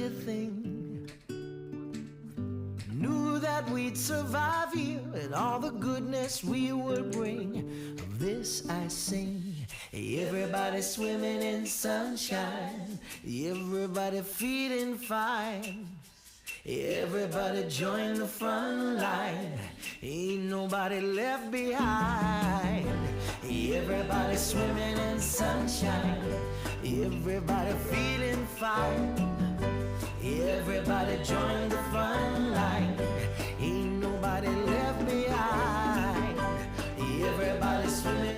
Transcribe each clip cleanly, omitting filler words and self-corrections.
change a thing. Knew that we'd survive here and all the goodness we would bring. Of this I sing. Everybody swimming in sunshine, everybody feeling fine. Everybody join the front line, ain't nobody left behind. Everybody swimming in sunshine, everybody feeling fine. Everybody join the front line, ain't nobody left behind. Everybody swimming.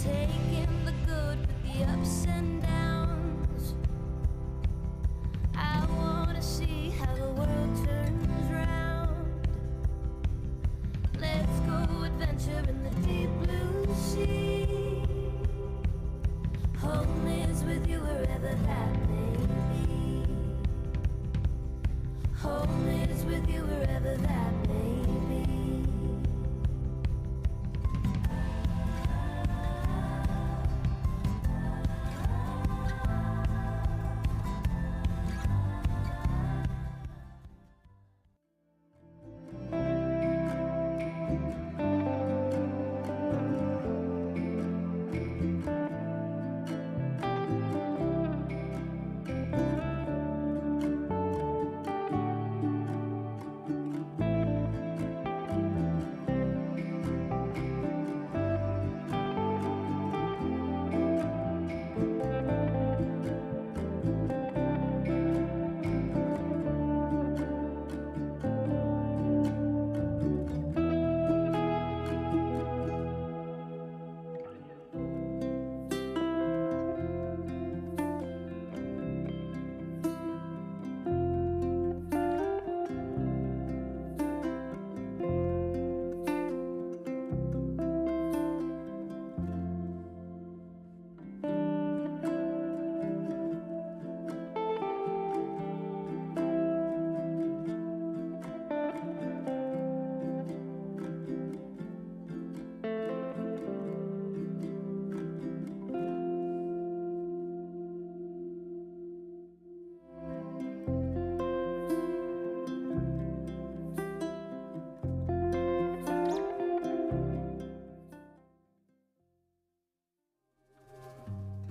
Taking the good with the ups and downs. I wanna see how the world turns round. Let's go adventure in the deep blue sea. Home is with you wherever that may be. Home is with you wherever that may be.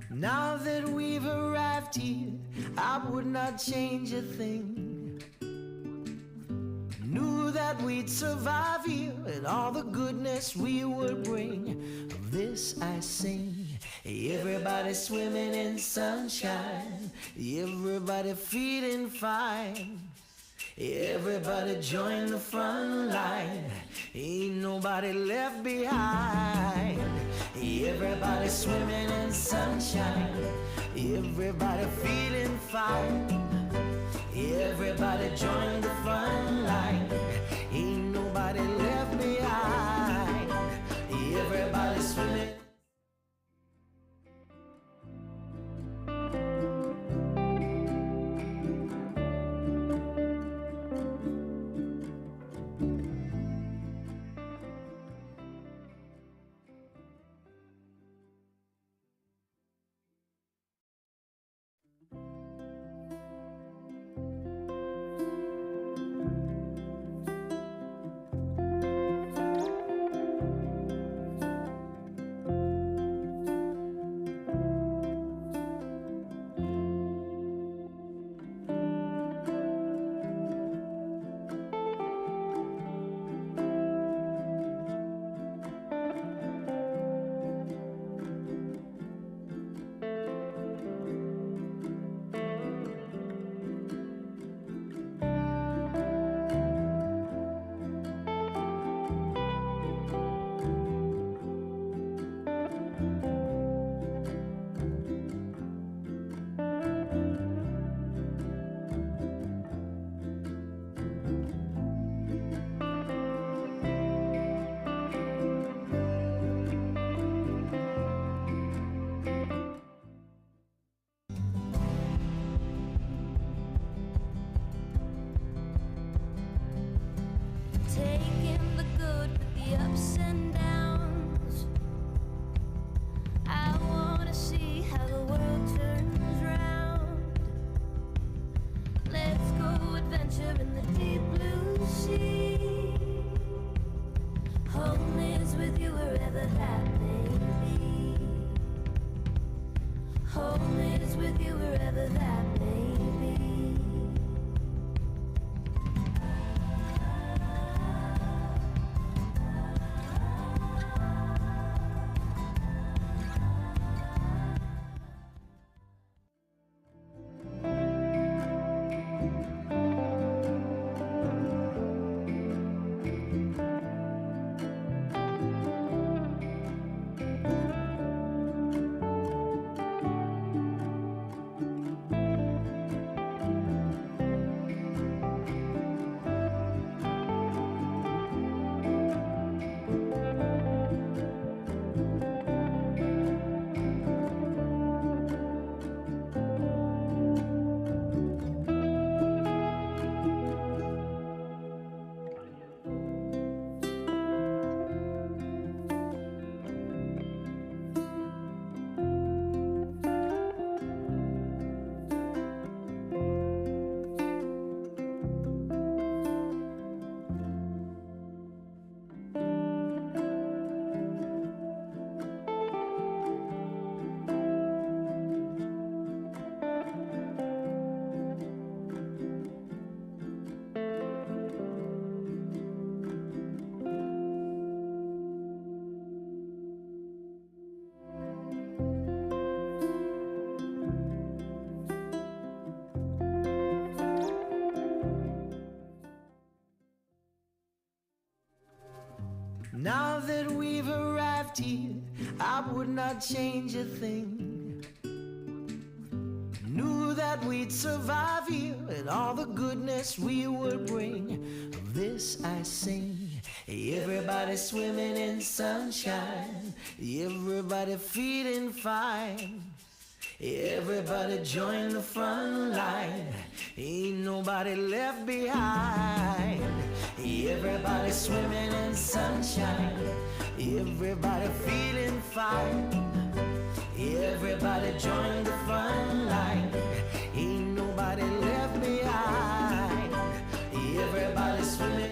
Now that we've arrived here, I would not change a thing. Knew that we'd survive here and all the goodness we would bring. Of this I sing. Everybody swimming in sunshine, everybody feeling fine. Everybody join the front line, ain't nobody left behind. Everybody swimming in sunshine, everybody feeling fine. Everybody join the front line, ain't nobody left behind. Everybody swimming. the ups and downs. I wanna see how the world turns round. Let's go adventure in the deep blue sea. Home is with you wherever that may be. Home is with you wherever that may be. Now that we've arrived here, I would not change a thing. Knew that we'd survive here and all the goodness we would bring. Of this I sing. Everybody swimming in sunshine, everybody feeling fine. Everybody join the front line, ain't nobody left behind. Everybody swimming in sunshine, everybody feeling fine. Everybody join the front line, ain't nobody left behind. Everybody swimming.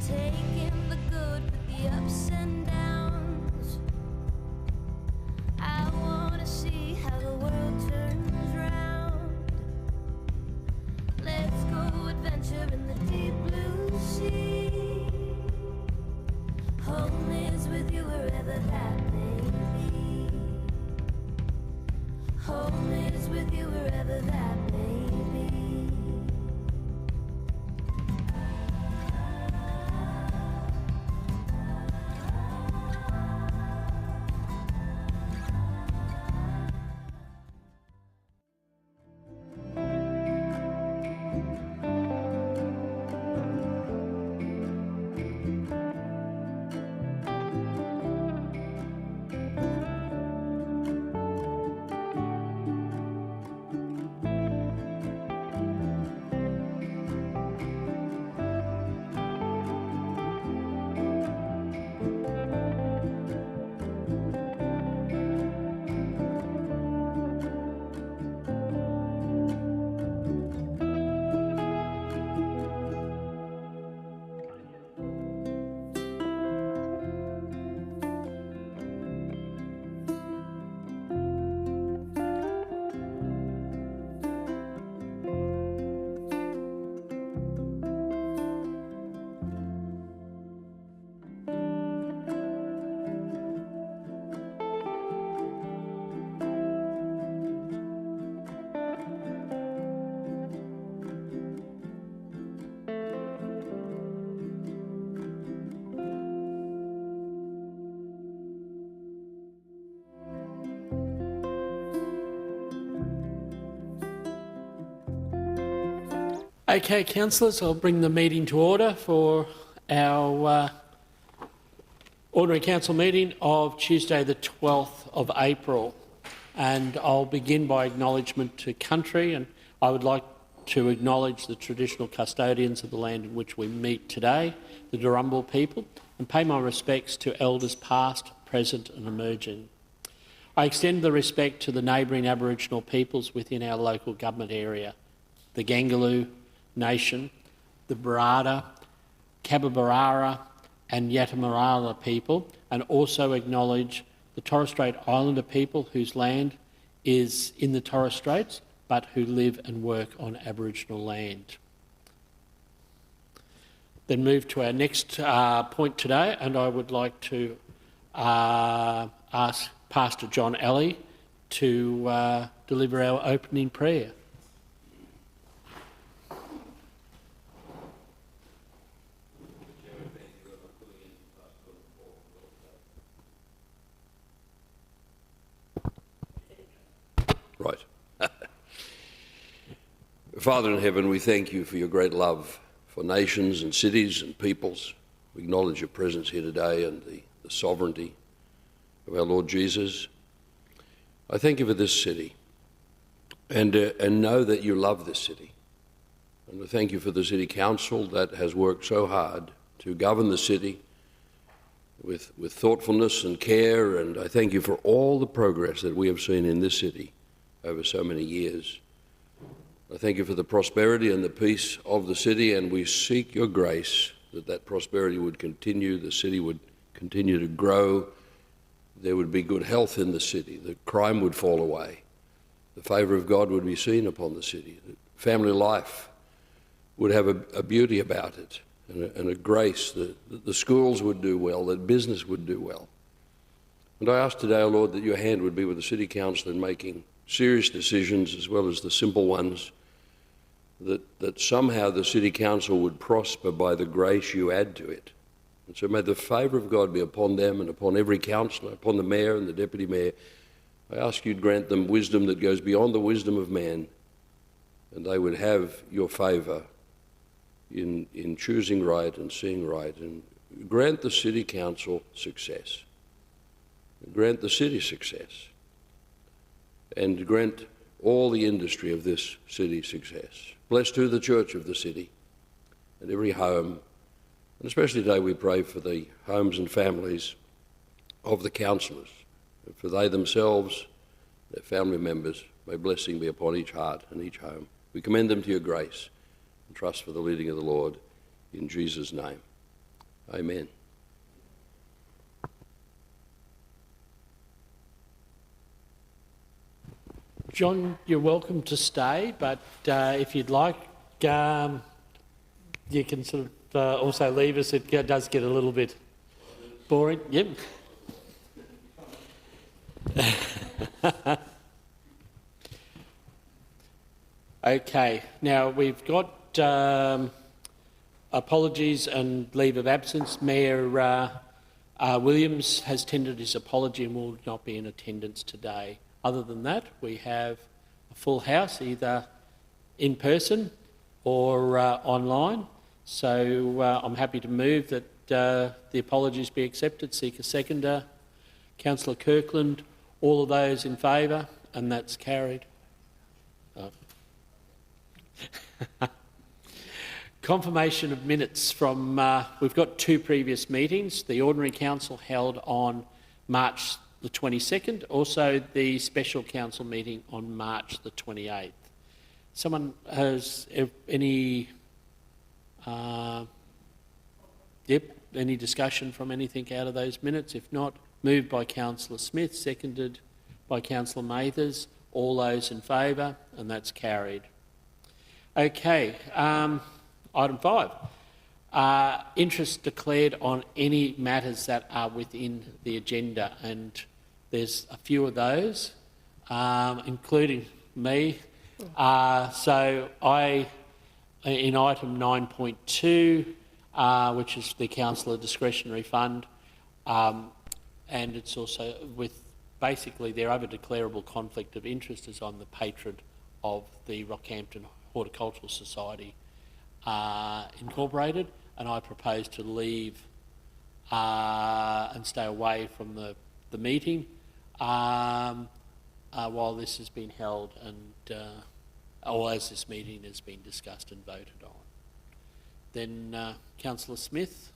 Taking the good with the ups and downs. I wanna see how the world turns round. Let's go adventure in the deep blue sea. Home is with you wherever that may be. Home is with you wherever that may be. Okay, councillors, I'll bring the meeting to order for our ordinary council meeting of Tuesday the 12th of April. And I'll begin by acknowledgement to country, and I would like to acknowledge the traditional custodians of the land in which we meet today, the Darumbal people, and pay my respects to elders past, present and emerging. I extend the respect to the neighbouring Aboriginal peoples within our local government area, the Gangaloo Nation, the Barada, Kababarara and Yatamarala people, and also acknowledge the Torres Strait Islander people whose land is in the Torres Straits but who live and work on Aboriginal land. Then move to our next point today, and I would like to ask Pastor John Alley to deliver our opening prayer. Right. Father in heaven, we thank you for your great love for nations and cities and peoples. We acknowledge your presence here today and the sovereignty of our Lord Jesus. I thank you for this city and know that you love this city. And I thank you for the City Council that has worked so hard to govern the city with thoughtfulness and care, and I thank you for all the progress that we have seen in this city over so many years. I thank you for the prosperity and the peace of the city, and we seek your grace that prosperity would continue, the city would continue to grow, there would be good health in the city, that crime would fall away, the favour of God would be seen upon the city, that family life would have a beauty about it and a grace, that the schools would do well, that business would do well. And I ask today, O Lord, that your hand would be with the City Council in making serious decisions as well as the simple ones, that somehow the City Council would prosper by the grace you add to it. And so may the favour of God be upon them and upon every councillor, upon the Mayor and the Deputy Mayor. I ask you to grant them wisdom that goes beyond the wisdom of man, and they would have your favour in choosing right and seeing right. And grant the City Council success. Grant the city success. And grant all the industry of this city success. Bless too the church of the city and every home. And especially today we pray for the homes and families of the councillors, and for they themselves, their family members, may blessing be upon each heart and each home. We commend them to your grace and trust for the leading of the Lord in Jesus' name. Amen. John, you're welcome to stay, but if you'd like, you can sort of also leave us. It does get a little bit boring. Yep. Okay, now we've got apologies and leave of absence. Mayor Williams has tendered his apology and will not be in attendance today. Other than that, we have a full house, either in person or online. So I'm happy to move that the apologies be accepted. Seek a seconder. Councillor Kirkland, all of those in favour, and that's carried. Confirmation of minutes from, we've got two previous meetings. The Ordinary Council held on March the 22nd, also the Special Council meeting on March the 28th. Someone has any any discussion from anything out of those minutes? If not, moved by Councillor Smith, seconded by Councillor Mathers. All those in favour, and that's carried. Okay, item 5. Interest declared on any matters that are within the agenda, and there's a few of those, including me. So I, in item 9.2, which is the councillor discretionary fund, and it's also with basically their other declarable conflict of interest as I'm the patron of the Rockhampton Horticultural Society incorporated, and I propose to leave and stay away from the meeting while this has been held and or as this meeting has been discussed and voted on. Then Councillor Smith.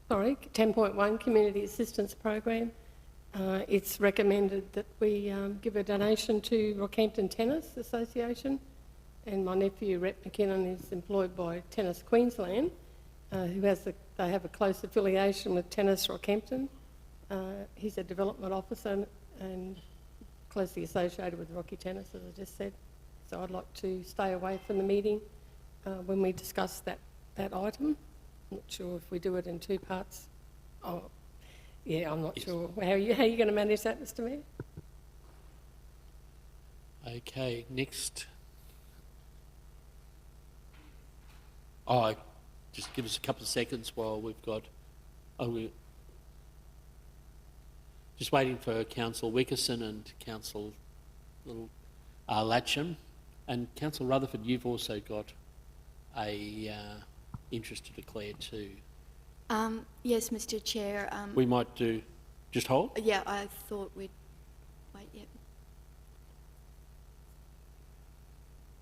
Sorry, 10.1 Community Assistance Program. It's recommended that we give a donation to Rockhampton Tennis Association, and my nephew Rhett McKinnon is employed by Tennis Queensland, they have a close affiliation with Tennis Rockhampton. He's a development officer and closely associated with Rocky Tennis, as I just said. So I'd like to stay away from the meeting when we discuss that item. I'm not sure if we do it in two parts. Oh, yeah, I'm not sure. How are you going to manage that, Mr. Mayor? Okay, next. Oh, just give us a couple of seconds while we've got. We're just waiting for Councillor Wickerson and Councillor Latcham, and Councillor Rutherford. You've also got a interest to declare too. Yes, Mr. Chair. We might do. Just hold. Yeah, I thought we'd wait. Yeah.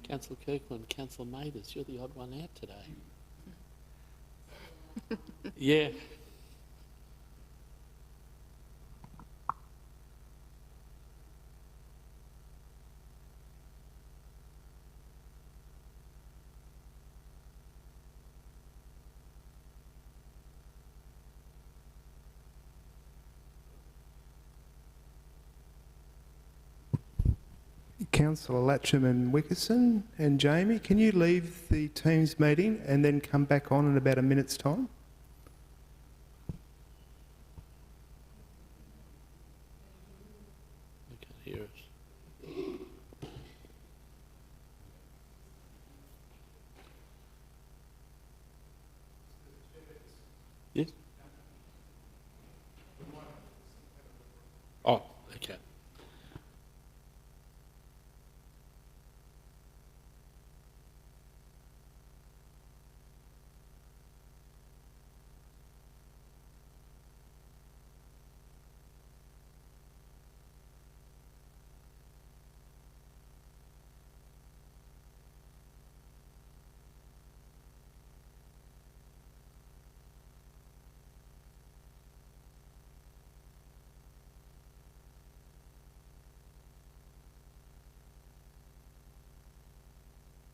Councillor Kirkland, Councillor Mathers, you're the odd one out today. Yeah. Councillor Latcham and Wickerson and Jamie, can you leave the Teams meeting and then come back on in about a minute's time? I can't hear us. Yes? Oh, okay.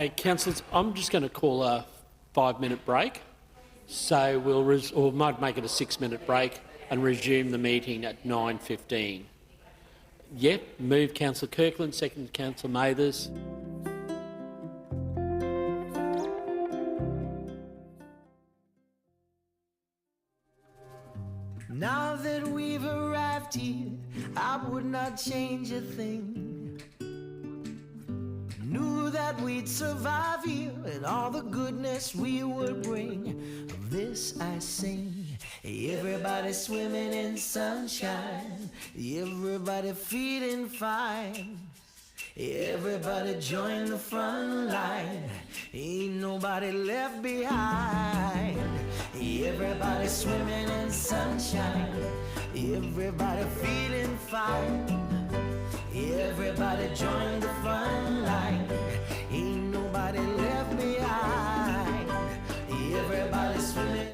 Hey, councillors, I'm just going to call a 5-minute break. So we might make it a 6-minute break and resume the meeting at 9:15. Yep, move Councillor Kirkland, second Councillor Mathers. Now that we've arrived here, I would not change a thing. Knew that we'd survive here and all the goodness we would bring. Of this I sing. Everybody swimming in sunshine, everybody feeling fine. Everybody join the front line, ain't nobody left behind. Everybody swimming in sunshine, everybody feeling fine. Everybody join the front line, ain't nobody left behind. Everybody swimming.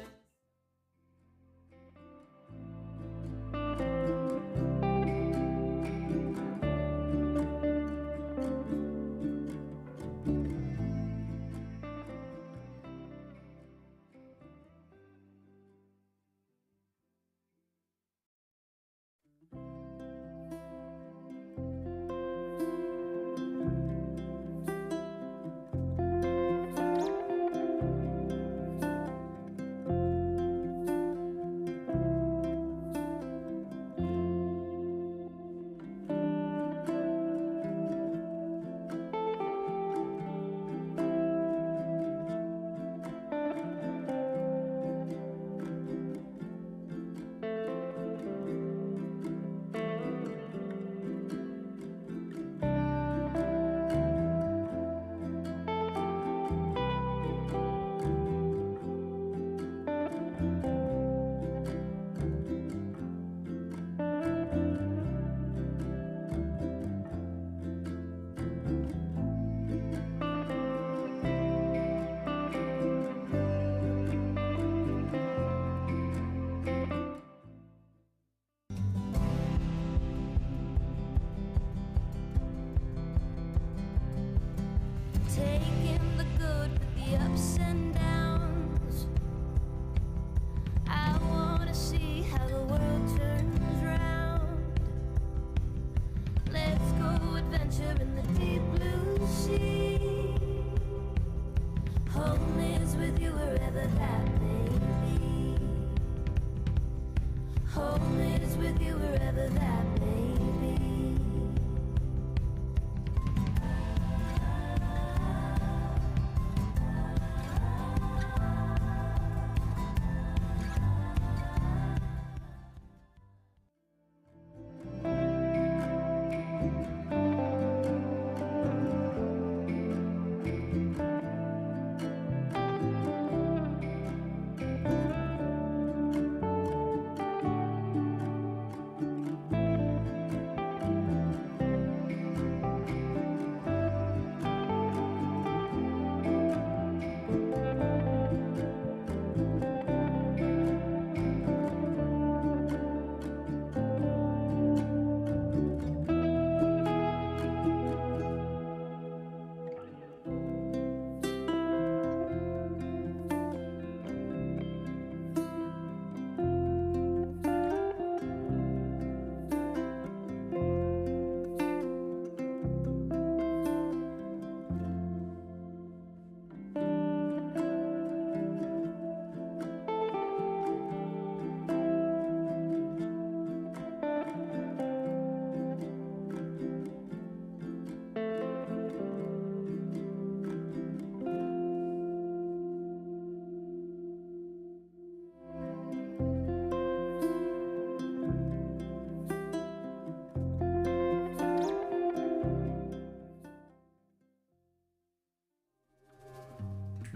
Home is with you wherever that may be.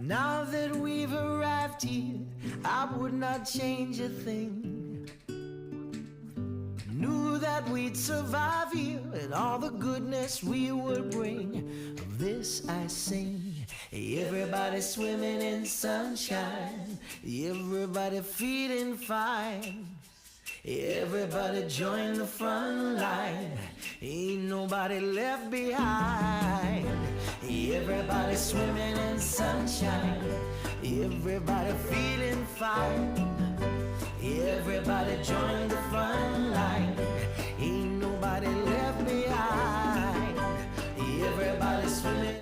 Now that we've arrived here, I would not change a thing. Knew that we'd survive here and all the goodness we would bring. Of this I sing. Everybody swimming in sunshine, everybody feeling fine. Everybody join the front line, ain't nobody left behind. Everybody swimming in sunshine, everybody feeling fine. Everybody join the front line, ain't nobody left behind. Everybody swimming.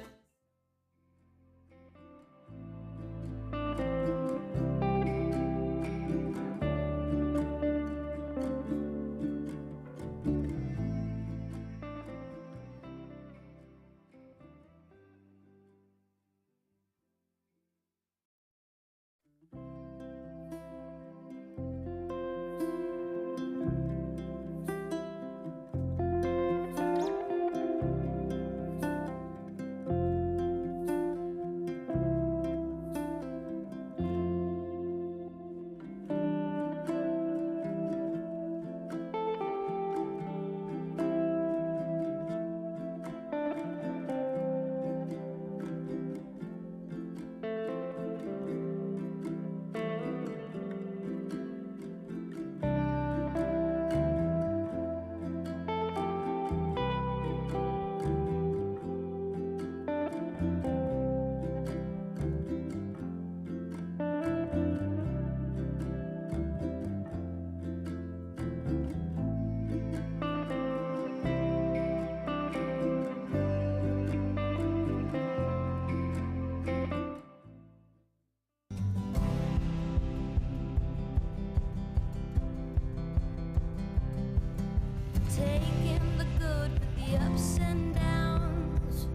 Taking the good with the ups and downs.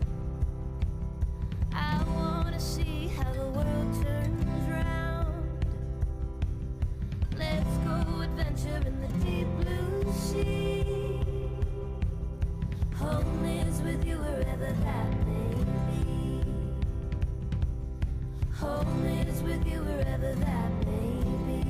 I wanna see how the world turns round. Let's go adventure in the deep blue sea. Home is with you wherever that may be. Home is with you wherever that may be.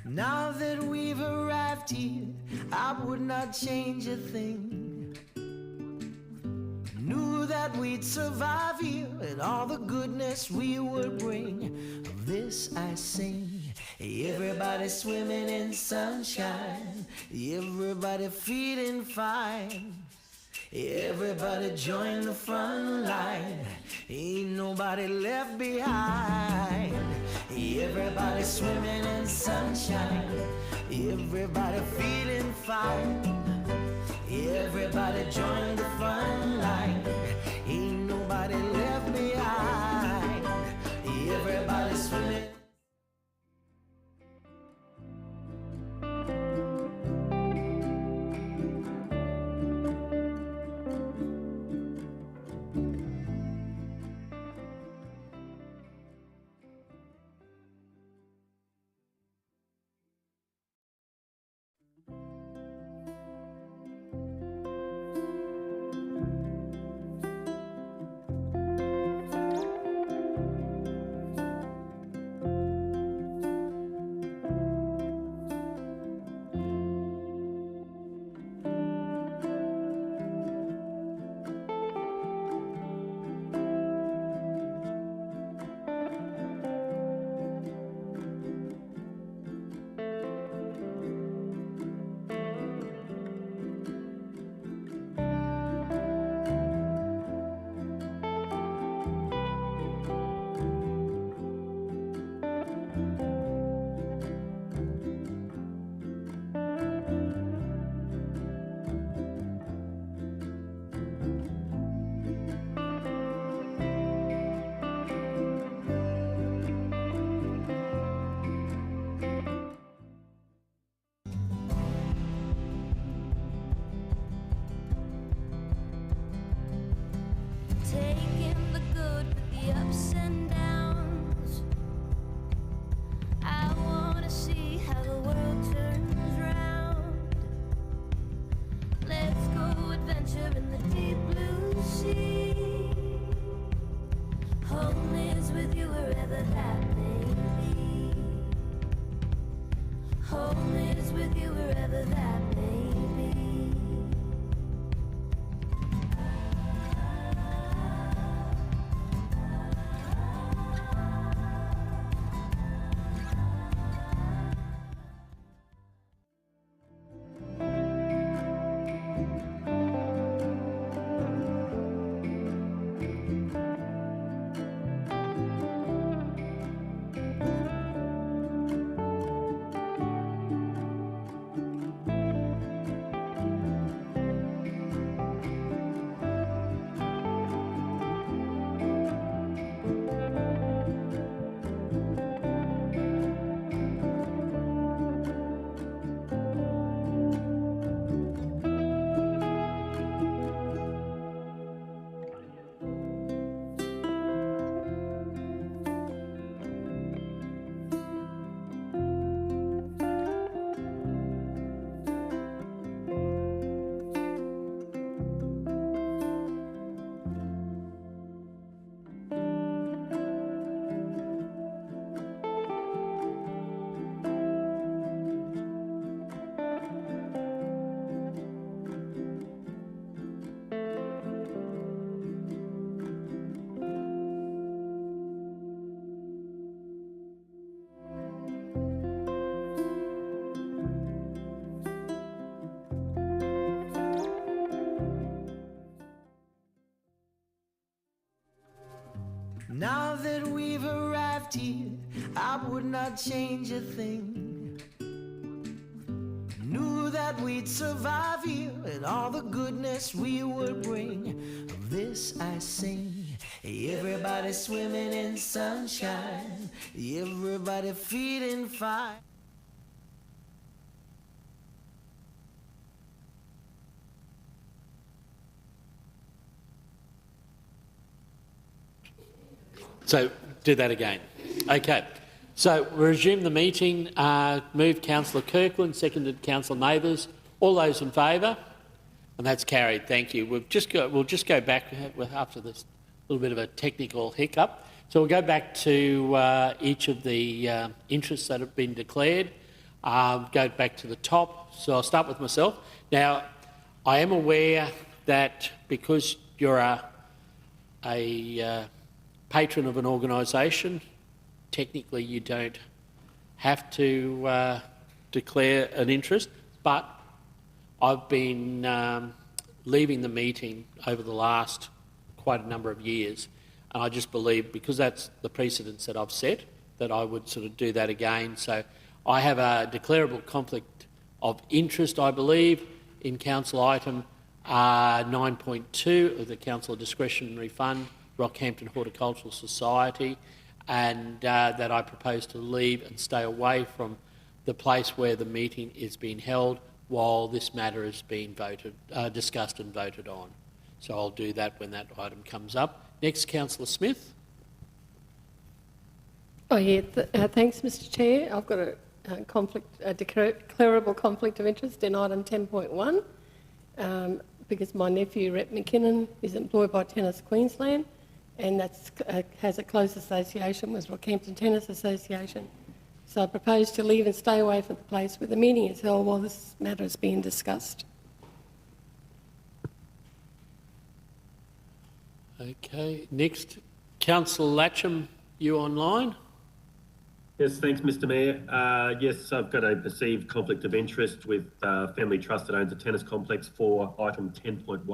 Now that we've arrived here, I would not change a thing. Knew that we'd survive here and all the goodness we would bring. Of this I sing. Everybody swimming in sunshine, everybody feeling fine. Everybody join the front line, ain't nobody left behind. Everybody swimming in sunshine, everybody feeling fine. Everybody join the front line, ain't nobody left behind. Everybody swimming. Taking the good with the ups and downs. I wanna see how the world turns round. Let's go adventure in the deep blue sea. Home is with you wherever that may be. Home is with you wherever that may be. Now that we've arrived here, I would not change a thing. Knew that we'd survive here and all the goodness we would bring. Of this I sing. Everybody swimming in sunshine, everybody feeling fine. So do that again. Okay. So we resume the meeting. Moved Councillor Kirkland, seconded Councillor Neighbours. All those in favour? And that's carried. Thank you. We'll just go back after this little bit of a technical hiccup. So we'll go back to each of the interests that have been declared. Go back to the top. So I'll start with myself. Now, I am aware that because you're a patron of an organisation, technically you don't have to declare an interest, but I've been leaving the meeting over the last quite a number of years, and I just believe, because that's the precedence that I've set, that I would sort of do that again. So I have a declarable conflict of interest, I believe, in council item 9.2 of the Council Discretionary Fund, Rockhampton Horticultural Society, and that I propose to leave and stay away from the place where the meeting is being held while this matter is being discussed and voted on. So I'll do that when that item comes up. Next, Councillor Smith. Oh yeah, thanks, Mr. Chair. I've got a declarable conflict of interest in item 10.1 because my nephew, Rhett McKinnon, is employed by Tennis Queensland, and that has a close association with Rockhampton Tennis Association. So I propose to leave and stay away from the place where the meeting is held while this matter is being discussed. Okay, next, Councillor Latcham, you online? Yes, thanks, Mr. Mayor. Yes, I've got a perceived conflict of interest with Family Trust that owns a tennis complex for item 10.1,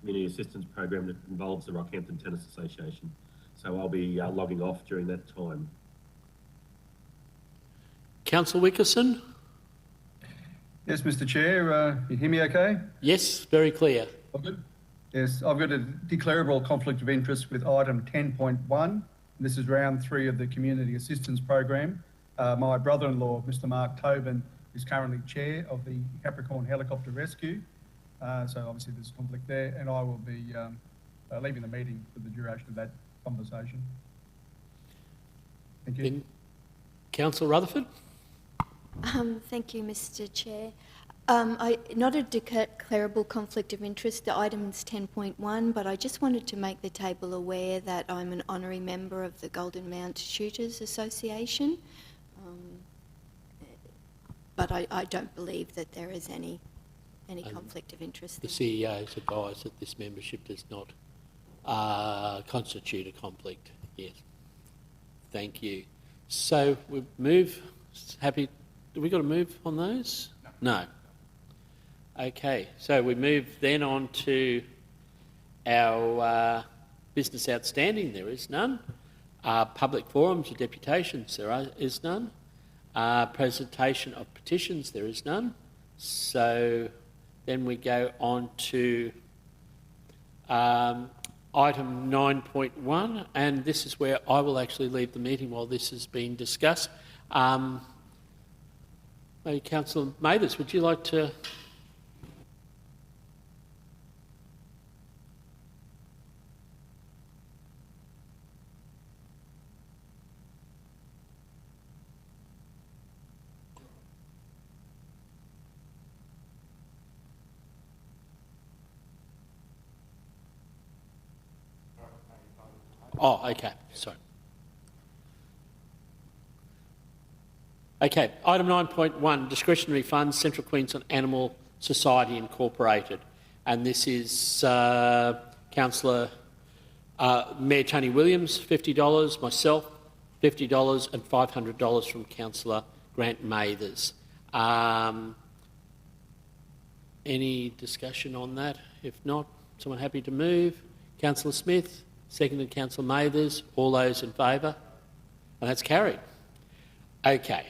community assistance program that involves the Rockhampton Tennis Association. So I'll be logging off during that time. Councillor Wickerson? Yes, Mr. Chair, you hear me okay? Yes, very clear. All good? Yes, I've got a declarable conflict of interest with item 10.1. This is round 3 of the Community Assistance Program. My brother-in-law, Mr. Mark Tobin, is currently chair of the Capricorn Helicopter Rescue. So obviously there's a conflict there, and I will be leaving the meeting for the duration of that conversation. Thank you. Councillor Rutherford? Thank you, Mr. Chair. Not a declarable conflict of interest, the item's 10.1, but I just wanted to make the table aware that I'm an honorary member of the Golden Mount Shooters Association, but I don't believe that there is any conflict of interest. The CEO has advised that this membership does not constitute a conflict. Yes. Thank you. So we move. Happy. Do we got to move on those? No. Okay. So we move then on to our business outstanding. There is none. Public forums or deputations. There is none. Presentation of petitions. There is none. So then we go on to item 9.1, and this is where I will actually leave the meeting while this is being discussed. Maybe Councillor Mathers, would you like to? Oh, okay, sorry. Okay, item 9.1, discretionary funds, Central Queensland Animal Society Incorporated. And this is Councillor Mayor Tony Williams, $50, myself, $50 and $500 from Councillor Grant Mathers. Any discussion on that? If not, someone happy to move? Councillor Smith? Seconded Councillor Mathers. All those in favour? And that's carried. Okay.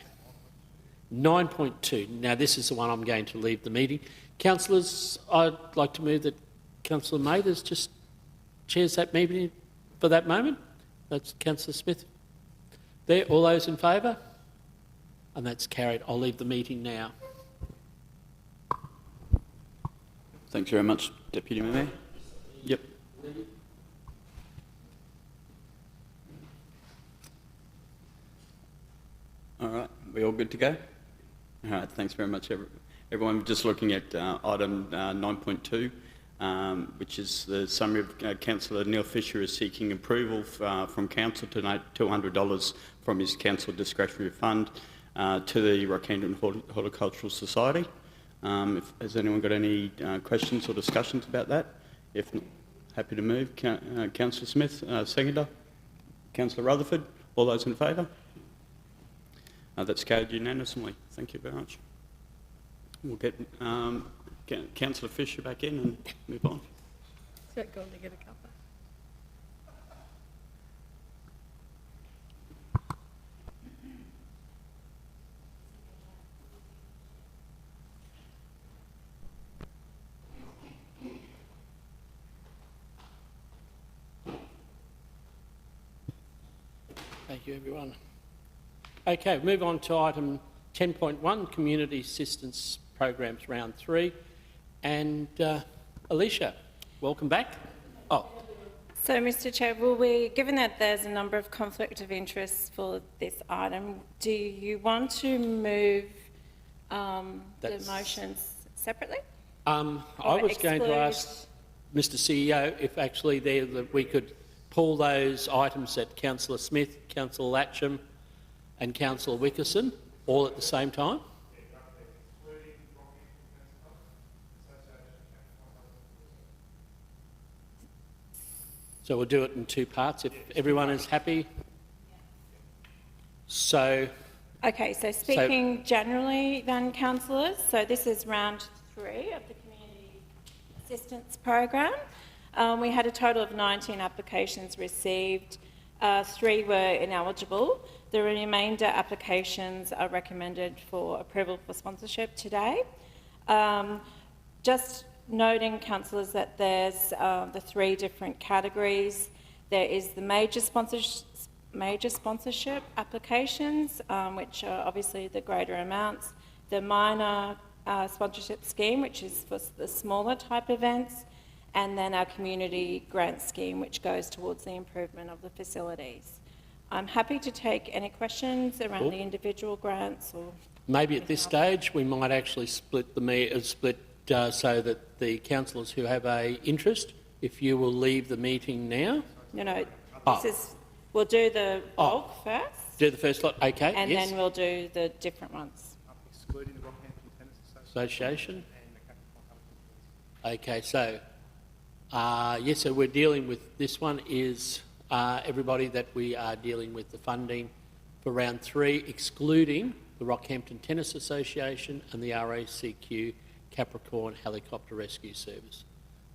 9.2. Now, this is the one I'm going to leave the meeting. Councillors, I'd like to move that Councillor Mathers just chairs that meeting for that moment. That's Councillor Smith. There. All those in favour? And that's carried. I'll leave the meeting now. Thanks very much, Deputy Mayor. Yep. All right, we all good to go? All right, thanks very much, everyone. Just looking at item 9.2, which is the summary of Councillor Neil Fisher is seeking approval from Council to donate $200 from his Council Discretionary Fund to the Rockhampton Horticultural Society. Has anyone got any questions or discussions about that? If not, happy to move. Councillor Smith, seconder. Councillor Rutherford, all those in favour? That's carried unanimously. Thank you very much. We'll get Councillor Fisher back in and move on. So go on to get a cuppa. Thank you, everyone. Okay, move on to item 10.1, Community Assistance Programs Round 3. And Alicia, welcome back. Oh, So, Mr Chair, given that there's a number of conflict of interests for this item, do you want to move the motions separately? I was going to ask Mr CEO if actually we could pull those items that Councillor Smith, Councillor Latcham and Councillor Wickerson all at the same time. So we'll do it in two parts if everyone is happy. So... Okay, so speaking generally then, councillors, so this is round 3 of the Community Assistance Program. We had a total of 19 applications received. 3 were ineligible. The remainder applications are recommended for approval for sponsorship today. Just noting, councillors, that there's the 3 different categories. There is the major sponsorship applications, which are obviously the greater amounts. The minor sponsorship scheme, which is for the smaller type events, and then our community grant scheme, which goes towards the improvement of the facilities. I'm happy to take any questions around the individual grants or... Maybe at this stage we might actually split so that the councillors who have an interest, if you will leave the meeting now. No, we'll do the bulk first. Do the first lot, okay, and yes. then we'll do the different ones. Excluding the Rockhampton Tennis Association. Okay, so, yes, so we're dealing with, this one is everybody that we are dealing with the funding for round 3, excluding the Rockhampton Tennis Association and the RACQ Capricorn Helicopter Rescue Service.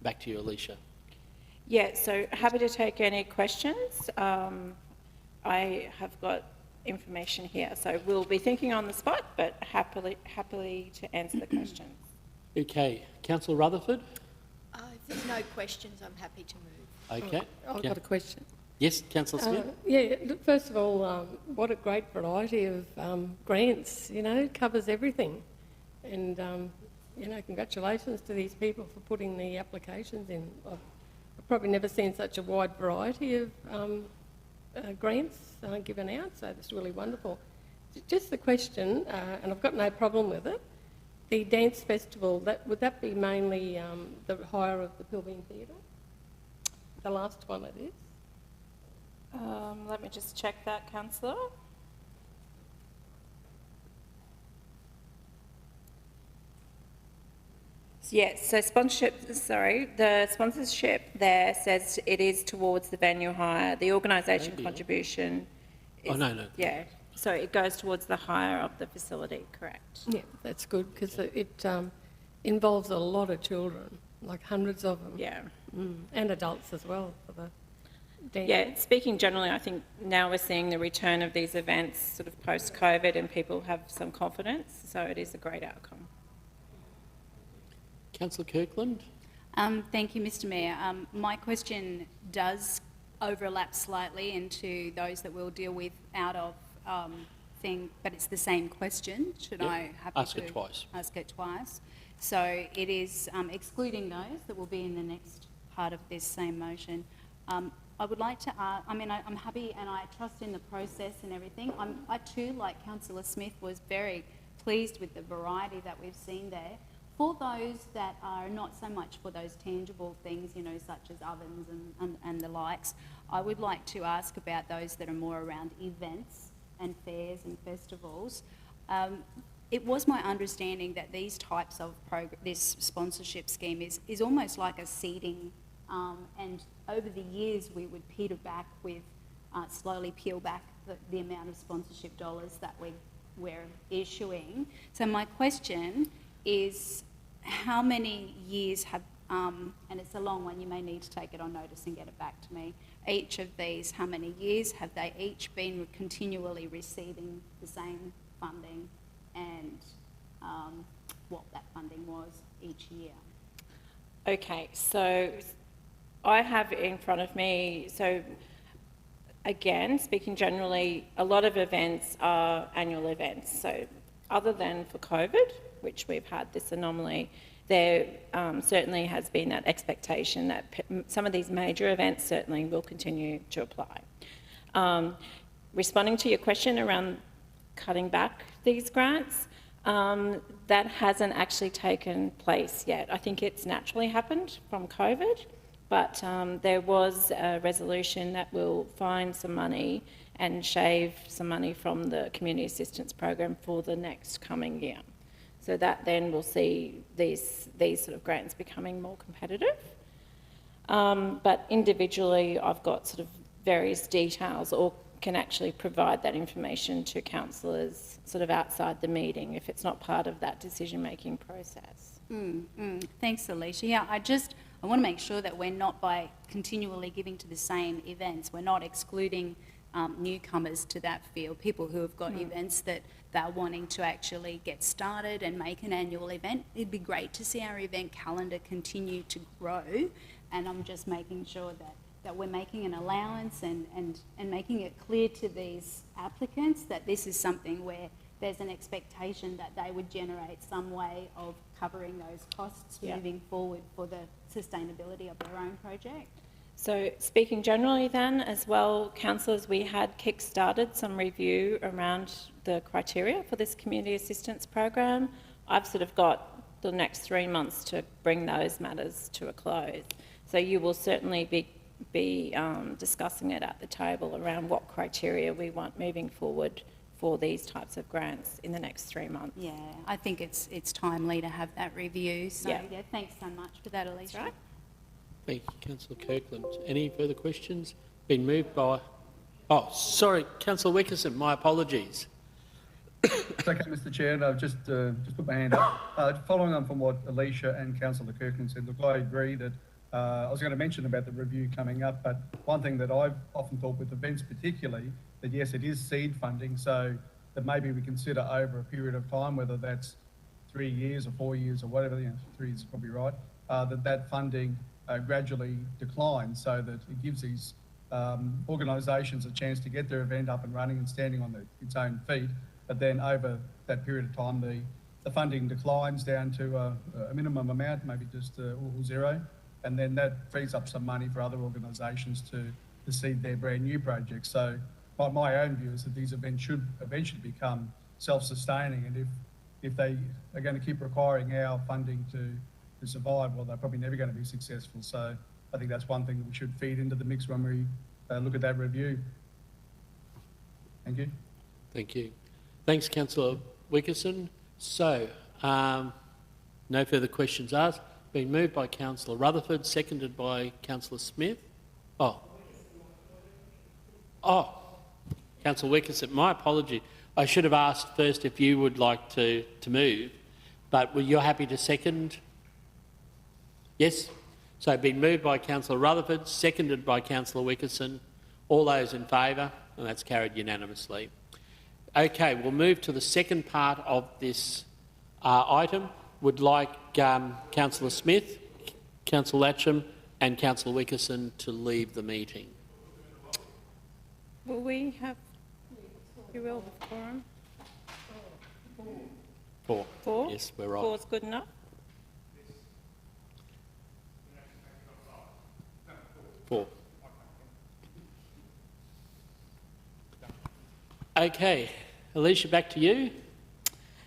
Back to you, Alicia. Yeah, so happy to take any questions. I have got information here, so we'll be thinking on the spot, but happily to answer the questions. Okay, Councillor Rutherford? If there's no questions, I'm happy to move. Okay. I've got a question. Yes, Councillor Smith? Yeah, look, first of all, what a great variety of grants, you know, covers everything. And, you know, congratulations to these people for putting the applications in. I've probably never seen such a wide variety of grants given out, so that's really wonderful. Just the question, and I've got no problem with it, the dance festival, would that be mainly the hire of the Pilbeam Theatre? The last one it is? Let me just check that, councillor. Yes, so the sponsorship there says it is towards the venue hire. The organisation contribution is... Oh, no. Yeah, so it goes towards the hire of the facility, correct. Yeah, that's good, because it involves a lot of children, like hundreds of them. Yeah. And adults as well for the dance. Yeah, speaking generally, I think now we're seeing the return of these events sort of post-COVID and people have some confidence, so it is a great outcome. Councillor Kirkland? Thank you, Mr Mayor. My question does overlap slightly into those that we'll deal with out of thing, but it's the same question. Should I have ask it twice? Ask it twice. So it is excluding those that will be in the next part of this same motion. I would like to ask, I'm happy and I trust in the process and everything. I too, like Councillor Smith, was very pleased with the variety that we've seen there. For those that are not so much for those tangible things, you know, such as ovens and the likes, I would like to ask about those that are more around events and fairs and festivals. It was my understanding that these types of this sponsorship scheme is almost like a seeding, and over the years we would peter back with, slowly peel back the amount of sponsorship dollars that we're issuing. So my question is, how many years have, and it's a long one, you may need to take it on notice and get it back to me, each of these, how many years have they each been continually receiving the same funding, and what that funding was each year? Okay, so I have in front of me, so again, speaking generally, a lot of events are annual events. So other than for COVID, which we've had this anomaly, there certainly has been that expectation that some of these major events certainly will continue to apply. Responding to your question around cutting back these grants, that hasn't actually taken place yet. I think it's naturally happened from COVID, but there was a resolution that will find some money and shave some money from the Community Assistance Program for the next coming year. So that then will see these sort of grants becoming more competitive. But individually, I've got sort of various details, or can actually provide that information to councillors sort of outside the meeting if it's not part of that decision-making process. Thanks, Alicia. Yeah, I want to make sure that we're not, by continually giving to the same events, we're not excluding newcomers to that field, people who have got events that they're wanting to actually get started and make an annual event. It'd be great to see our event calendar continue to grow, and I'm just making sure that we're making an allowance and making it clear to these applicants that this is something where there's an expectation that they would generate some way of covering those costs moving forward for the sustainability of their own project. So speaking generally then as well, councillors, we had kick-started some review around the criteria for this community assistance program. I've sort of got the next 3 months to bring those matters to a close. So you will certainly be discussing it at the table around what criteria we want moving forward for these types of grants in the next 3 months. Yeah, I think it's timely to have that review. So yeah, thanks so much for that, Alicia. Right. Thank you, Councillor Kirkland. Any further questions? Been moved by... Oh, sorry, Councillor Wickerson, my apologies. Second, Mr Chair, and I've just put my hand up. Following on from what Alicia and Councillor Kirkland said, look, I agree that I was going to mention about the review coming up, but one thing that I've often thought with events particularly, that yes, it is seed funding, so that maybe we consider over a period of time, whether that's 3 years or 4 years or whatever, 3 years is probably right, that funding gradually declines, so that it gives these organisations a chance to get their event up and running and standing on its own feet. But then over that period of time, the funding declines down to a minimum amount, maybe just or zero, and then that frees up some money for other organisations to seed their brand new projects. So my own view is that these events should eventually become self-sustaining, and if they are going to keep requiring our funding to survive, well, they're probably never going to be successful. So I think that's one thing that we should feed into the mix when we look at that review. Thank you. Thank you. Thanks, Councillor Wickerson. So, no further questions asked. Been moved by Councillor Rutherford, seconded by Councillor Smith. Councillor Wickerson, my apology. I should have asked first if you would like to move, but were you happy to second? Yes? So been moved by Councillor Rutherford, seconded by Councillor Wickerson. All those in favour? And that's carried unanimously. Okay, we'll move to the second part of this item. Would like Councillor Smith, Councillor Latcham and Councillor Wickerson to leave the meeting. Will we have... You will have quorum? 4. 4? Yes, we're right. 4's good enough? 4. Okay, Alicia, back to you.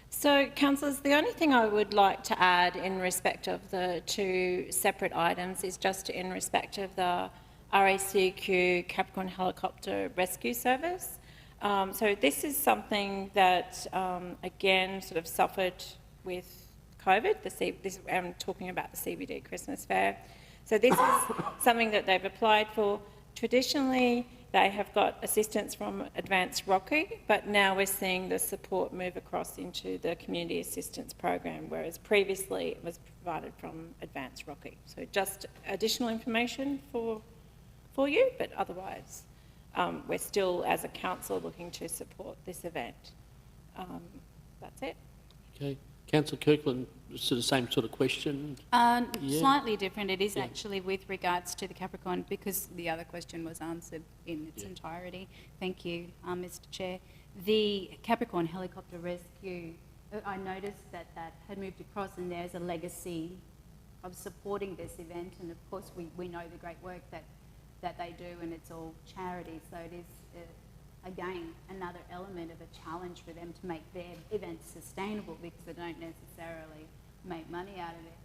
So, councillors, the only thing I would like to add in respect of the 2 separate items is just in respect of the RACQ Capricorn Helicopter Rescue Service. So this is something that, again, sort of suffered with COVID. I'm talking about the CBD Christmas Fair. So this is something that they've applied for. Traditionally, they have got assistance from Advanced Rocky, but now we're seeing the support move across into the Community Assistance Program, whereas previously it was provided from Advanced Rocky. So just additional information for you, but otherwise we're still, as a council, looking to support this event. That's it. Okay. Councillor Kirkland, sort of same sort of question. Yeah. Slightly different. It is actually with regards to the Capricorn, because the other question was answered in its entirety. Thank you, Mr. Chair. The Capricorn helicopter rescue, I noticed that that had moved across, and there's a legacy of supporting this event, and of course we know the great work that they do, and it's all charity, so it is again another element of a challenge for them to make their events sustainable, because they don't necessarily make money out of it,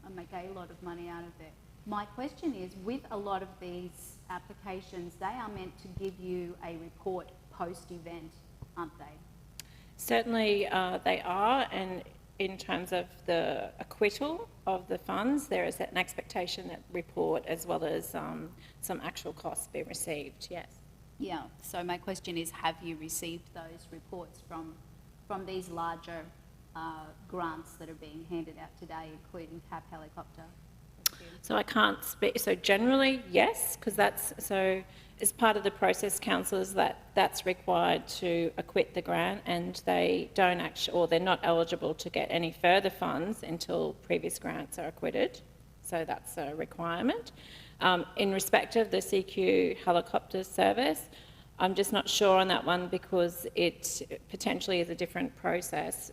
and make a lot of money out of it. My question is, with a lot of these applications, they are meant to give you a report post-event, aren't they? Certainly they are, and in terms of the acquittal of the funds, there is an expectation that report as well as some actual costs be received, yes. Yeah, so my question is, have you received those reports from these larger grants that are being handed out today, including CAP Helicopter? So I can't speak, so generally, yes, because that's, so as part of the process, councillors, that's required to acquit the grant, and they don't actually, or they're not eligible to get any further funds until previous grants are acquitted. So that's a requirement. In respect of the CQ helicopter service, I'm just not sure on that one, because it potentially is a different process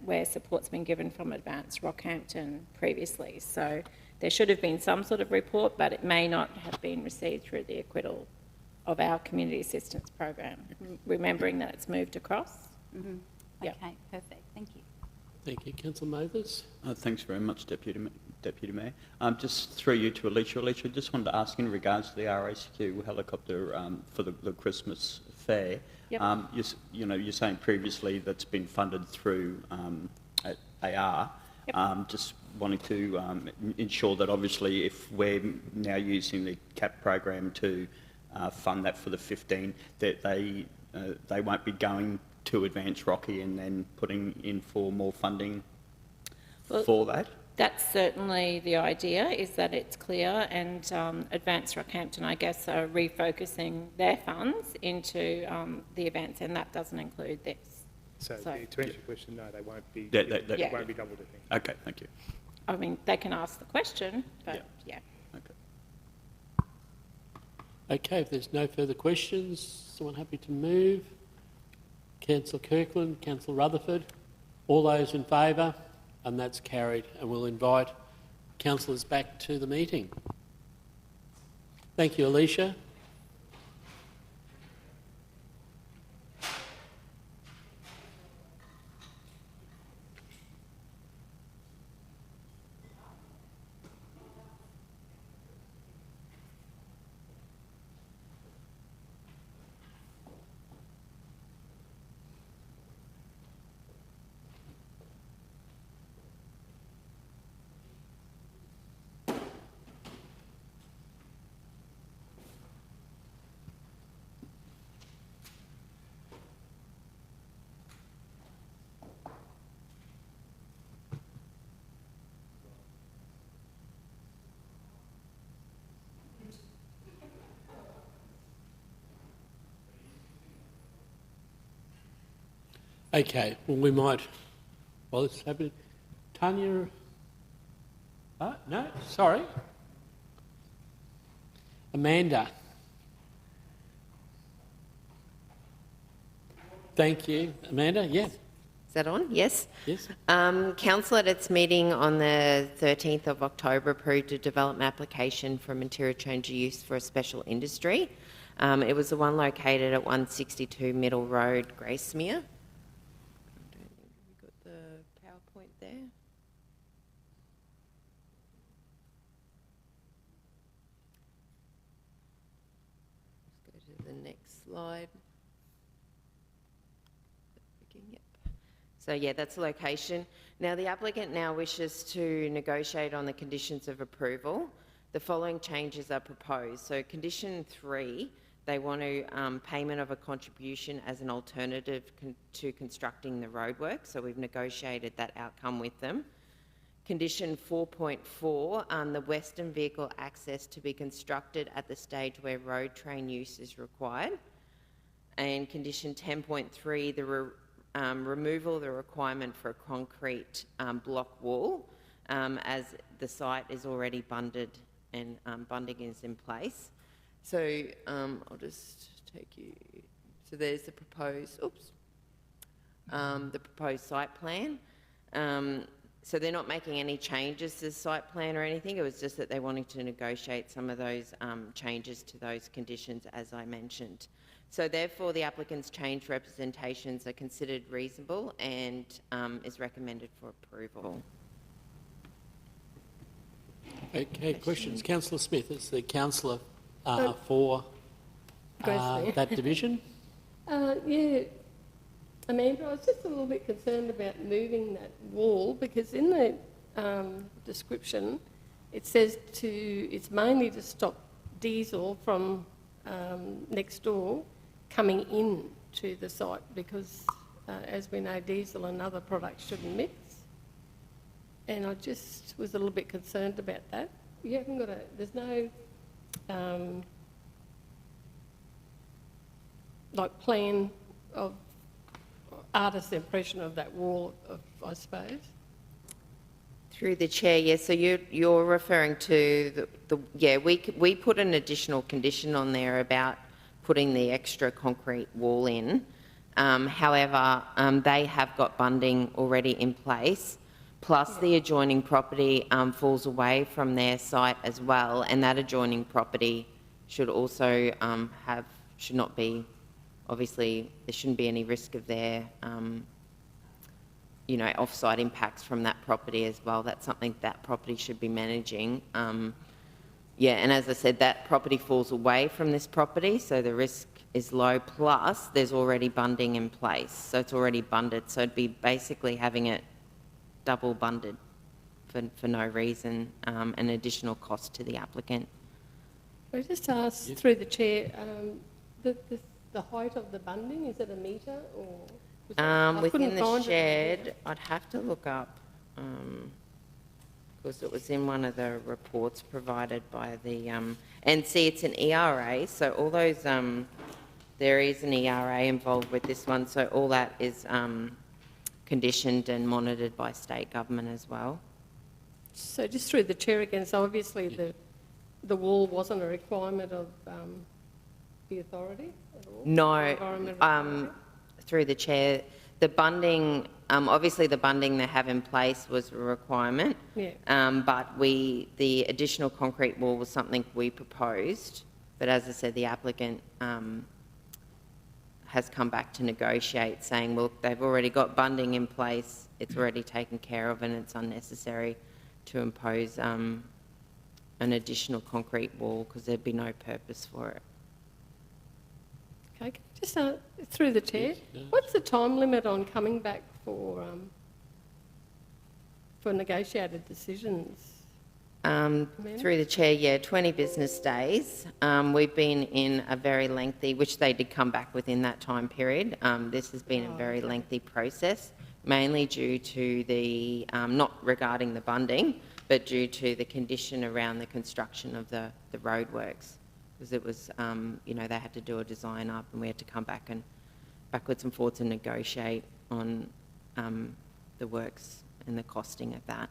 where support's been given from Advanced Rockhampton previously. So there should have been some sort of report, but it may not have been received through the acquittal of our community assistance program, remembering that it's moved across. Mm-hmm. Yep. Okay, perfect. Thank you. Thank you. Councillor Mathers. Thanks very much, Deputy Mayor. Just through you to Alicia. Alicia, just wanted to ask in regards to the RACQ helicopter for the Christmas fair. Yep. You're saying previously that's been funded through AR. Yep. Just wanting to ensure that obviously if we're now using the CAP program to fund that for the 15, that they won't be going to Advanced Rocky and then putting in for more funding for that? That's certainly the idea, is that it's clear, and Advanced Rockhampton, I guess, are refocusing their funds into the events, and that doesn't include this. So to answer your question, no, they won't be. They won't be double dipping. Okay, thank you. I mean, they can ask the question, but yeah. Okay. Okay, if there's no further questions, someone happy to move? Councillor Kirkland, Councillor Rutherford, all those in favour? And that's carried, and we'll invite councillors back to the meeting. Thank you, Alicia. Okay, well, we might, while this is happening, Tanya, no, sorry. Amanda. Thank you. Amanda, yeah. Is that on? Yes. Yes. Council at its meeting on the 13th of October approved a development application for a material change of use for a special industry. It was the one located at 162 Middle Road, Gracemere. PowerPoint there. Let's go to the next slide. Yep. So yeah, that's the location. Now the applicant now wishes to negotiate on the conditions of approval. The following changes are proposed. So condition 3, they want to payment of a contribution as an alternative to constructing the roadwork. So we've negotiated that outcome with them. Condition 4.4, the western vehicle access to be constructed at the stage where road train use is required. And condition 10.3, the removal of the requirement for a concrete block wall as the site is already bunded and bunding is in place. So I'll just take you, so there's the proposed, the proposed site plan. So they're not making any changes to the site plan or anything. It was just that they wanted to negotiate some of those changes to those conditions, as I mentioned. So therefore, the applicant's changed representations are considered reasonable and is recommended for approval. Okay, questions. Councillor Smith is the councillor for that division. Yeah, Amanda, I was just a little bit concerned about moving that wall because in the description it says it's mainly to stop diesel from next door coming in to the site because as we know diesel and other products shouldn't mix. And I just was a little bit concerned about that. You haven't got there's no like plan of artist's impression of that wall, I suppose. Through the chair, yes. So you're referring to we put an additional condition on there about putting the extra concrete wall in. However, they have got bunding already in place, plus the adjoining property falls away from their site as well, and that adjoining property should also should not be. Obviously, there shouldn't be any risk of their, off-site impacts from that property as well. That's something that property should be managing. And as I said, that property falls away from this property, so the risk is low. Plus, there's already bunding in place, so it's already bunded. So it'd be basically having it double bunded for no reason, an additional cost to the applicant. I just asked through the chair, the height of the bunding, is it a metre or? Within the shed, I'd have to look up because it was in one of the reports provided by the and see it's an ERA, so all those there is an ERA involved with this one, so all that is conditioned and monitored by state government as well. So just through the chair again, so obviously the wall wasn't a requirement of the authority at all? No, through the chair, the bunding, obviously the bunding they have in place was a requirement, but the additional concrete wall was something we proposed, but as I said, the applicant has come back to negotiate saying, well, they've already got bunding in place, it's already taken care of and it's unnecessary to impose an additional concrete wall because there'd be no purpose for it. Okay, just through the chair, what's the time limit on coming back for negotiated decisions? Through the chair, 20 business days. We've been in a very lengthy, which they did come back within that time period. This has been a very lengthy process, mainly due to the, not regarding the bunding, but due to the condition around the construction of the roadworks. Because it was, they had to do a design up and we had to come back and backwards and forwards and negotiate on the works and the costing of that.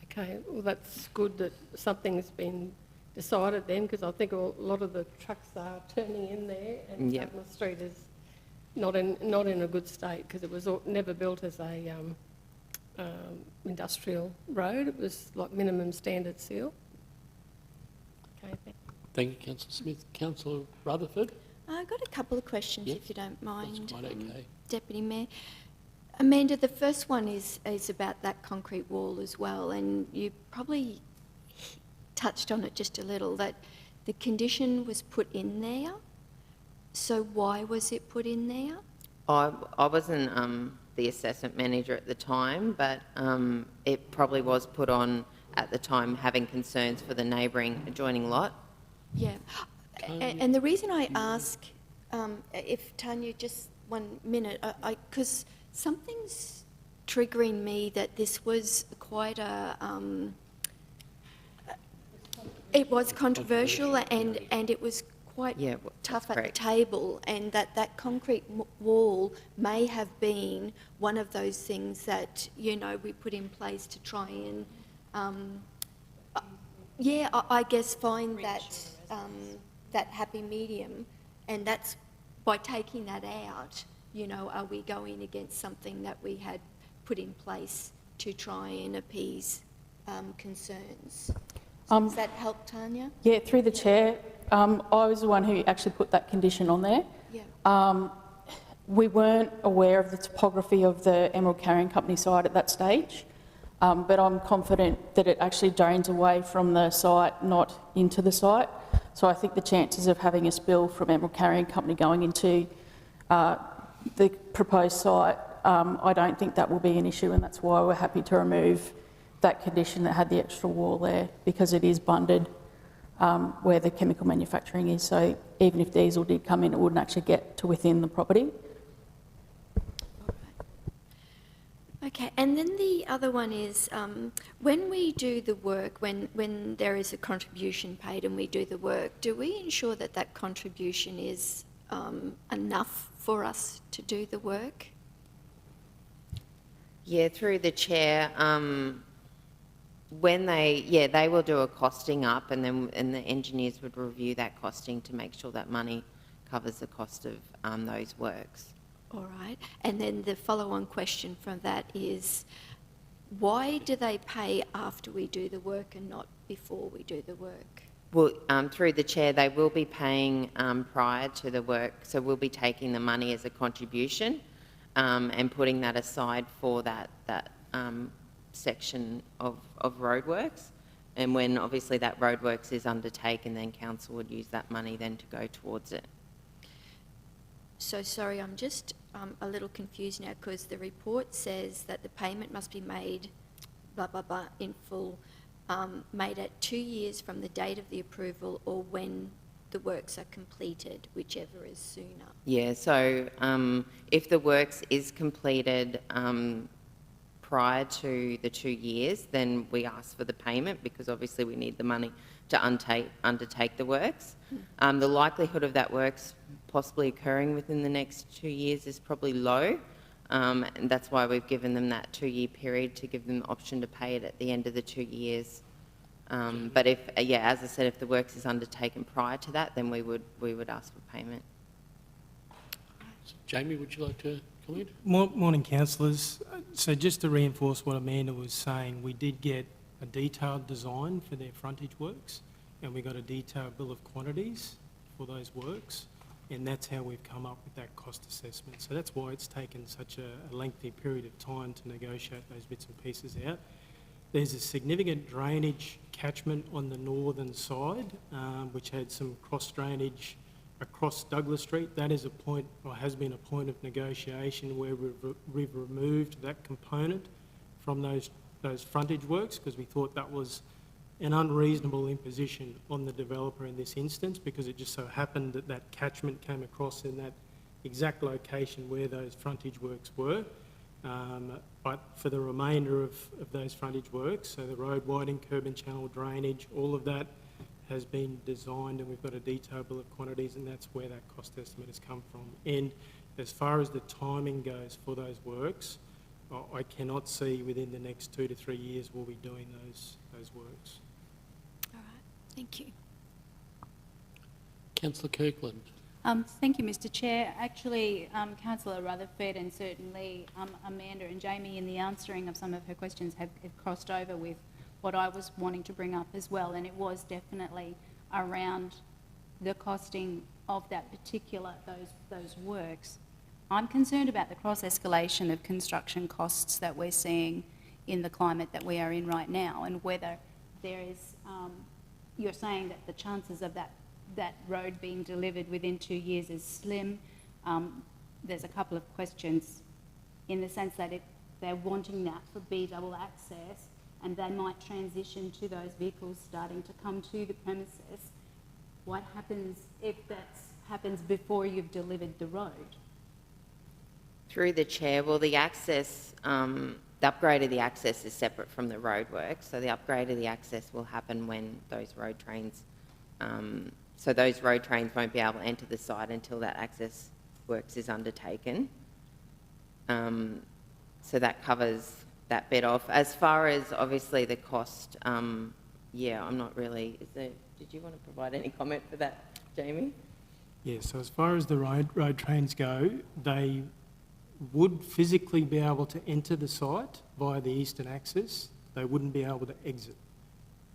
Okay, well that's good that something's been decided then, because I think a lot of the trucks are turning in there and Douglas Street is not in a good state because it was never built as a industrial road. It was like minimum standard seal. Okay, Thank you, Councillor Smith. Councillor Rutherford? I've got a couple of questions, if you don't mind, That's quite okay. Deputy Mayor. Amanda, the first one is about that concrete wall as well, and you probably touched on it just a little, that the condition was put in there So why was it put in there? I wasn't the assessment manager at the time, but it probably was put on at the time, having concerns for the neighbouring adjoining lot. Yeah. And the reason I ask, if Tanya, just 1 minute, because something's triggering me that this was quite a, it was controversial and it was quite tough at the table, and that concrete wall may have been one of those things that, you know, we put in place to try and, I guess find that, that happy medium, and that's by taking that out, you know, are we going against something that we had put in place to try and appease concerns? Does that help, Tanya? Yeah, through the chair, I was the one who actually put that condition on there. Yeah. We weren't aware of the topography of the Emerald Carrying Company site at that stage, but I'm confident that it actually drains away from the site, not into the site. So I think the chances of having a spill from Emerald Carrying Company going into the proposed site, I don't think that will be an issue, and that's why we're happy to remove that condition that had the extra wall there, because it is bunded where the chemical manufacturing is. So even if diesel did come in, it wouldn't actually get to within the property. Okay, and then the other one is when we do the work, when there is a contribution paid and we do the work, do we ensure that that contribution is enough for us to do the work? Yeah, through the chair, when they will do a costing up, and the engineers would review that costing to make sure that money covers the cost of those works. All right, and then the follow-on question from that is, why do they pay after we do the work and not before we do the work? Well, through the chair, they will be paying prior to the work, so we'll be taking the money as a contribution and putting that aside for that section of roadworks. And when obviously that roadworks is undertaken, then council would use that money then to go towards it. So sorry, I'm just a little confused now, because the report says that the payment must be made, blah, blah, blah, in full, made at 2 years from the date of the approval or when the works are completed, whichever is sooner. Yeah, so if the works is completed prior to the 2 years, then we ask for the payment, because obviously we need the money to undertake the works. The likelihood of that works possibly occurring within the next 2 years is probably low, and that's why we've given them that 2-year period to give them the option to pay it at the end of the 2 years. But if, as I said, if the works is undertaken prior to that, then we would ask for payment. Jamie, would you like to comment? Morning, councillors. So just to reinforce what Amanda was saying, we did get a detailed design for their frontage works, and we got a detailed bill of quantities for those works, and that's how we've come up with that cost assessment. So that's why it's taken such a lengthy period of time to negotiate those bits and pieces out. There's a significant drainage catchment on the northern side, which had some cross drainage across Douglas Street. That is a point, or has been a point of negotiation, where we've removed that component from those frontage works, because we thought that was an unreasonable imposition on the developer in this instance, because it just so happened that that catchment came across in that exact location where those frontage works were. But for the remainder of those frontage works, so the road widening, curb and channel drainage, all of that has been designed, and we've got a detailed bill of quantities, and that's where that cost estimate has come from. And as far as the timing goes for those works, I cannot see within the next 2 to 3 years we'll be doing those works. All right, thank you. Councillor Kirkland. Thank you, Mr Chair. Actually, Councillor Rutherford and certainly Amanda and Jamie, in the answering of some of her questions, have crossed over with what I was wanting to bring up as well, and it was definitely around the costing of that particular, those works. I'm concerned about the cross-escalation of construction costs that we're seeing in the climate that we are in right now, and whether there is, you're saying that the chances of that that road being delivered within 2 years is slim. There's a couple of questions in the sense that they're wanting that for B-double access, and they might transition to those vehicles starting to come to the premises. What happens if that happens before you've delivered the road? Through the chair, well, the access, the upgrade of the access is separate from the roadwork. So the upgrade of the access will happen when those road trains, so those road trains won't be able to enter the site until that access works is undertaken. So that covers that bit off. As far as obviously the cost, yeah, I'm not really, did you want to provide any comment for that, Jamie? Yeah, so as far as the road trains go, they would physically be able to enter the site via the eastern access. They wouldn't be able to exit.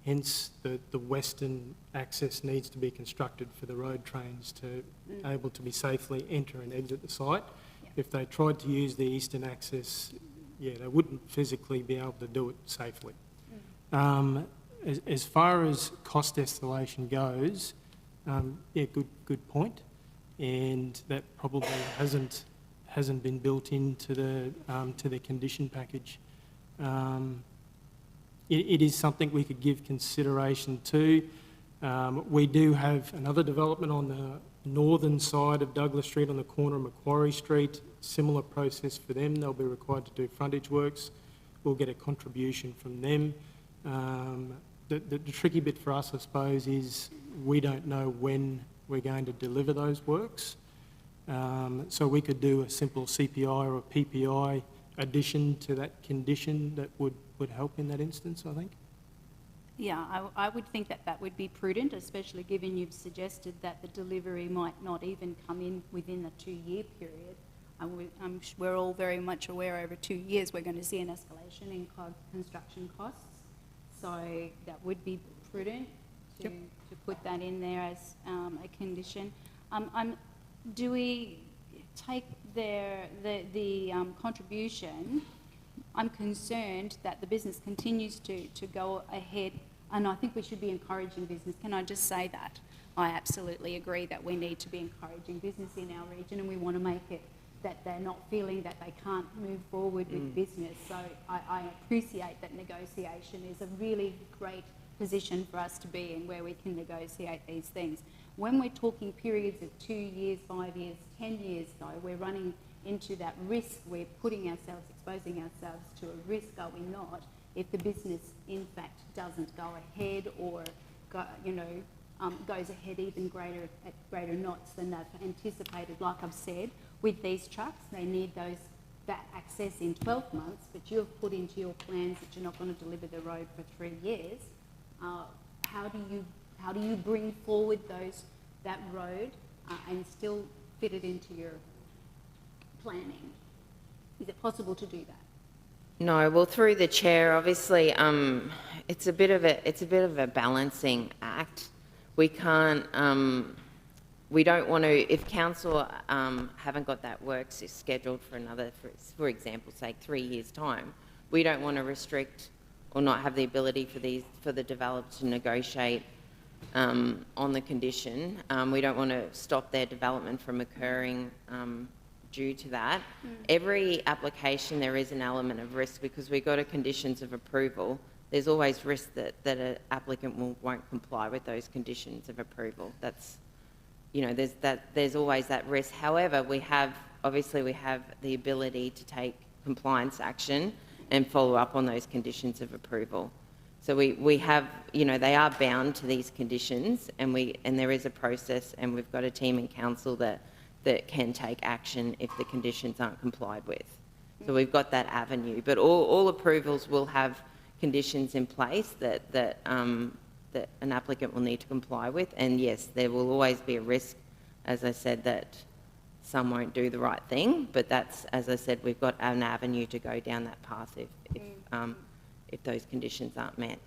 Hence, the western access needs to be constructed for the road trains to able to be safely enter and exit the site. Yeah. If they tried to use the eastern access, yeah, they wouldn't physically be able to do it safely. As far as cost escalation goes, yeah, good point, and that probably hasn't been built into the condition package. It is something we could give consideration to. We do have another development on the northern side of Douglas Street on the corner of Macquarie Street. Similar process for them. They'll be required to do frontage works. We'll get a contribution from them. The tricky bit for us, I suppose, is we don't know when we're going to deliver those works. So we could do a simple CPI or a PPI addition to that condition that would help in that instance, I think. Yeah, I would think that would be prudent, especially given you've suggested that the delivery might not even come in within the 2-year period. We're all very much aware over 2 years we're going to see an escalation in construction costs. So that would be prudent to put that in there as a condition. Do we take the contribution? I'm concerned that the business continues to go ahead, and I think we should be encouraging business. Can I just say that? I absolutely agree that we need to be encouraging business in our region, and we want to make it that they're not feeling that they can't move forward with business. So I appreciate that negotiation is a really great position for us to be in, where we can negotiate these things. When we're talking periods of 2 years, 5 years, 10 years, though, we're running into that risk. We're putting ourselves, exposing ourselves to a risk, are we not, if the business, in fact, doesn't go ahead or, goes ahead even at greater knots than they've anticipated. Like I've said, with these trucks, they need that access in 12 months, but you have put into your plans that you're not going to deliver the road for 3 years. How do you bring forward that road and still fit it into your planning? Is it possible to do that? No, well, through the chair, obviously, it's a bit of a balancing act. We can't. We don't want to. If council haven't got that work scheduled for another, for example, say 3 years' time, we don't want to restrict or not have the ability for the developer to negotiate on the condition. We don't want to stop their development from occurring due to that. Every application there is an element of risk, because we go to conditions of approval. There's always risk that an applicant won't comply with those conditions of approval. That's, there's always that risk. However, we have the ability to take compliance action and follow up on those conditions of approval. So we have, they are bound to these conditions, and there is a process, and we've got a team in council that can take action if the conditions aren't complied with. So we've got that avenue. But all approvals will have conditions in place that an applicant will need to comply with. And yes, there will always be a risk, as I said, that some won't do the right thing. But that's, as I said, we've got an avenue to go down that path if those conditions aren't met.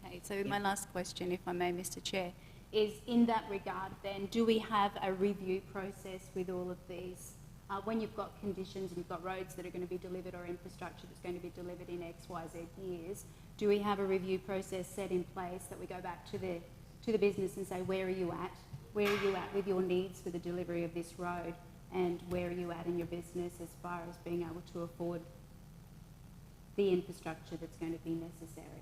Okay, so my last question, if I may, Mr. Chair, is in that regard then, do we have a review process with all of these? When you've got conditions and you've got roads that are going to be delivered or infrastructure that's going to be delivered in X, Y, Z years, do we have a review process set in place that we go back to the business and say, where are you at? where are you at with your needs for the delivery of this road, and where are you at in your business as far as being able to afford the infrastructure that's going to be necessary?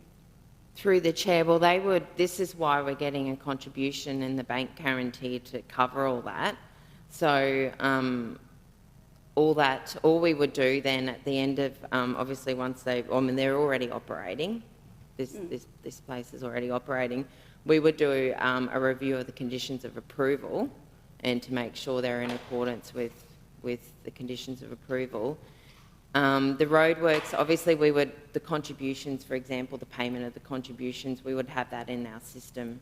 Through the chair, well, this is why we're getting a contribution in the bank guarantee to cover all that. So all we would do then at the end of, obviously once they're already operating, this place is already operating, we would do a review of the conditions of approval and to make sure they're in accordance with the conditions of approval. The roadworks, obviously the contributions, for example, the payment of the contributions, we would have that in our system,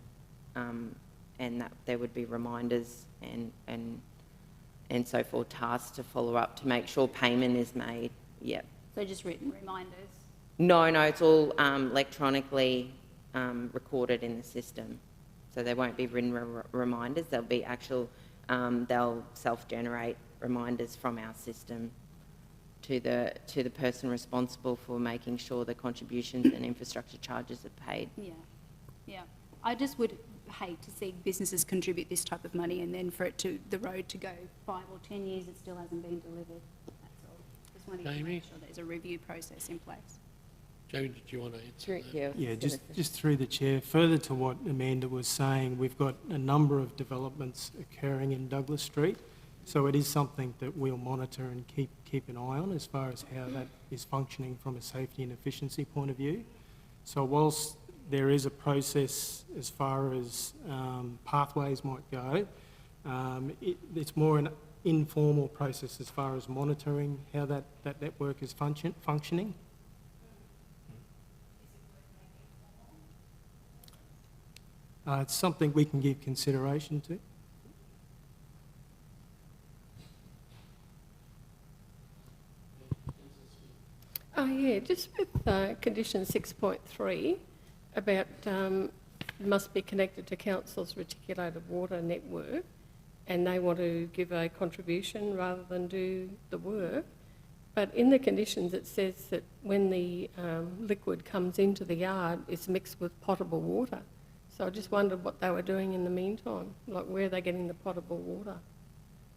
and that there would be reminders and so forth, tasks to follow up to make sure payment is made. Yep. So just written reminders? No, it's all electronically recorded in the system. So there won't be written reminders, there'll be actual, they'll self-generate reminders from our system to the person responsible for making sure the contributions and infrastructure charges are paid. Yeah. I just would hate to see businesses contribute this type of money and then for the road to go 5 or 10 years, it still hasn't been delivered. That's all. Just wanting to make sure there's a review process in place. Jamie, did you want to answer that? Yeah, just through the chair, further to what Amanda was saying, we've got a number of developments occurring in Douglas Street. So it is something that we'll monitor and keep an eye on as far as how that is functioning from a safety and efficiency point of view. So whilst there is a process as far as pathways might go, it's more an informal process as far as monitoring how that network is functioning. It's something we can give consideration to. Oh yeah, just with condition 6.3 about must be connected to council's reticulated water network, and they want to give a contribution rather than do the work. But in the conditions it says that when the liquid comes into the yard, it's mixed with potable water. So I just wondered what they were doing in the meantime, like where are they getting the potable water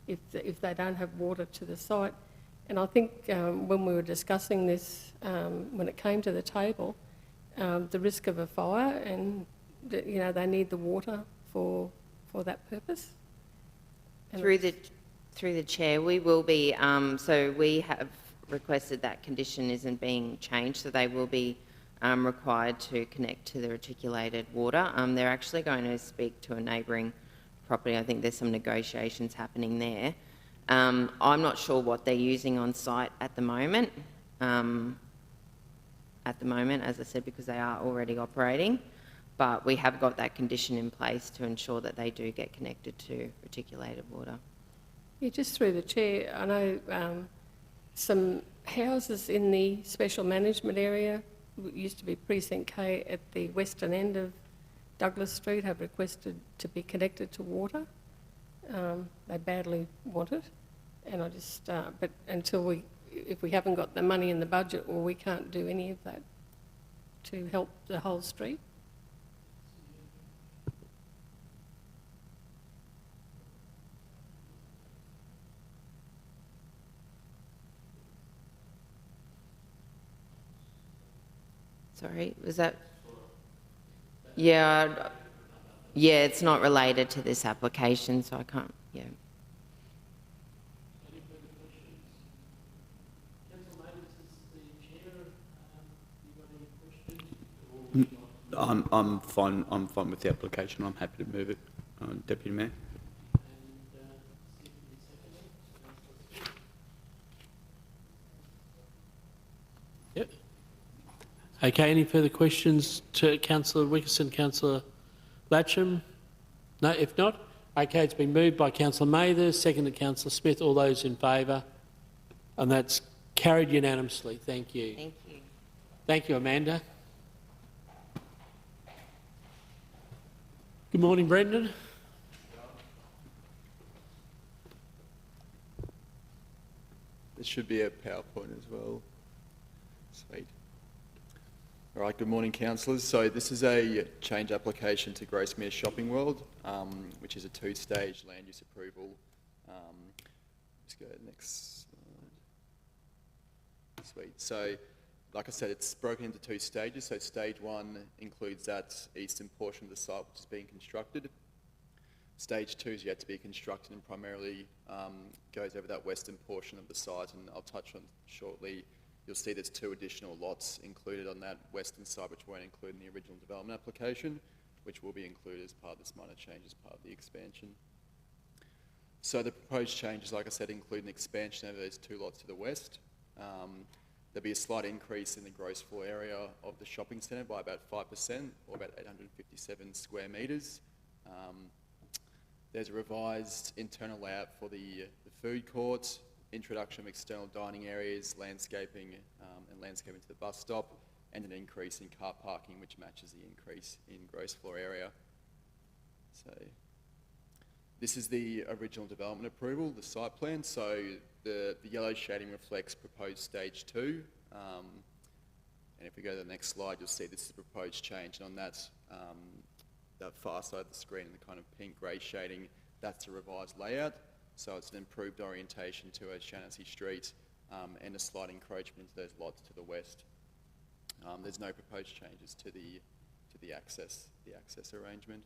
if they don't have water to the site. And I think when we were discussing this, when it came to the table, the risk of a fire and, they need the water for that purpose. And Through the chair, we will be, so we have requested that condition isn't being changed, so they will be required to connect to the reticulated water. They're actually going to speak to a neighbouring property. I think there's some negotiations happening there. I'm not sure what they're using on site at the moment. As I said, because they are already operating, but we have got that condition in place to ensure that they do get connected to reticulated water. Yeah, just through the chair, I know some houses in the special management area, used to be Precinct K at the western end of Douglas Street, have requested to be connected to water. They badly want it, and I just, but until if we haven't got the money in the budget, well, we can't do any of that to help the whole street. Sorry, was that? Yeah, it's not related to this application, so I can't, yeah. I'm fine with the application. I'm happy to move it, Deputy Mayor. Yep. Okay, any further questions to Councillor Wickerson, Councillor Latcham? No, if not, okay, it's been moved by Councillor Mather, seconded Councillor Smith. All those in favour? And that's carried unanimously. Thank you. Thank you. Thank you, Amanda. Good morning, Brendan. There should be a PowerPoint as well. Sweet. All right, good morning, councillors. So this is a change application to Gracemere Shopping World, which is a two-stage land use approval. Let's go next slide. Sweet. So, like I said, it's broken into two stages. So stage one includes that eastern portion of the site which is being constructed. Stage two is yet to be constructed and primarily goes over that western portion of the site, and I'll touch on shortly. You'll see there's 2 additional lots included on that western side which weren't included in the original development application, which will be included as part of this minor change as part of the expansion. So the proposed changes, like I said, include an expansion over those 2 lots to the west. There'll be a slight increase in the gross floor area of the shopping centre by about 5%, or about 857 square metres. There's a revised internal layout for the food court, introduction of external dining areas, landscaping and landscaping to the bus stop, and an increase in car parking which matches the increase in gross floor area. So this is the original development approval, the site plan. So the yellow shading reflects proposed stage 2. And if we go to the next slide, you'll see this is the proposed change. And on that far side of the screen, the kind of pink grey shading, that's a revised layout. So it's an improved orientation to O'Shanassy Street and a slight encroachment into those lots to the west. There's no proposed changes to the access arrangement.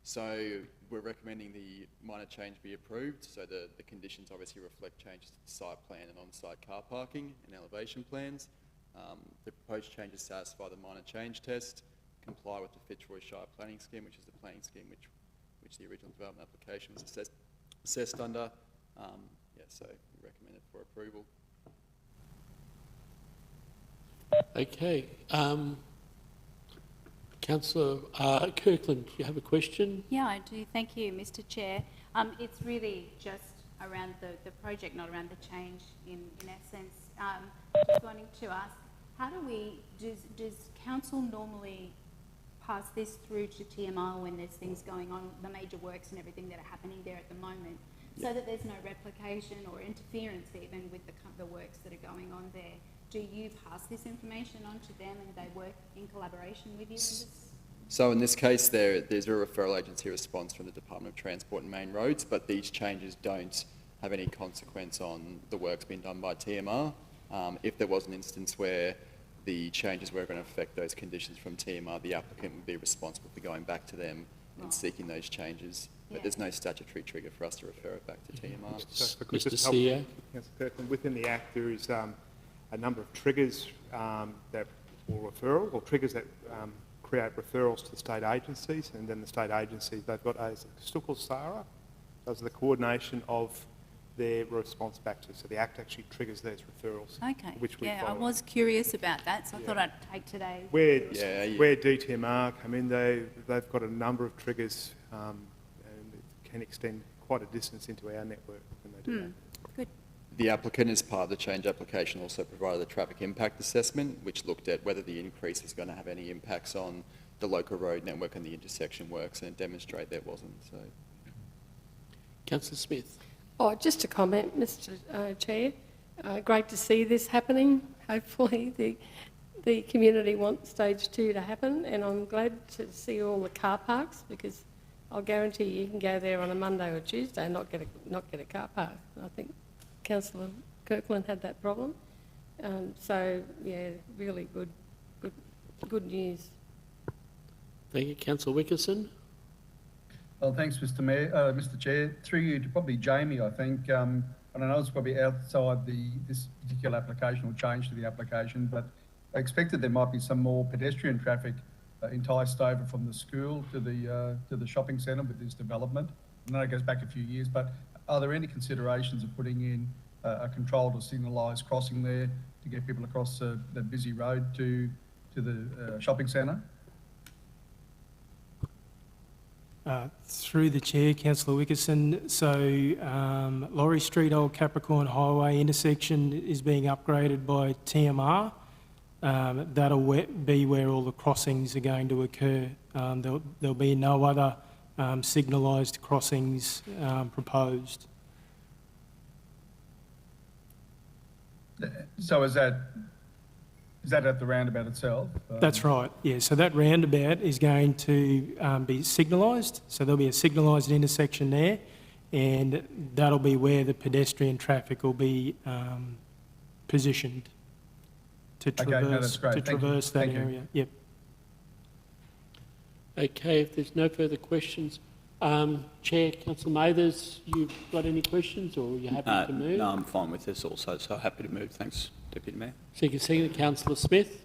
So we're recommending the minor change be approved. So the conditions obviously reflect changes to the site plan and on-site car parking and elevation plans. The proposed changes satisfy the minor change test, comply with the Fitzroy Shire planning scheme, which is the planning scheme which the original development application was assessed under. So we recommend it for approval. Okay. Councillor Kirkland, do you have a question? Yeah, I do. Thank you, Mr. Chair. It's really just around the project, not around the change in essence. Just wanting to ask, how does council normally pass this through to TMR when there's things going on, the major works and everything that are happening there at the moment, so that there's no replication or interference even with the works that are going on there? Do you pass this information on to them and they work in collaboration with you in this? So in this case, there's a referral agency response from the Department of Transport and Main Roads, but these changes don't have any consequence on the works being done by TMR. If there was an instance where the changes were going to affect those conditions from TMR, the applicant would be responsible for going back to them and seeking those changes. But there's no statutory trigger for us to refer it back to TMR. Mr. CEO? Councillor Kirkland, within the Act there is a number of triggers that or referral or triggers that create referrals to the state agencies, and then the state agencies, they've got a still called SARA, does the coordination of their response back to. So the Act actually triggers those referrals. Okay. Which we I follow. was curious about that, so I thought I'd take today. Where DTMR come in, they've got a number of triggers and it can extend quite a distance into our network when they do that. Good. The applicant, as part of the change application, also provided a traffic impact assessment, which looked at whether the increase is going to have any impacts on the local road network and the intersection works, and it demonstrated there wasn't. So, Councillor Smith. Oh, just a comment, Mr. Chair. Great to see this happening. Hopefully the community wants stage 2 to happen, and I'm glad to see all the car parks, because I'll guarantee you can go there on a Monday or Tuesday and not get a car park. I think Councillor Kirkland had that problem. So yeah, really good news. Thank you, Councillor Wickerson. Well, thanks, Mr. Chair. Through you to probably Jamie, I think. And I know it's probably outside this particular application or change to the application, but I expected there might be some more pedestrian traffic enticed over from the school to the shopping centre with this development. I know it goes back a few years, but are there any considerations of putting in a controlled or signalised crossing there to get people across the busy road to the shopping centre? Through the chair, Councillor Wickerson. So Laurie Street, Old Capricorn Highway intersection is being upgraded by TMR. That'll be where all the crossings are going to occur. There'll be no other signalised crossings proposed. So is that Is that at the roundabout itself? That's right, yeah. So that roundabout is going to be signalised. So there'll be a signalised intersection there, and that'll be where the pedestrian traffic will be positioned to traverse, that area. Yep. Okay, if there's no further questions, Chair, Councillor Mathers, you've got any questions, or are you happy to move? No, I'm fine with this also, so happy to move. Thanks, Deputy Mayor. Second, Councillor Smith.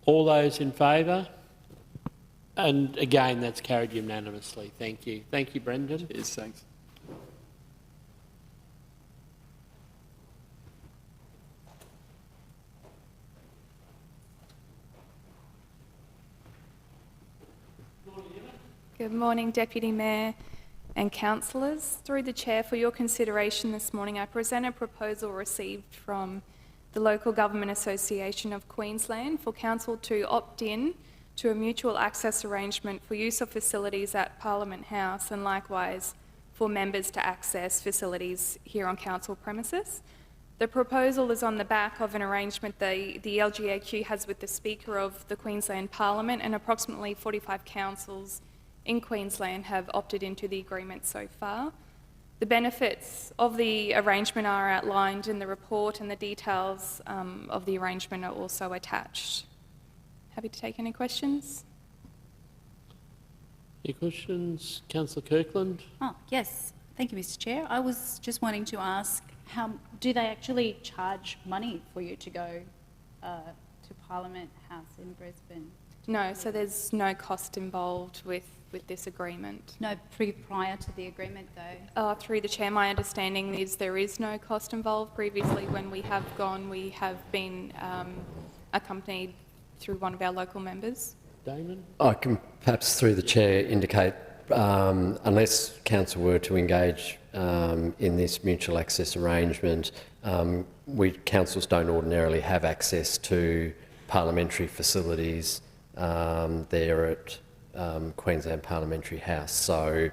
All those in favour? And again, that's carried unanimously. Thank you. Thank you, Brendan. Cheers, thanks. Good morning, Deputy Mayor and councillors. Through the Chair, for your consideration this morning, I present a proposal received from the Local Government Association of Queensland for Council to opt in to a mutual access arrangement for use of facilities at Parliament House, and likewise for members to access facilities here on council premises. The proposal is on the back of an arrangement the LGAQ has with the Speaker of the Queensland Parliament, and approximately 45 councils in Queensland have opted into the agreement so far. The benefits of the arrangement are outlined in the report, and the details of the arrangement are also attached. Happy to take any questions. Any questions? Councillor Kirkland? Oh, yes. Thank you, Mr. Chair. I was just wanting to ask, how do they actually charge money for you to go to Parliament House in Brisbane? No, so there's no cost involved with this agreement. No, prior to the agreement though? Through the Chair, my understanding is there is no cost involved. Previously, when we have gone, we have been accompanied through one of our local members. Damon? I can perhaps, through the Chair, indicate unless Council were to engage in this mutual access arrangement, councils don't ordinarily have access to parliamentary facilities there at Queensland Parliamentary House. So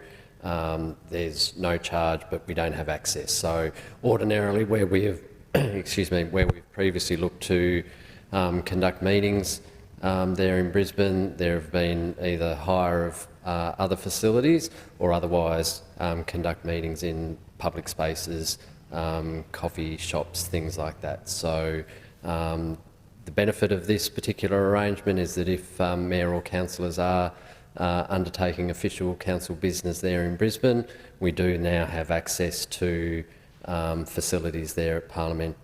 there's no charge, but we don't have access. So ordinarily, where we have, where we've previously looked to conduct meetings there in Brisbane, there have been either hire of other facilities or otherwise conduct meetings in public spaces, coffee shops, things like that. So the benefit of this particular arrangement is that if mayor or councillors are undertaking official council business there in Brisbane, we do now have access to facilities there at Parliament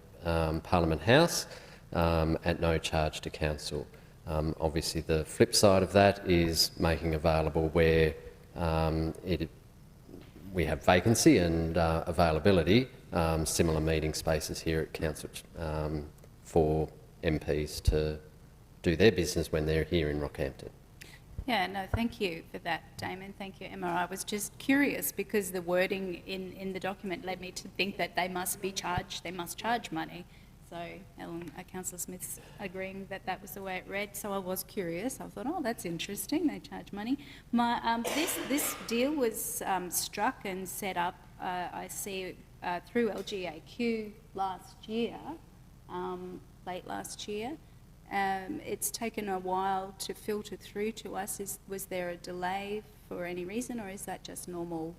House at no charge to council. Obviously, the flip side of that is making available where we have vacancy and availability, similar meeting spaces here at council for MPs to do their business when they're here in Rockhampton. Yeah, no, thank you for that, Damon. Thank you, Emma. I was just curious because the wording in the document led me to think that they must charge money. So Councillor Smith's agreeing that that was the way it read, so I was curious. I thought, oh, that's interesting, they charge money. This deal was struck and set up, I see, through LGAQ last year, late last year. It's taken a while to filter through to us. Was there a delay for any reason, or is that just normal?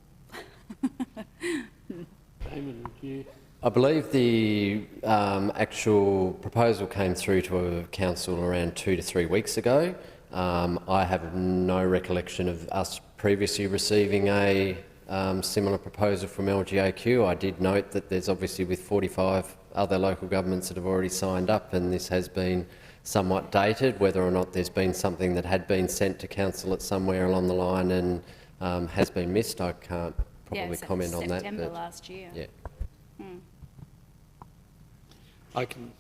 Damon, do you... I believe the actual proposal came through to council around 2 to 3 weeks ago. I have no recollection of us previously receiving a similar proposal from LGAQ. I did note that there's obviously with 45 other local governments that have already signed up, and this has been somewhat dated. Whether or not there's been something that had been sent to council at somewhere along the line and has been missed, I can't probably comment on that. September last year. Yeah. I can,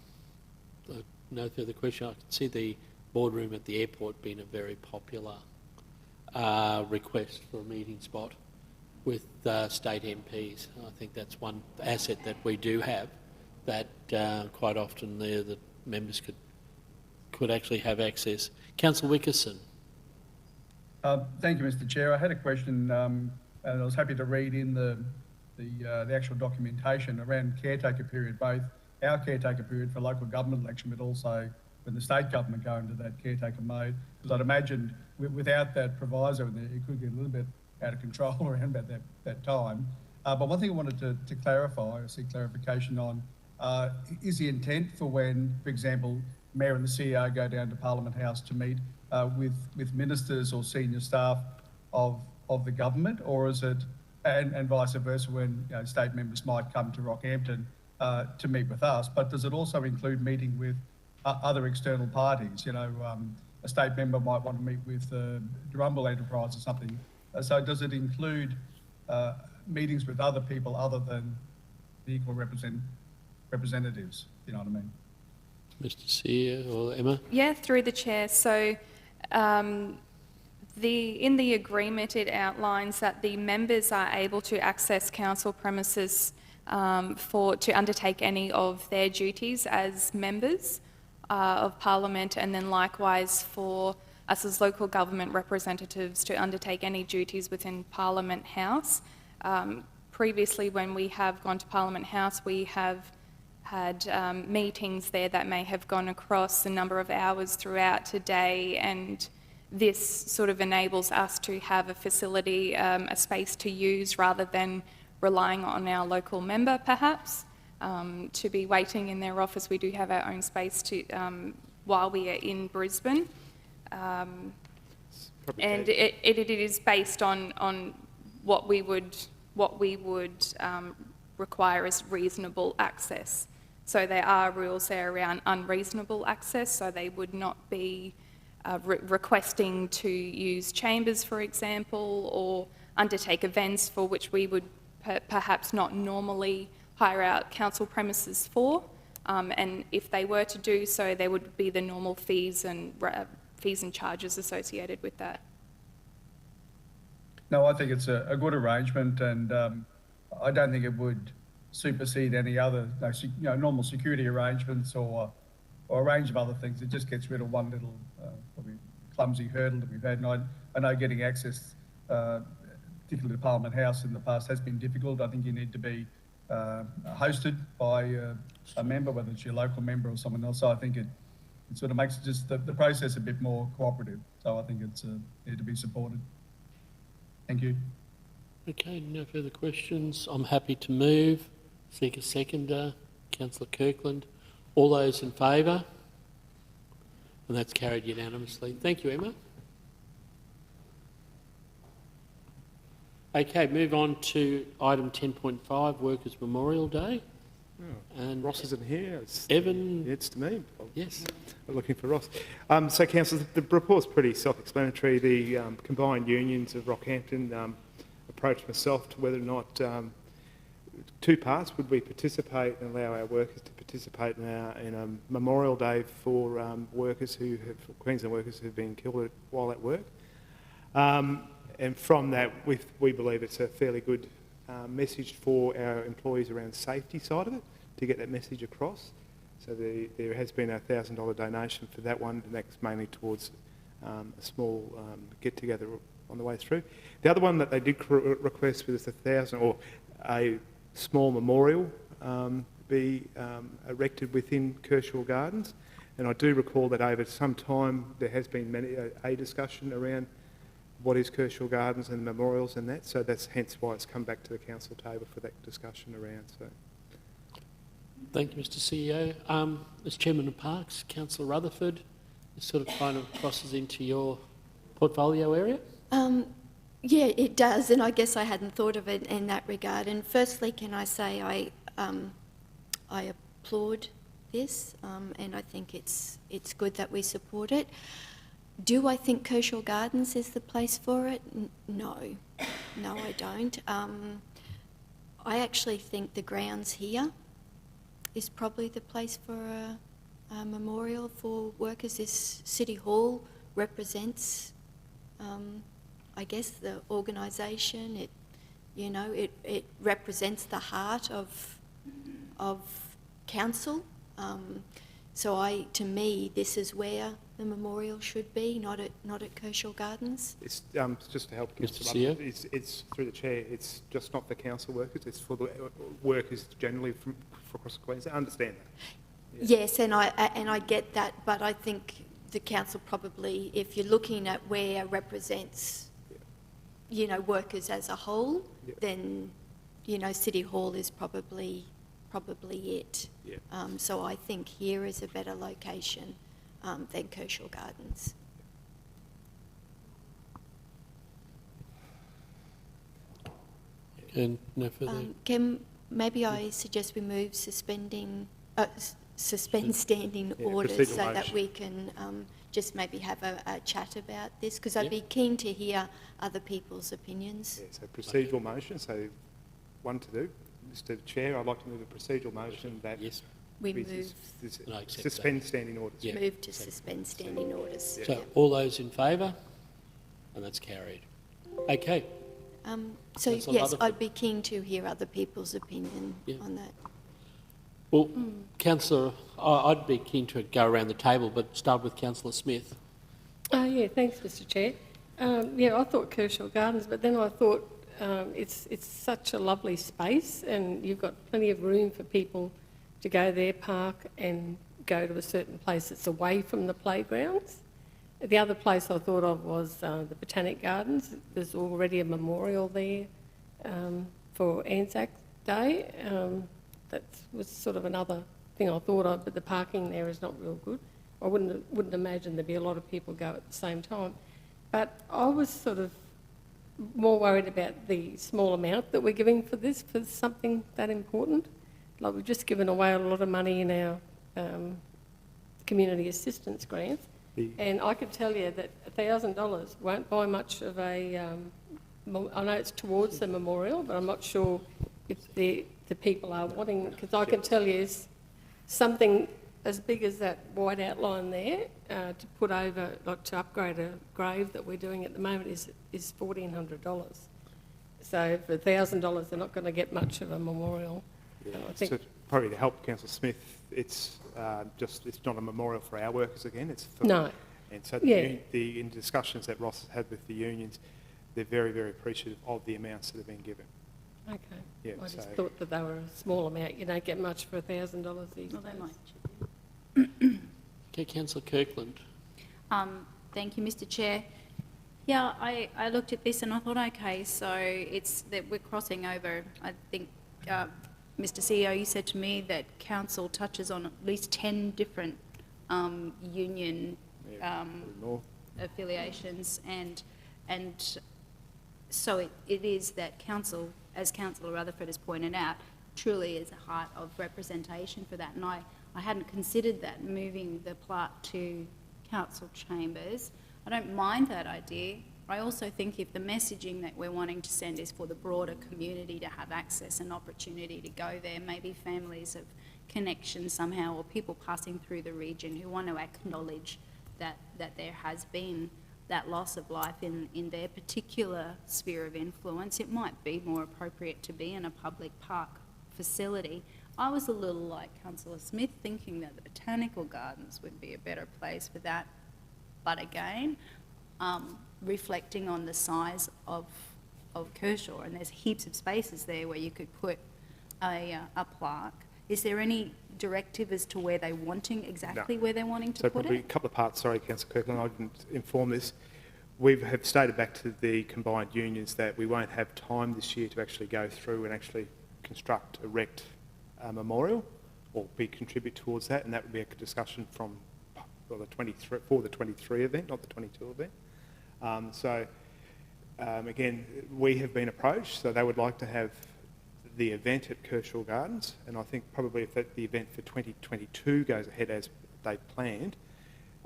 no further question, I can see the boardroom at the airport being a very popular request for a meeting spot with state MPs. I think that's one asset that we do have, that quite often there the members could actually have access. Councillor Wickerson. Thank you, Mr. Chair. I had a question, and I was happy to read in the actual documentation around caretaker period, both our caretaker period for local government election, but also when the state government go into that caretaker mode, because I'd imagine without that proviso in there, it could get a little bit out of control around about that time. But one thing I wanted to clarify, or seek clarification on, is the intent for when, for example, Mayor and the CEO go down to Parliament House to meet with ministers or senior staff of the government, or is it, and vice versa, when state members might come to Rockhampton to meet with us, but does it also include meeting with other external parties? A state member might want to meet with Durumble Enterprise or something. So does it include meetings with other people other than the equal representatives? You know what I mean? Mr. Sear or Emma? Yeah, through the chair. So in the agreement, it outlines that the members are able to access council premises to undertake any of their duties as members of Parliament, and then likewise for us as local government representatives to undertake any duties within Parliament House. Previously, when we have gone to Parliament House, we have had meetings there that may have gone across a number of hours throughout today, and this sort of enables us to have a facility, a space to use, rather than relying on our local member perhaps to be waiting in their office. We do have our own space to while we are in Brisbane, and it is based on what we would require as reasonable access. So there are rules there around unreasonable access, so they would not be requesting to use chambers, for example, or undertake events for which we would perhaps not normally hire out council premises for. And if they were to do so, there would be the normal fees and charges associated with that. No, I think it's a good arrangement, and I don't think it would supersede any other normal security arrangements or a range of other things. It just gets rid of one little probably clumsy hurdle that we've had. And I know getting access, particularly to Parliament House in the past, has been difficult. I think you need to be hosted by a member, whether it's your local member or someone else. So I think it sort of makes just the process a bit more cooperative. So I think it's need to be supported. Thank you. Okay, no further questions. I'm happy to move. Seek a seconder. Councillor Kirkland. All those in favour? And that's carried unanimously. Thank you, Emma. Okay, move on to item 10.5, Workers' Memorial Day. Oh, and Ross isn't here. Evan? It's to me. Yes. I'm looking for Ross. So, Councillors, the report's pretty self-explanatory. The combined unions of Rockhampton approached myself to whether or not two parts: would we participate and allow our workers to participate in a Memorial Day for Queensland workers who've been killed while at work. And from that, we believe it's a fairly good message for our employees around the safety side of it, to get that message across. So there has been a $1,000 donation for that one, and that's mainly towards a small get-together on the way through. The other one that they did request was a small memorial be erected within Kershaw Gardens. And I do recall that over some time there has been a discussion around what is Kershaw Gardens and memorials and that. So that's hence why it's come back to the council table for that discussion around. So. Thank you, Mr. CEO. As Chairman of Parks, Councillor Rutherford, this sort of kind of crosses into your portfolio area? Yeah, it does, and I guess I hadn't thought of it in that regard. And firstly, can I say I applaud this, and I think it's good that we support it. Do I think Kershaw Gardens is the place for it? No, I don't. I actually think the grounds here is probably the place for a memorial for workers. This City Hall represents, I guess, the organisation. It represents the heart of council. So to me, this is where the memorial should be, not at Kershaw Gardens. It's just to help, Mr. Sear. It's through the chair. It's just not for council workers. It's for the workers generally from across Queensland. I understand that. Yes, and I get that, but I think the council probably, if you're looking at where represents, you know, workers as a whole, then, you know, City Hall is probably it. So I think here is a better location than Kershaw Gardens. And no further. Maybe I suggest we move suspend standing orders so that we can just maybe have a chat about this, because I'd be keen to hear other people's opinions. Yeah, so procedural motion, so one to do. Mr Chair, I'd like to move a procedural motion that we move suspend standing orders. Move to suspend standing orders. So all those in favour? And that's carried. Okay. So Councillor yes, Rutherford. I'd be keen to hear other people's opinion on that. Well, Councillor, I'd be keen to go around the table, but start with Councillor Smith. Yeah, thanks, Mr Chair. Yeah, I thought Kershaw Gardens, but then I thought it's such a lovely space, and you've got plenty of room for people to go there, park, and go to a certain place that's away from the playgrounds. The other place I thought of was the Botanic Gardens. There's already a memorial there for Anzac Day. That was sort of another thing I thought of, but the parking there is not real good. I wouldn't imagine there'd be a lot of people go at the same time. But I was sort of more worried about the small amount that we're giving for this, for something that important. Like, we've just given away a lot of money in our community assistance grants. And I could tell you that $1,000 won't buy much of a, I know it's towards the memorial, but I'm not sure if the people are wanting, because I can tell you something as big as that white outline there to put over, like to upgrade a grave that we're doing at the moment is $1,400. So for $1,000 they're not going to get much of a memorial. I think So probably to help Councillor Smith, it's not a memorial for our workers again. It's for, no. And so in discussions that Ross has had with the unions, they're very, very appreciative of the amounts that have been given. Okay. Yeah, I just thought that they were a small amount. You don't get much for $1,000 these days. They might. Okay, Councillor Kirkland. Thank you, Mr Chair. Yeah, I looked at this and I thought, okay, so it's that we're crossing over. I think, Mr CEO, you said to me that council touches on at least 10 different union affiliations, and so it is that council, as Councillor Rutherford has pointed out, truly is a heart of representation for that. And I hadn't considered that, moving the plaque to council chambers. I don't mind that idea. I also think if the messaging that we're wanting to send is for the broader community to have access and opportunity to go there, maybe families of connection somehow, or people passing through the region who want to acknowledge that there has been that loss of life in their particular sphere of influence, it might be more appropriate to be in a public park facility. I was a little like Councillor Smith, thinking that the Botanical Gardens would be a better place for that, but again, reflecting on the size of Kershaw, and there's heaps of spaces there where you could put a plaque. Is there any directive as to where they're wanting, exactly where they're wanting to put probably it? a couple of parts, sorry, Councillor Kirkland, I didn't inform this. We have stated back to the combined unions that we won't have time this year to actually go through and actually erect a memorial or contribute towards that, and that would be a discussion from for the 23 event, not the 22 event. Again, we have been approached, so they would like to have the event at Kershaw Gardens, and I think probably if the event for 2022 goes ahead as they planned,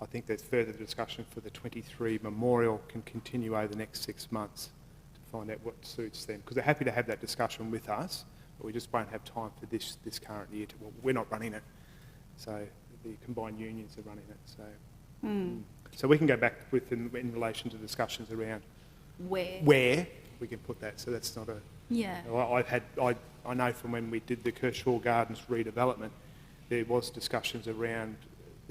I think there's further discussion for the 23 memorial can continue over the next 6 months to find out what suits them, because they're happy to have that discussion with us, but we just won't have time for this current year. Well, we're not running it, so the combined unions are running it. So we can go back with in relation to discussions around where we can put that. So that's not a. Yeah. I know from when we did the Kershaw Gardens redevelopment, there was discussions around.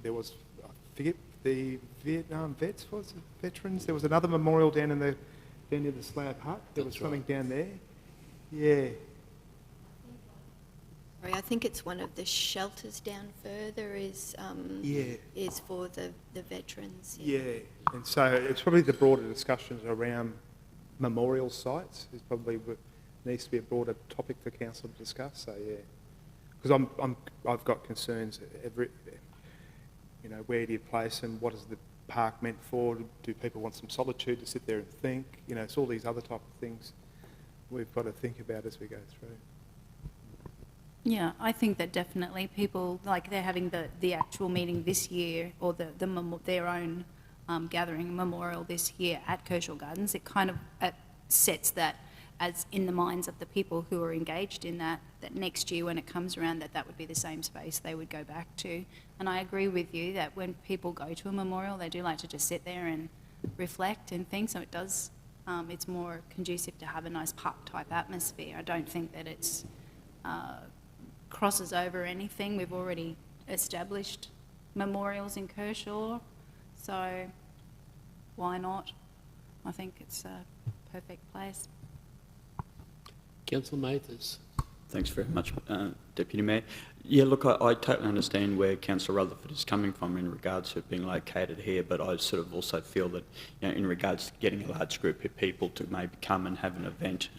There was, I forget, the Vietnam veterans. There was another memorial down near the Slab Hut. There was something down there. Yeah. Sorry, I think it's one of the shelters down further is for the veterans. Yeah, and so it's probably the broader discussions around memorial sites is probably what needs to be a broader topic for council to discuss. So yeah, because I've got concerns. Where do you place them? What is the park meant for? Do people want some solitude to sit there and think? It's all these other type of things we've got to think about as we go through. Yeah, I think that definitely people, like they're having the actual meeting this year, or their own gathering memorial this year at Kershaw Gardens. It kind of sets that as in the minds of the people who are engaged in that next year when it comes around, that would be the same space they would go back to. And I agree with you that when people go to a memorial, they do like to just sit there and reflect and think, so it does, it's more conducive to have a nice park-type atmosphere. I don't think that it's crosses over anything. We've already established memorials in Kershaw, so why not? I think it's a perfect place. Councillor Mathers. Thanks very much, Deputy Mayor. Yeah, look, I totally understand where Councillor Rutherford is coming from in regards to it being located here, but I sort of also feel that, in regards to getting a large group of people to maybe come and have an event,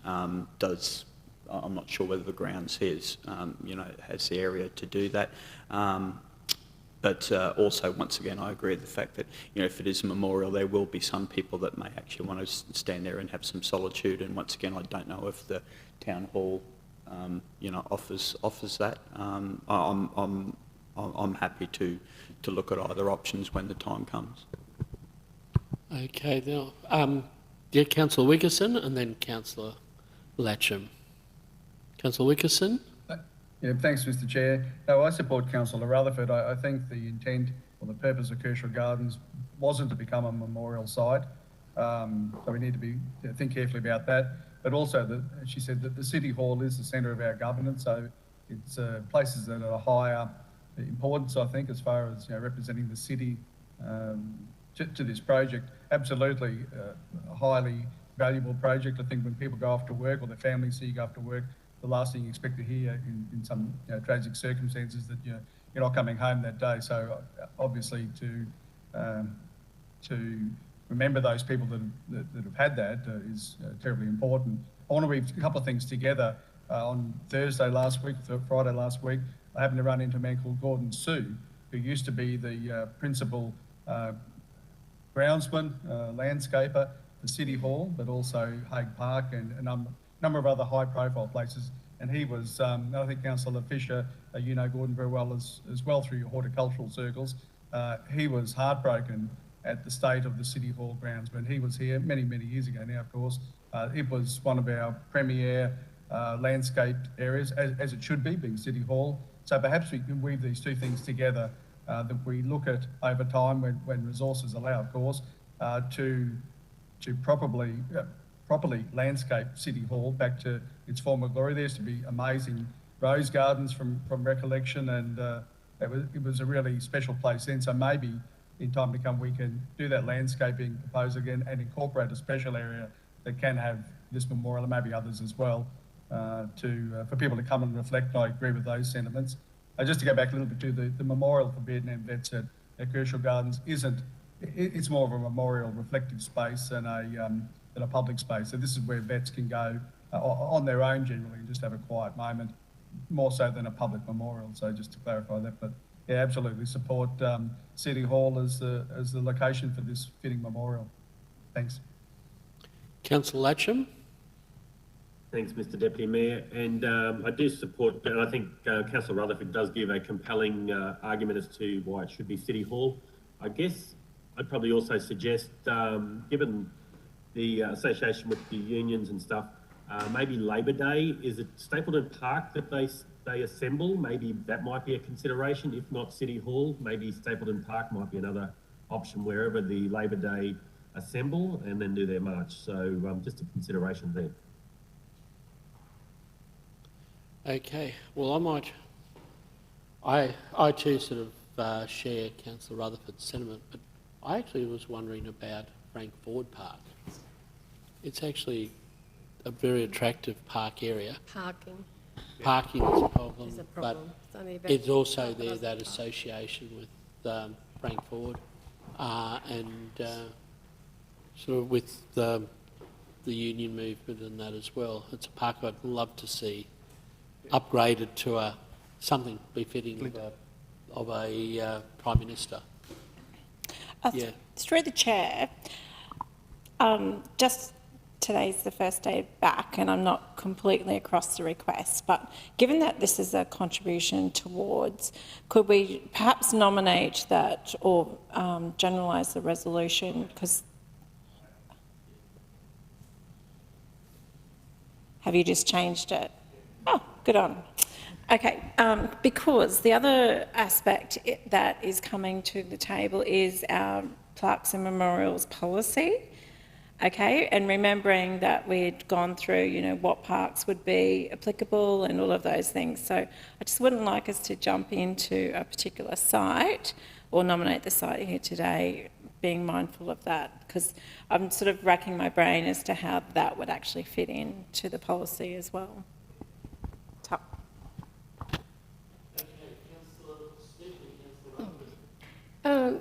I'm not sure whether the grounds has the area to do that. But also, once again, I agree with the fact that, if it is a memorial, there will be some people that may actually want to stand there and have some solitude. And once again, I don't know if the town hall, offers that. I'm happy to look at either options when the time comes. Okay, now, Councillor Wickerson and then Councillor Latcham. Councillor Wickerson. Yeah, thanks, Mr. Chair. No, I support Councillor Rutherford. I think the intent or the purpose of Kershaw Gardens wasn't to become a memorial site, so we need to think carefully about that. But also, she said that the City Hall is the centre of our governance, so it's places that are higher importance, I think, as far as representing the city to this project. Absolutely a highly valuable project. I think when people go off to work or their families see you go off to work, the last thing you expect to hear in some tragic circumstances that you're not coming home that day. So obviously to remember those people that have had that is terribly important. I want to weave a couple of things together. On Friday last week, I happened to run into a man called Gordon Sue, who used to be the principal groundsman, landscaper for City Hall, but also Hague Park and a number of other high-profile places. And he was, I think Councillor Fisher, you know Gordon very well as well through your horticultural circles. He was heartbroken at the state of the City Hall grounds when he was here many, many years ago now, of course. It was one of our premier landscaped areas, as it should be, being City Hall. So perhaps we can weave these two things together, that we look at over time when resources allow, of course, to properly landscape City Hall back to its former glory. There used to be amazing rose gardens from recollection, and it was a really special place then. So maybe in time to come we can do that landscaping proposal again and incorporate a special area that can have this memorial and maybe others as well, for people to come and reflect. I agree with those sentiments. Just to go back a little bit to the memorial for Vietnam vets at Kershaw Gardens it's more of a memorial reflective space than a public space. So this is where vets can go on their own generally and just have a quiet moment, more so than a public memorial. So just to clarify that, but yeah, absolutely support City Hall as the location for this fitting memorial. Thanks. Councillor Latcham. Thanks, Mr. Deputy Mayor. And I do support, and I think Councillor Rutherford does give a compelling argument as to why it should be City Hall. I guess I'd probably also suggest, given the association with the unions and stuff, maybe Labor Day, is it Stapleton Park that they assemble? Maybe that might be a consideration. If not City Hall, maybe Stapleton Park might be another option wherever the Labor Day assemble and then do their march. So just a consideration there. Okay, well I too sort of share Councillor Rutherford's sentiment, but I actually was wondering about Frank Ford Park. It's actually a very attractive park area. Parking. parking is a problem, Is a problem. It's only but about it's also half a there, dozen that cars. association with Frank Ford and sort of with the union movement and that as well. It's a park I'd love to see upgraded to something befitting of a Prime Minister. Yeah. Through the chair, just today's the first day back and I'm not completely across the request, but given that this is a contribution towards, could we perhaps nominate that or generalise the resolution? Because have you just changed it? Oh, good on. Okay, because the other aspect that is coming to the table is our plaques and memorials policy. Okay, and remembering that we'd gone through, you know, what parks would be applicable and all of those things. So I just wouldn't like us to jump into a particular site or nominate the site here today, being mindful of that, because I'm sort of racking my brain as to how that would actually fit into the policy as well.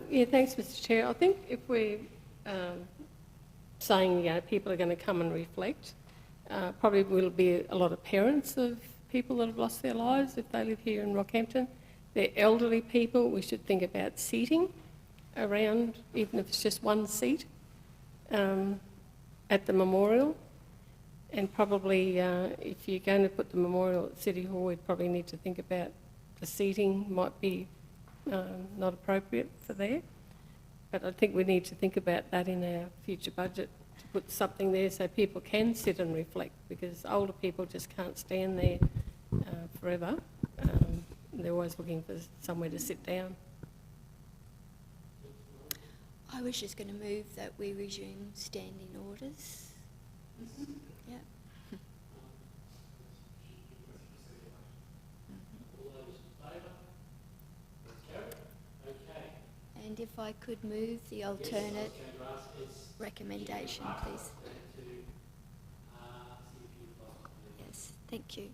Yeah, thanks, Mr Chair. I think if we're saying, you know, people are going to come and reflect, probably will be a lot of parents of people that have lost their lives if they live here in Rockhampton. They're elderly people. We should think about seating around, even if it's just one seat at the memorial. And probably if you're going to put the memorial at City Hall, we'd probably need to think about the seating might be not appropriate for there. But I think we need to think about that in our future budget, to put something there so people can sit and reflect, because older people just can't stand there forever. They're always looking for somewhere to sit down. I was just going to move that we resume standing orders. Yeah. And if I could move the alternate recommendation, please. Yes, thank you.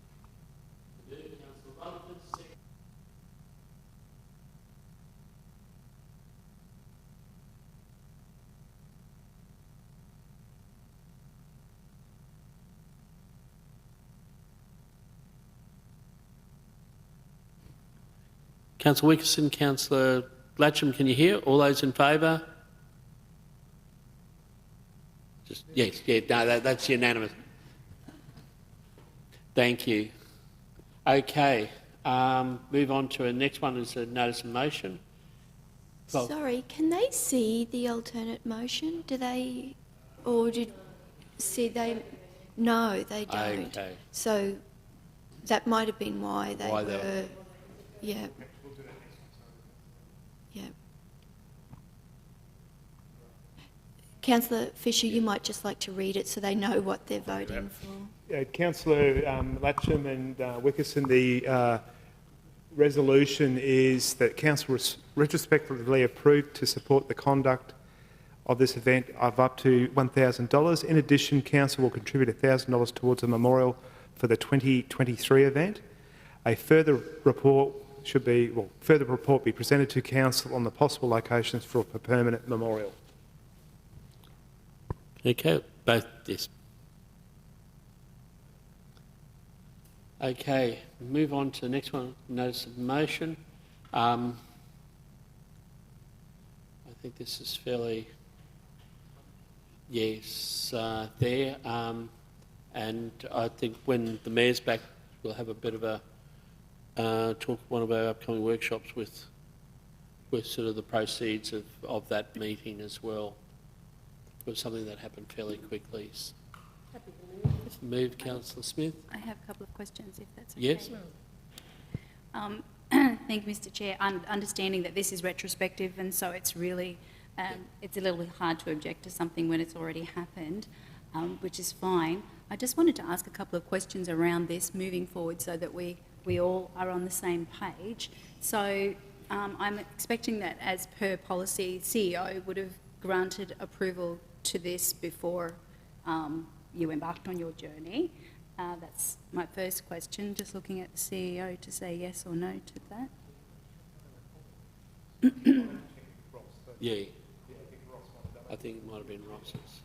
Councillor Wickerson, Councillor Latcham, can you hear? All those in favour? Just yes, yeah, no, that's unanimous. Thank you. Okay, move on to the next one is a notice of motion. Well, Sorry, can they see the alternate motion? Do they, or did see they? No, they don't. Okay. So that might have been why they Why they were. were- Yeah. Yeah. Councillor Fisher, you might just like to read it so they know what they're voting for. Councillor Latcham and Wickerson, the resolution is that Council retrospectively approved to support the conduct of this event of up to $1,000. In addition, Council will contribute $1,000 towards a memorial for the 2023 event. A further report be presented to Council on the possible locations for a permanent memorial. Okay, both yes. Okay, move on to the next one, notice of motion. I think this is fairly, yes, there. And I think when the Mayor's back, we'll have a bit of a talk at one of our upcoming workshops with sort of the proceeds of that meeting as well. It was something that happened fairly quickly. Move, Councillor Smith. I have a couple of questions, if that's okay. Yes. Thank you, Mr Chair. Understanding that this is retrospective and so it's really, it's a little bit hard to object to something when it's already happened, which is fine. I just wanted to ask a couple of questions around this moving forward so that we all are on the same page. So I'm expecting that as per policy, CEO would have granted approval to this before you embarked on your journey. That's my first question, just looking at the CEO to say yes or no to that. Yeah. I think it might have been Ross's.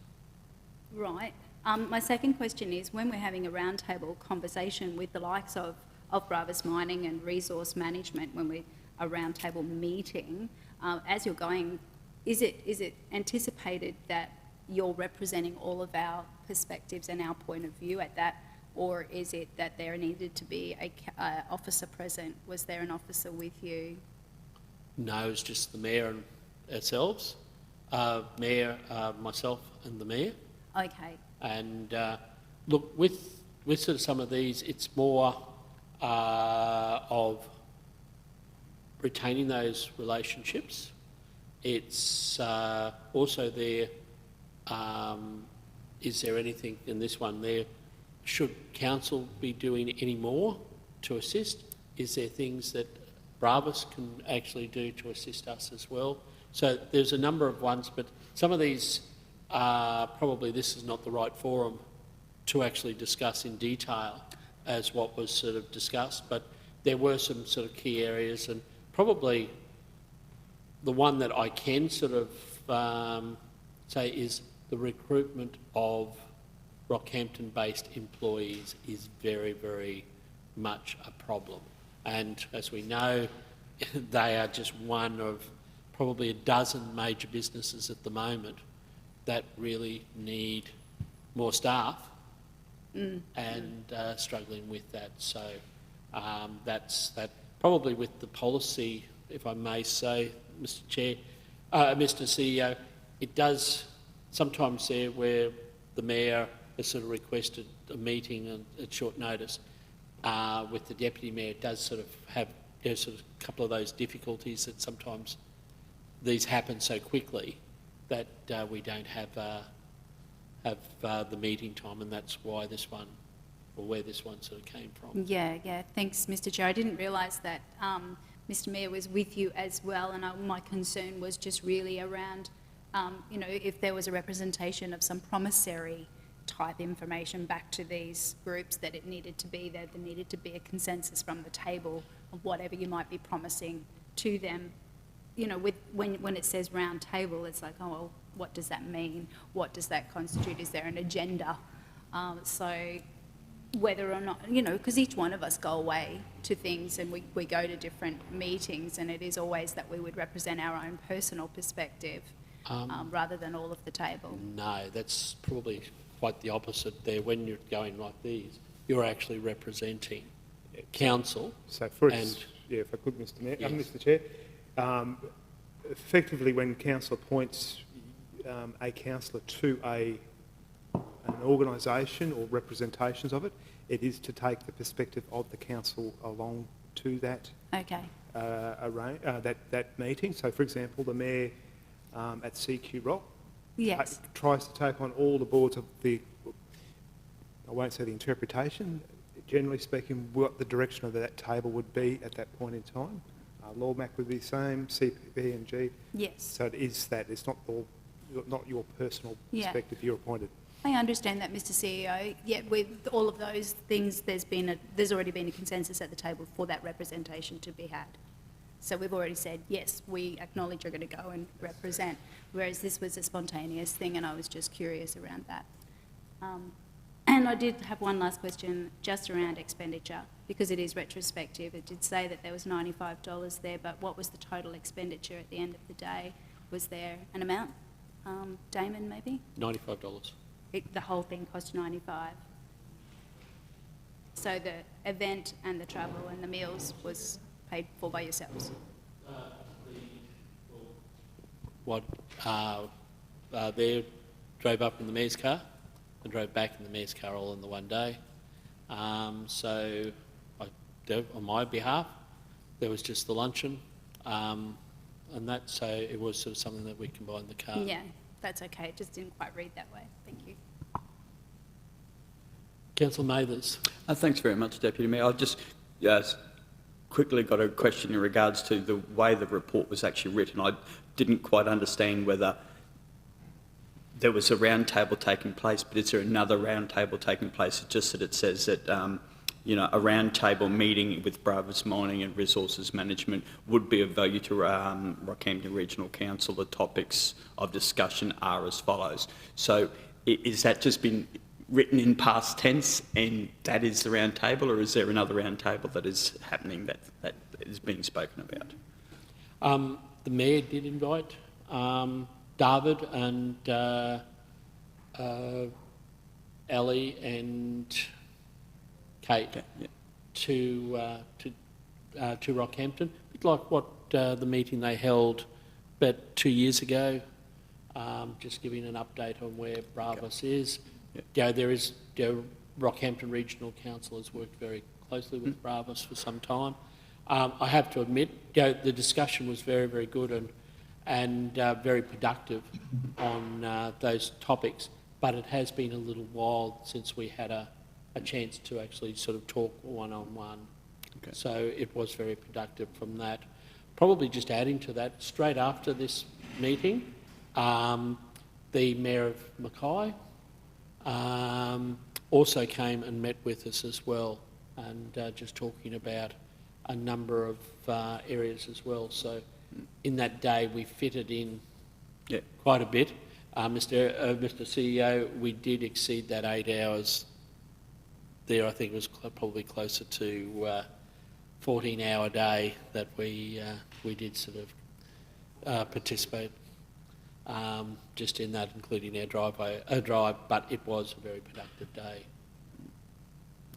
Right. My second question is, when we're having a roundtable conversation with the likes of Bravas Mining and Resource Management, when we're a roundtable meeting, as you're going, is it anticipated that you're representing all of our perspectives and our point of view at that, or is it that there needed to be a officer present? Was there an officer with you? No, it's just the Mayor and ourselves. Mayor, myself and the Mayor. Okay. And look, with sort of some of these, it's more of retaining those relationships. It's also there, is there anything in this one there, should council be doing any more to assist? Is there things that Bravas can actually do to assist us as well? So there's a number of ones, but some of these probably this is not the right forum to actually discuss in detail as what was sort of discussed, but there were some sort of key areas, and probably the one that I can sort of say is the recruitment of Rockhampton-based employees is very, very much a problem. And as we know, they are just one of probably a dozen major businesses at the moment that really need more staff and struggling with that. So that's that. Probably with the policy, if I may say, Mr. Chair, Mr. CEO, it does sometimes there where the Mayor has sort of requested a meeting at short notice with the Deputy Mayor, it does sort of have sort of a couple of those difficulties that sometimes these happen so quickly that we don't have the meeting time, and that's why this one, or where this one sort of came from. Yeah. Thanks, Mr. Chair. I didn't realise that Mr. Mayor was with you as well, and my concern was just really around, if there was a representation of some promissory type information back to these groups, that it needed to be there. There needed to be a consensus from the table of whatever you might be promising to them. When it says round table, it's like, oh, well, what does that mean? What does that constitute? Is there an agenda? So whether or not, because each one of us go away to things and we go to different meetings, and it is always that we would represent our own personal perspective rather than all of the table. No, that's probably quite the opposite there. When you're going like these, you're actually representing council. So if I could, Mr. Mayor, yes. Mr. Chair, effectively when council appoints a councillor to an organisation or representations of it, it is to take the perspective of the council along to that that meeting. So, for example, the Mayor at CQ Rock tries to take on all the boards of the, I won't say the interpretation, generally speaking, what the direction of that table would be at that point in time. LawMac would be the same, CPB and G. Yes. So it is that. It's not your personal perspective you're appointed. I understand that, Mr. CEO. Yet with all of those things, there's already been a consensus at the table for that representation to be had. So we've already said, yes, we acknowledge you're going to go and represent, whereas this was a spontaneous thing, and I was just curious around that. And I did have one last question just around expenditure, because it is retrospective. It did say that there was $95 there, but what was the total expenditure at the end of the day? Was there an amount? Damon, maybe? $95. The whole thing cost $95. So the event and the travel and the meals was paid for by yourselves? They drove up in the Mayor's car and drove back in the Mayor's car all in the one day. So on my behalf, there was just the luncheon and that, so it was sort of something that we combined the car. Yeah, that's okay. It just didn't quite read that way. Thank you. Councillor Mathers. Thanks very much, Deputy Mayor. I've just quickly got a question in regards to the way the report was actually written. I didn't quite understand whether there was a round table taking place, but is there another round table taking place? It's just that it says that, you know, a round table meeting with Bravos Mining and Resources Management would be of value to Rockhampton Regional Council. The topics of discussion are as follows. So is that just been written in past tense and that is the round table, or is there another round table that is happening that is being spoken about? The Mayor did invite David and Ellie and Kate to Rockhampton, a bit like what the meeting they held about 2 years ago, just giving an update on where Bravos is. Yeah, there is, Rockhampton Regional Council has worked very closely with Bravos for some time. I have to admit, the discussion was very, very good and very productive on those topics, but it has been a little while since we had a chance to actually sort of talk one-on-one. Okay. So it was very productive from that. Probably just adding to that, straight after this meeting, the Mayor of Mackay also came and met with us as well, and just talking about a number of areas as well. So in that day we fitted in quite a bit. Mr. CEO, we did exceed that 8 hours there. I think it was probably closer to 14-hour day that we did sort of participate just in that, including our drive, but it was a very productive day.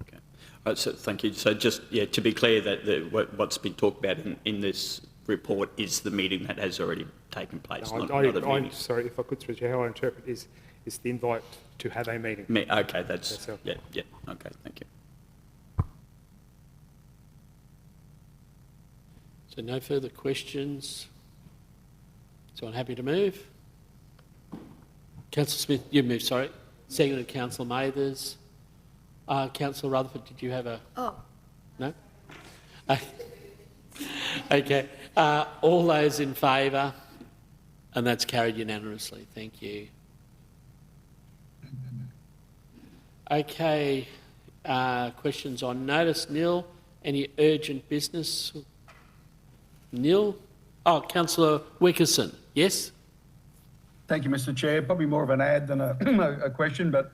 Okay. All right, so thank you. So just to be clear, that what's been talked about in this report is the meeting that has already taken place. No, I'm sorry, if I could switch, how I interpret is the invite to have a meeting. Okay, that's yeah. Okay, thank you. So no further questions. So I'm happy to move. Councillor Smith, you move, sorry. Seconded Councillor Mathers. Councillor Rutherford, did you have a... Oh. No? Okay. All those in favour? And that's carried unanimously. Thank you. Okay. Questions on notice? Nil. Any urgent business? Nil. Oh, Councillor Wickerson. Yes? Thank you, Mr. Chair. Probably more of an ad than a question, but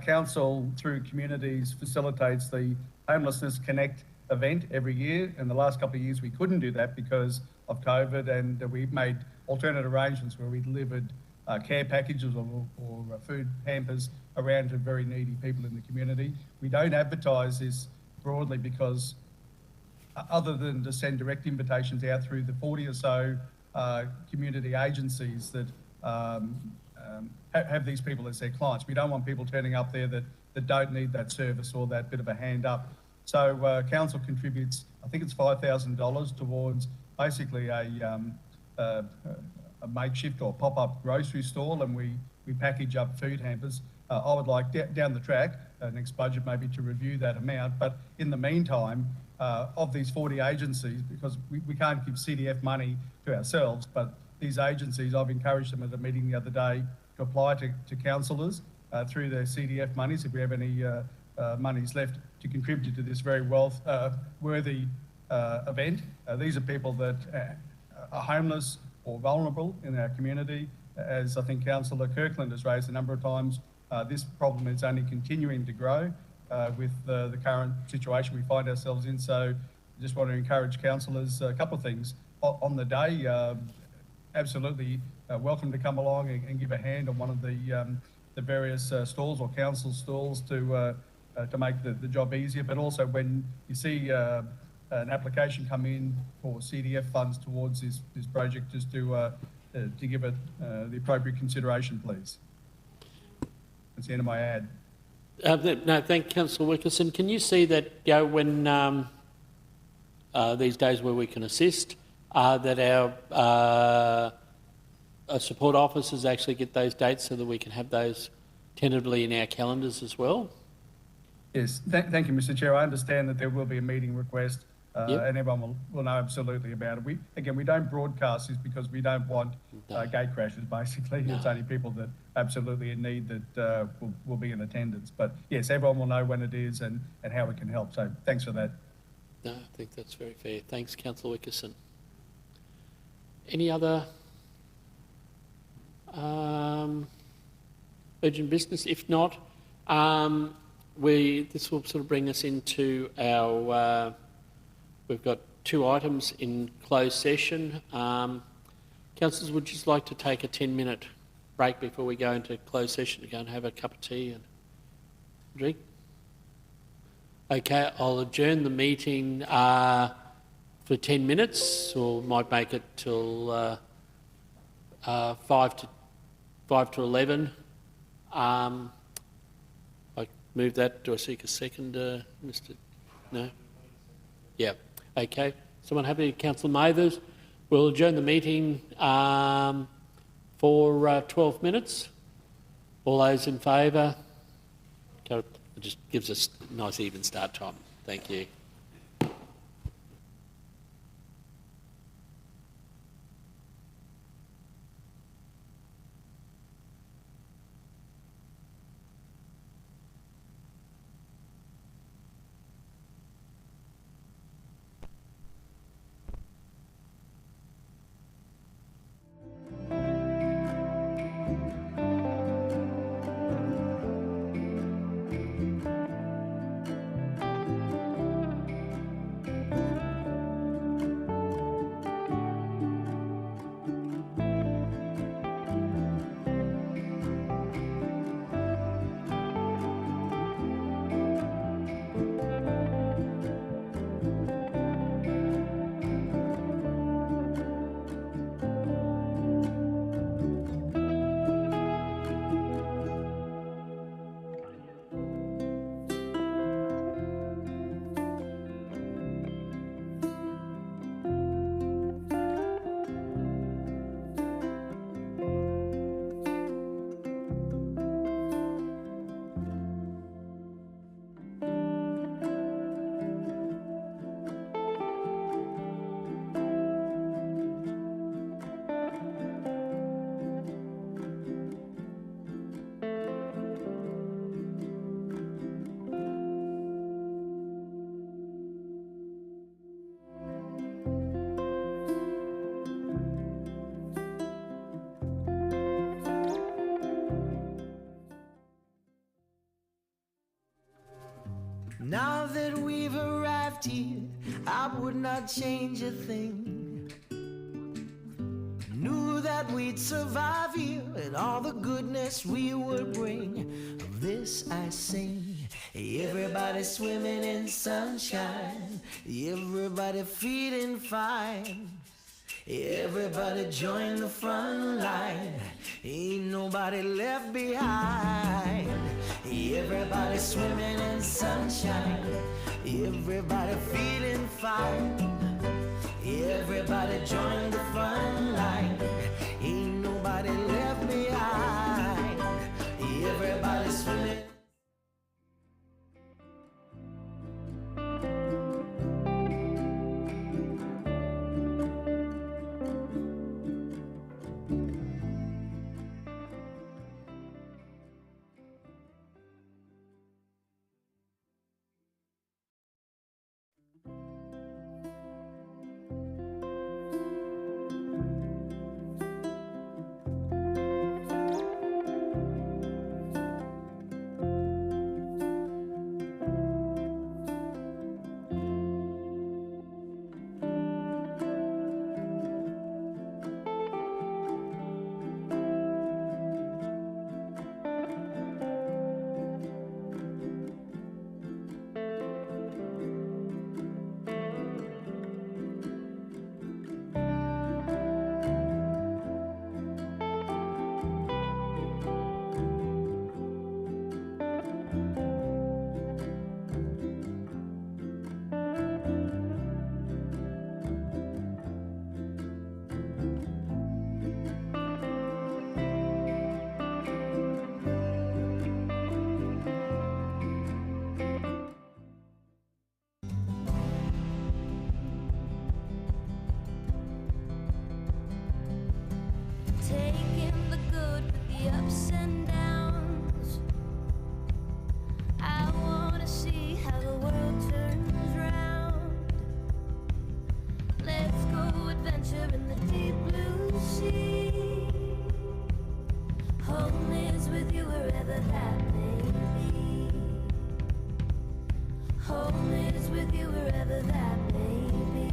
Council, through communities, facilitates the Homelessness Connect event every year. In the last couple of years, we couldn't do that because of COVID, and we've made alternate arrangements where we delivered care packages or food hampers around to very needy people in the community. We don't advertise this broadly because other than to send direct invitations out through the 40 or so community agencies that have these people as their clients. We don't want people turning up there that don't need that service or that bit of a hand up. So Council contributes, I think it's $5,000 towards basically a makeshift or pop-up grocery stall, and we package up food hampers. I would like down the track, next budget maybe, to review that amount. But in the meantime, of these 40 agencies, because we can't give CDF money to ourselves, but these agencies, I've encouraged them at a meeting the other day to apply to councillors through their CDF monies, if we have any monies left, to contribute to this very worthy event. These are people that are homeless or vulnerable in our community. As I think Councillor Kirkland has raised a number of times, this problem is only continuing to grow with the current situation we find ourselves in. So I just want to encourage councillors a couple of things. On the day, absolutely welcome to come along and give a hand on one of the various stalls or council stalls to make the job easier. But also when you see an application come in for CDF funds towards this project, just to give it the appropriate consideration, please. That's the end of my ad. No, thank Councillor Wickerson. Can you see that, when these days where we can assist, that our support officers actually get those dates so that we can have those tentatively in our calendars as well? Yes, thank you, Mr. Chair. I understand that there will be a meeting request and everyone will know absolutely about it. We don't broadcast this because we don't want gate crashes, basically. No. It's only people that absolutely in need that will be in attendance. But yes, everyone will know when it is and how we can help. So thanks for that. No, I think that's very fair. Thanks, Councillor Wickerson. Any other urgent business? If not, this will sort of bring us into our... we've got 2 items in closed session. Councillors, would you just like to take a 10-minute break before we go into closed session to go and have a cup of tea and drink? Okay, I'll adjourn the meeting for 10 minutes, or might make it till 5 to 11. I move that. Do I seek a second, Mr. No? Yeah. Okay. Someone happy? Councillor Mathers. We'll adjourn the meeting for 12 minutes. All those in favour? It just gives us a nice even start time. Thank you. Now that we've arrived here, I would not change a thing. Knew that we'd survive here and all the goodness we would bring. Of this I sing. Everybody swimming in sunshine, everybody feeling fine. Everybody join the front line, ain't nobody left behind. Everybody swimming in sunshine, everybody feeling fine. Everybody join the front line, ain't nobody left behind. Everybody swimming. ups and downs. I wanna see how the world turns round. Let's go adventure in the deep blue sea. Home is with you wherever that may be. Home is with you wherever that may be.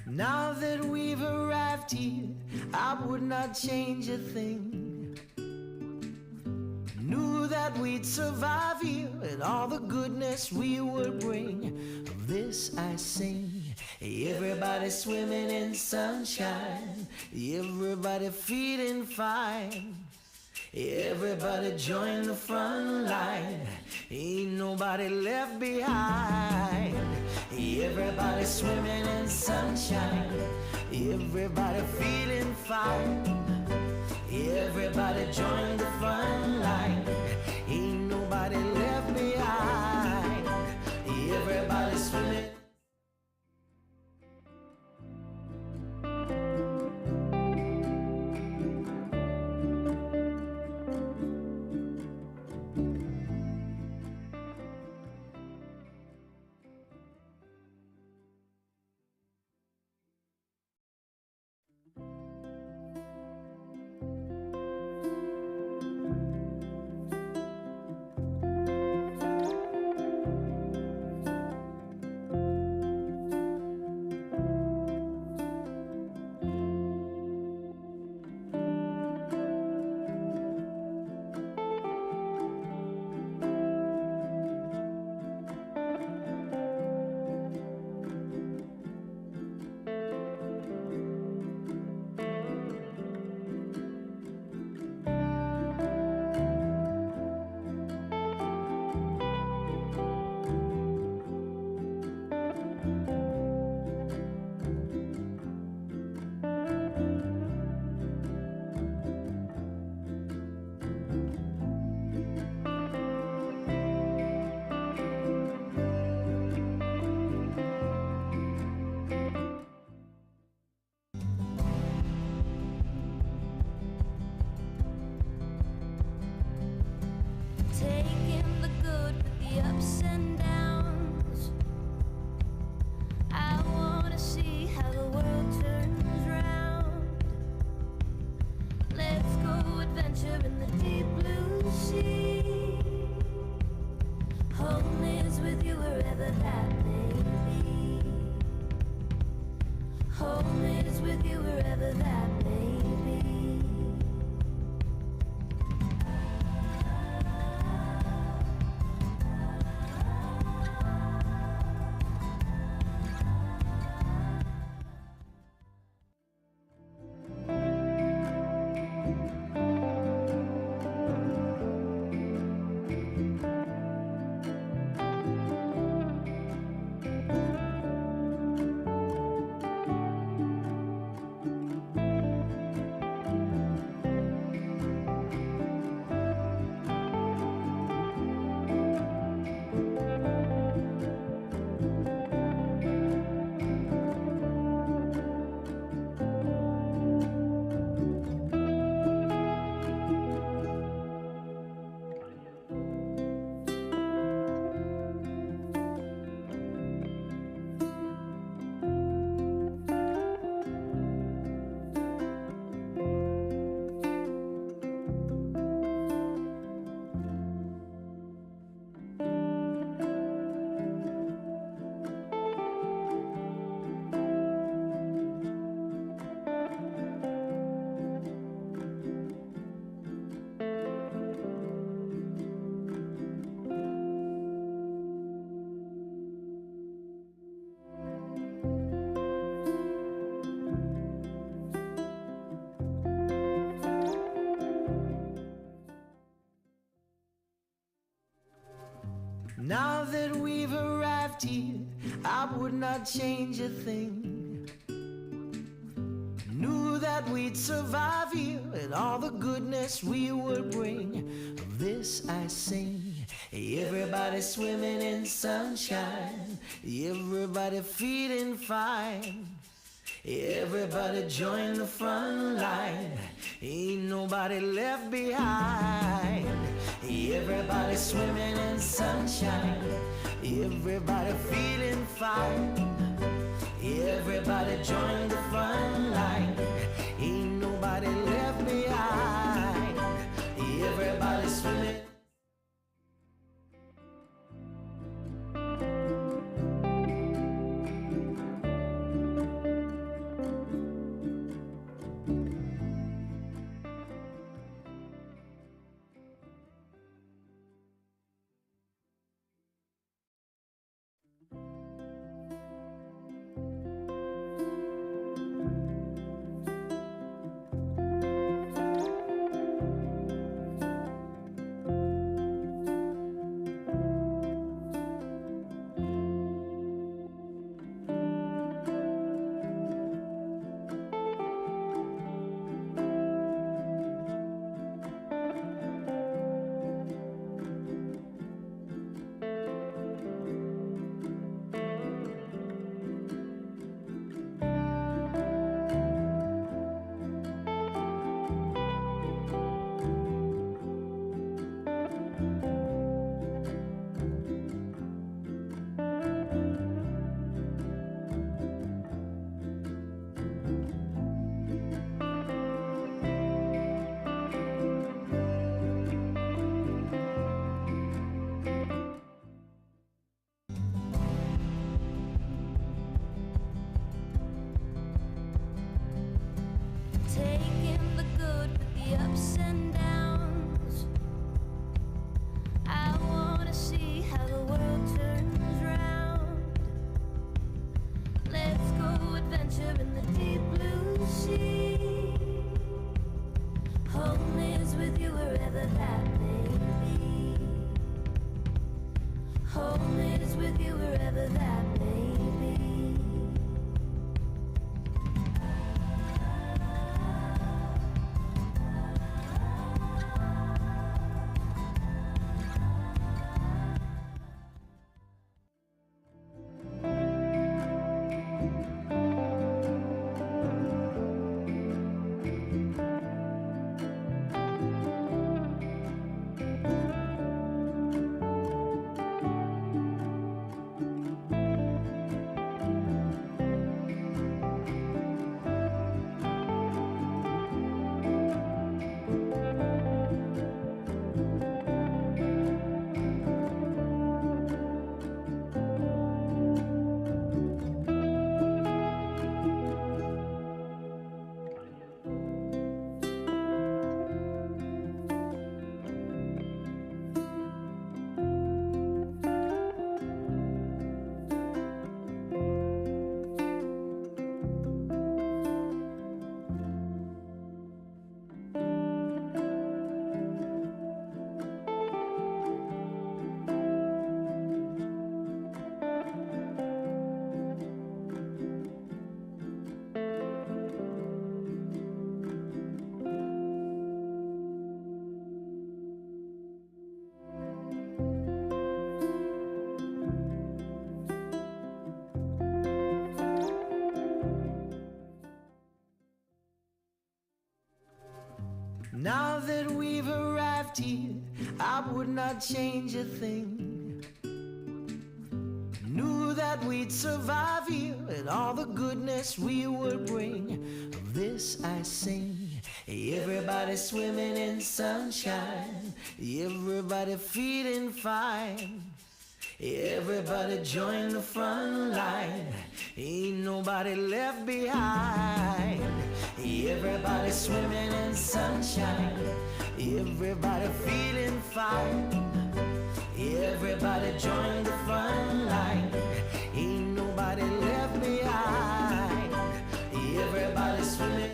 Now that we've arrived here, I would not change a thing. Knew that we'd survive here and all the goodness we would bring. Of this I sing. Everybody swimming in sunshine. Everybody feeling fine. Everybody join the front line. Ain't nobody left behind. Everybody swimming in sunshine. Everybody feeling fine. Everybody join the front line. Ain't nobody left behind. Everybody swimming. Taking the good with the ups and downs. I wanna see how the world turns round. Let's go adventure in the deep blue sea. Home is with you wherever that may be. Home is with you wherever that may be. Now that we've arrived here, I would not change a thing. Knew that we'd survive here and all the goodness we would bring. Of this I sing. Everybody swimming in sunshine, everybody feeling fine. Everybody join the front line, ain't nobody left behind. Everybody swimming in sunshine, everybody feeling fine. Everybody join the front line, ain't nobody left behind. Everybody swimming. Taking the good with the ups and downs. I wanna see how the world turns round. Let's go adventure in the deep blue sea. Home is with you wherever that may be. Home is with you wherever that may be. Now that we've arrived here, I would not change a thing. Knew that we'd survive here and all the goodness we would bring. Of this I sing. Everybody swimming in sunshine, everybody feeling fine. Everybody join the front line, ain't nobody left behind. Everybody swimming in sunshine, everybody feeling fine. Everybody join the front line, ain't nobody left behind. Everybody swimming.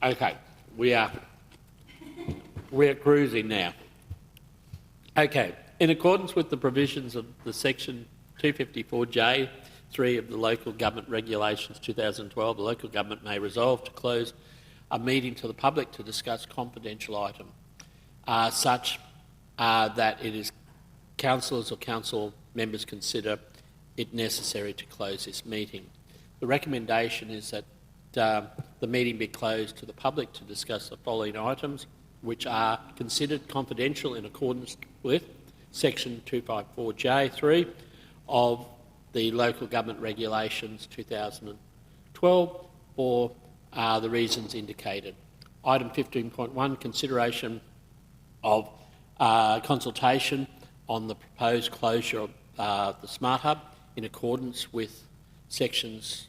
Okay, we're cruising now. Okay, in accordance with the provisions of the section 254J(3) of the Local Government Regulations 2012, the local government may resolve to close a meeting to the public to discuss confidential item, such that it is councillors or council members consider it necessary to close this meeting. The recommendation is that the meeting be closed to the public to discuss the following items, which are considered confidential in accordance with section 254J(3) of the Local Government Regulations 2012 for the reasons indicated. Item 15.1, consideration of consultation on the proposed closure of the Smart Hub in accordance with sections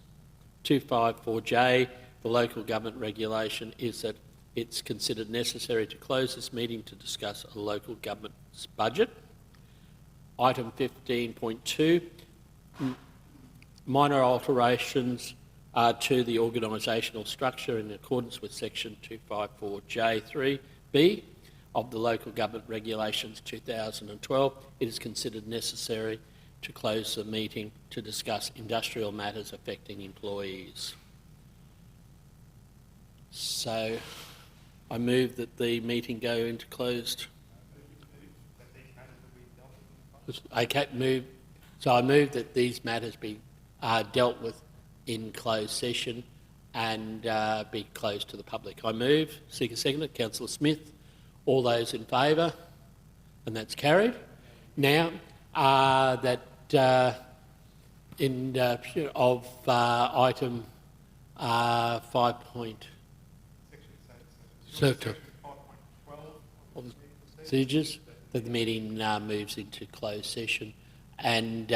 254J, the Local Government Regulation, is that it's considered necessary to close this meeting to discuss a local government's budget. Item 15.2, minor alterations to the organisational structure in accordance with section 254J(3)(b) of the Local Government Regulations 2012. It is considered necessary to close the meeting to discuss industrial matters affecting employees. So I move that the meeting go into closed. Okay, move. So I move that these matters be dealt with in closed session and be closed to the public. I move. Seek a seconder. Councillor Smith. All those in favour? And that's carried. Now that in of item 5 point circa of the procedures, that the meeting moves into closed session and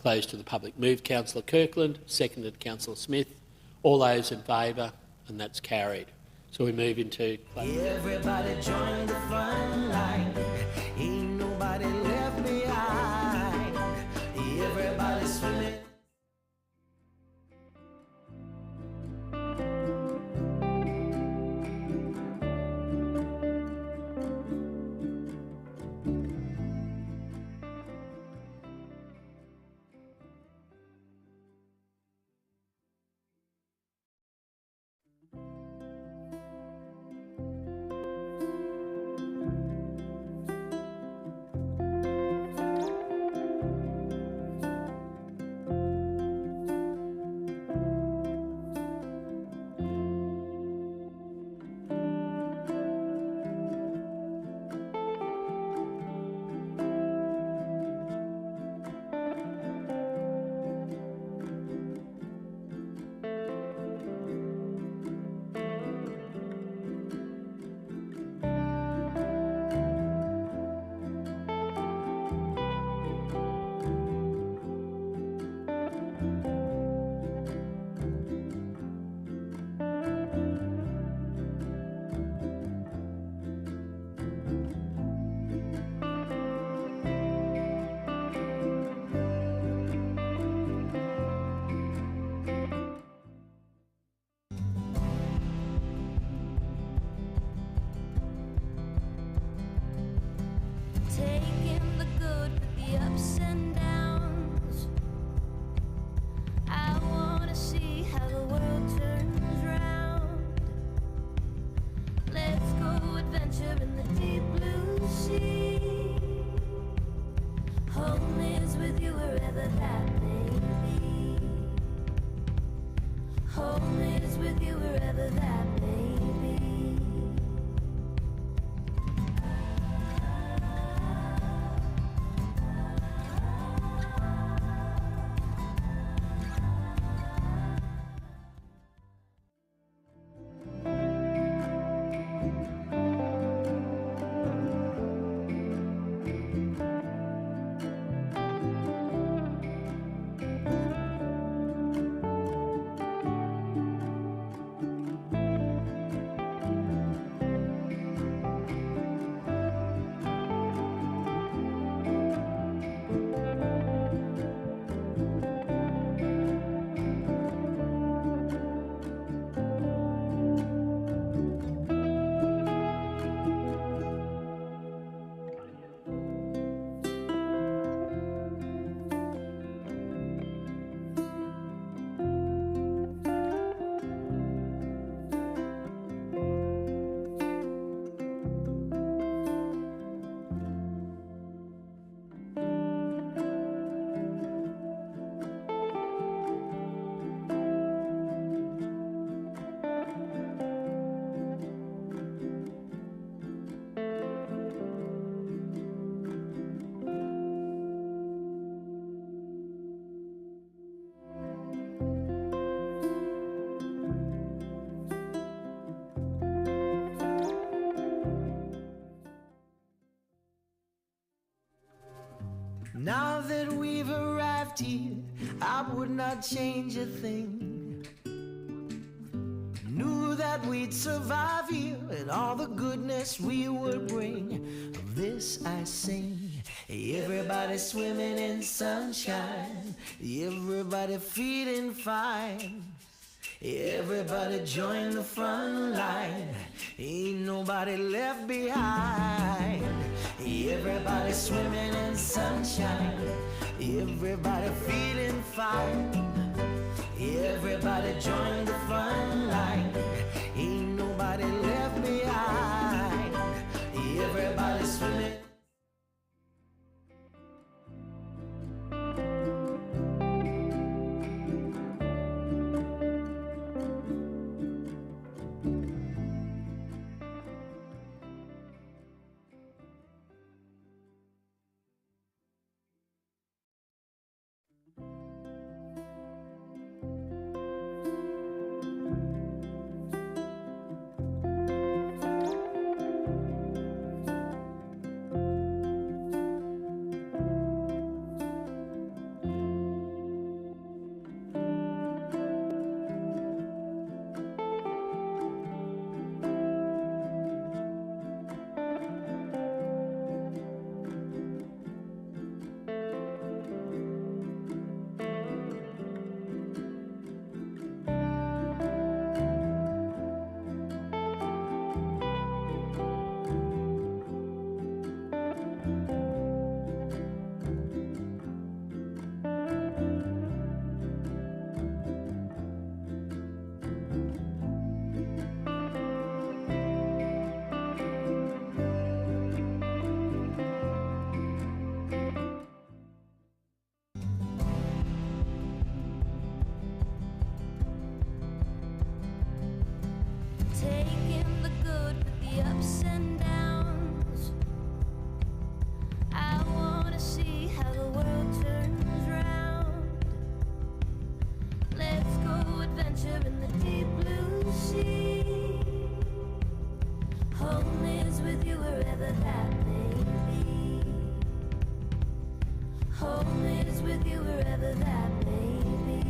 closed to the public. Moved Councillor Kirkland, seconded Councillor Smith. All those in favour, and that's carried. So we move into closed. Everybody join the front line. Ain't nobody left behind. Everybody swimming. Taking the good with the ups and downs. I wanna see how the world turns round. Let's go adventure in the deep blue sea. Home is with you wherever that may be. Home is with you wherever that may be. we've arrived here, I would not change a thing. Knew that we'd survive here and all the goodness we would bring. Of this I sing. Everybody swimming in sunshine, everybody feeling fine. Everybody join the front line, ain't nobody left behind. Everybody swimming in sunshine, everybody feeling fine. Everybody join the front line, ain't nobody left behind. Everybody swimming. Taking the good with the ups and downs. I wanna see how the world turns round. Let's go adventure in the deep blue sea. Home is with you wherever that may be. Home is with you wherever that may be.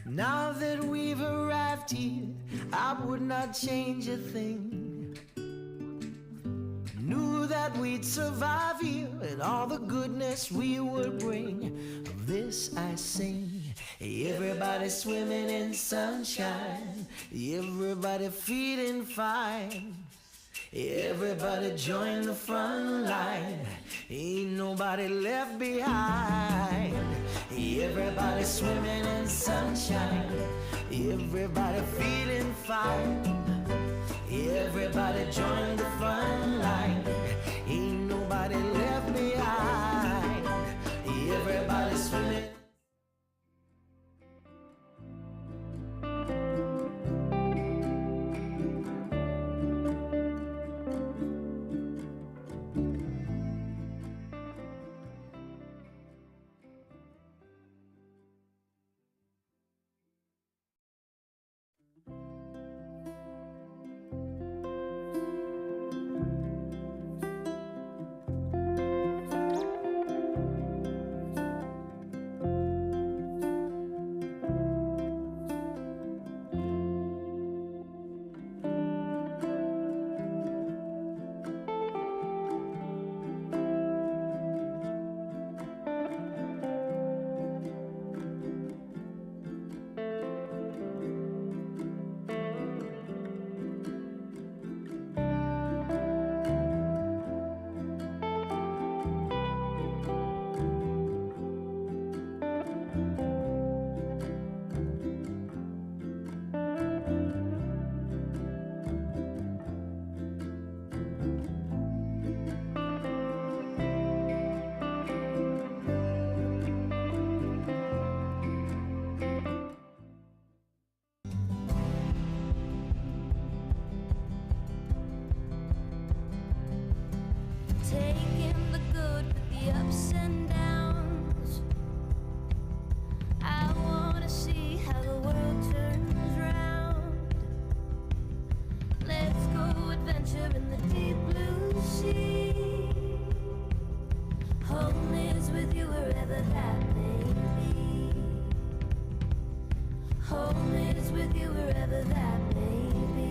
Now that we've arrived here, I would not change a thing. Knew that we'd survive here and all the goodness we would bring. Of this I sing. Everybody swimming in sunshine, everybody feeling fine. Everybody join the front line, ain't nobody left behind. Everybody swimming in sunshine, everybody feeling fine. Everybody join the front line, ain't nobody left behind. Everybody swimming. with you wherever that may be.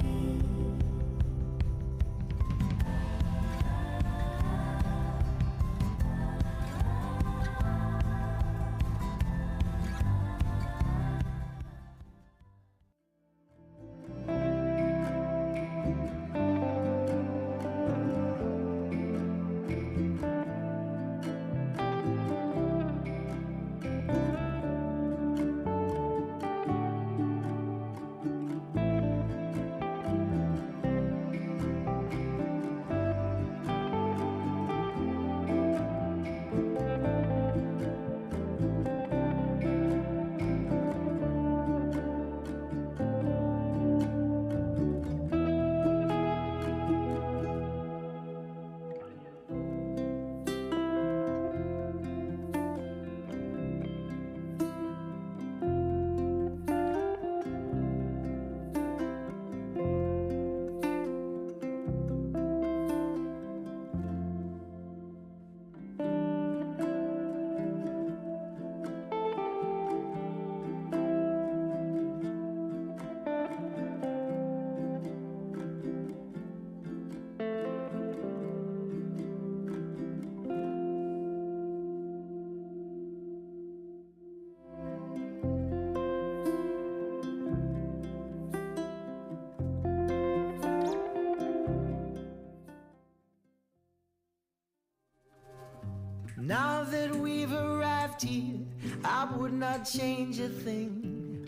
Now that we've arrived here, I would not change a thing.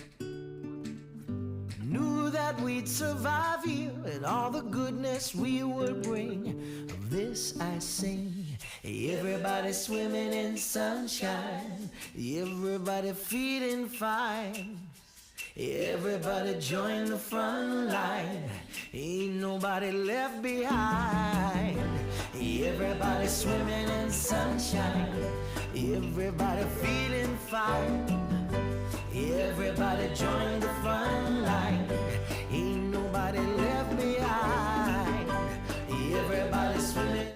Knew that we'd survive here and all the goodness we would bring. Of this I sing. Everybody swimming in sunshine, everybody feeling fine. Everybody join the front line, ain't nobody left behind. Everybody swimming in sunshine, everybody feeling fine. Everybody join the front line, ain't nobody left behind. Everybody swimming.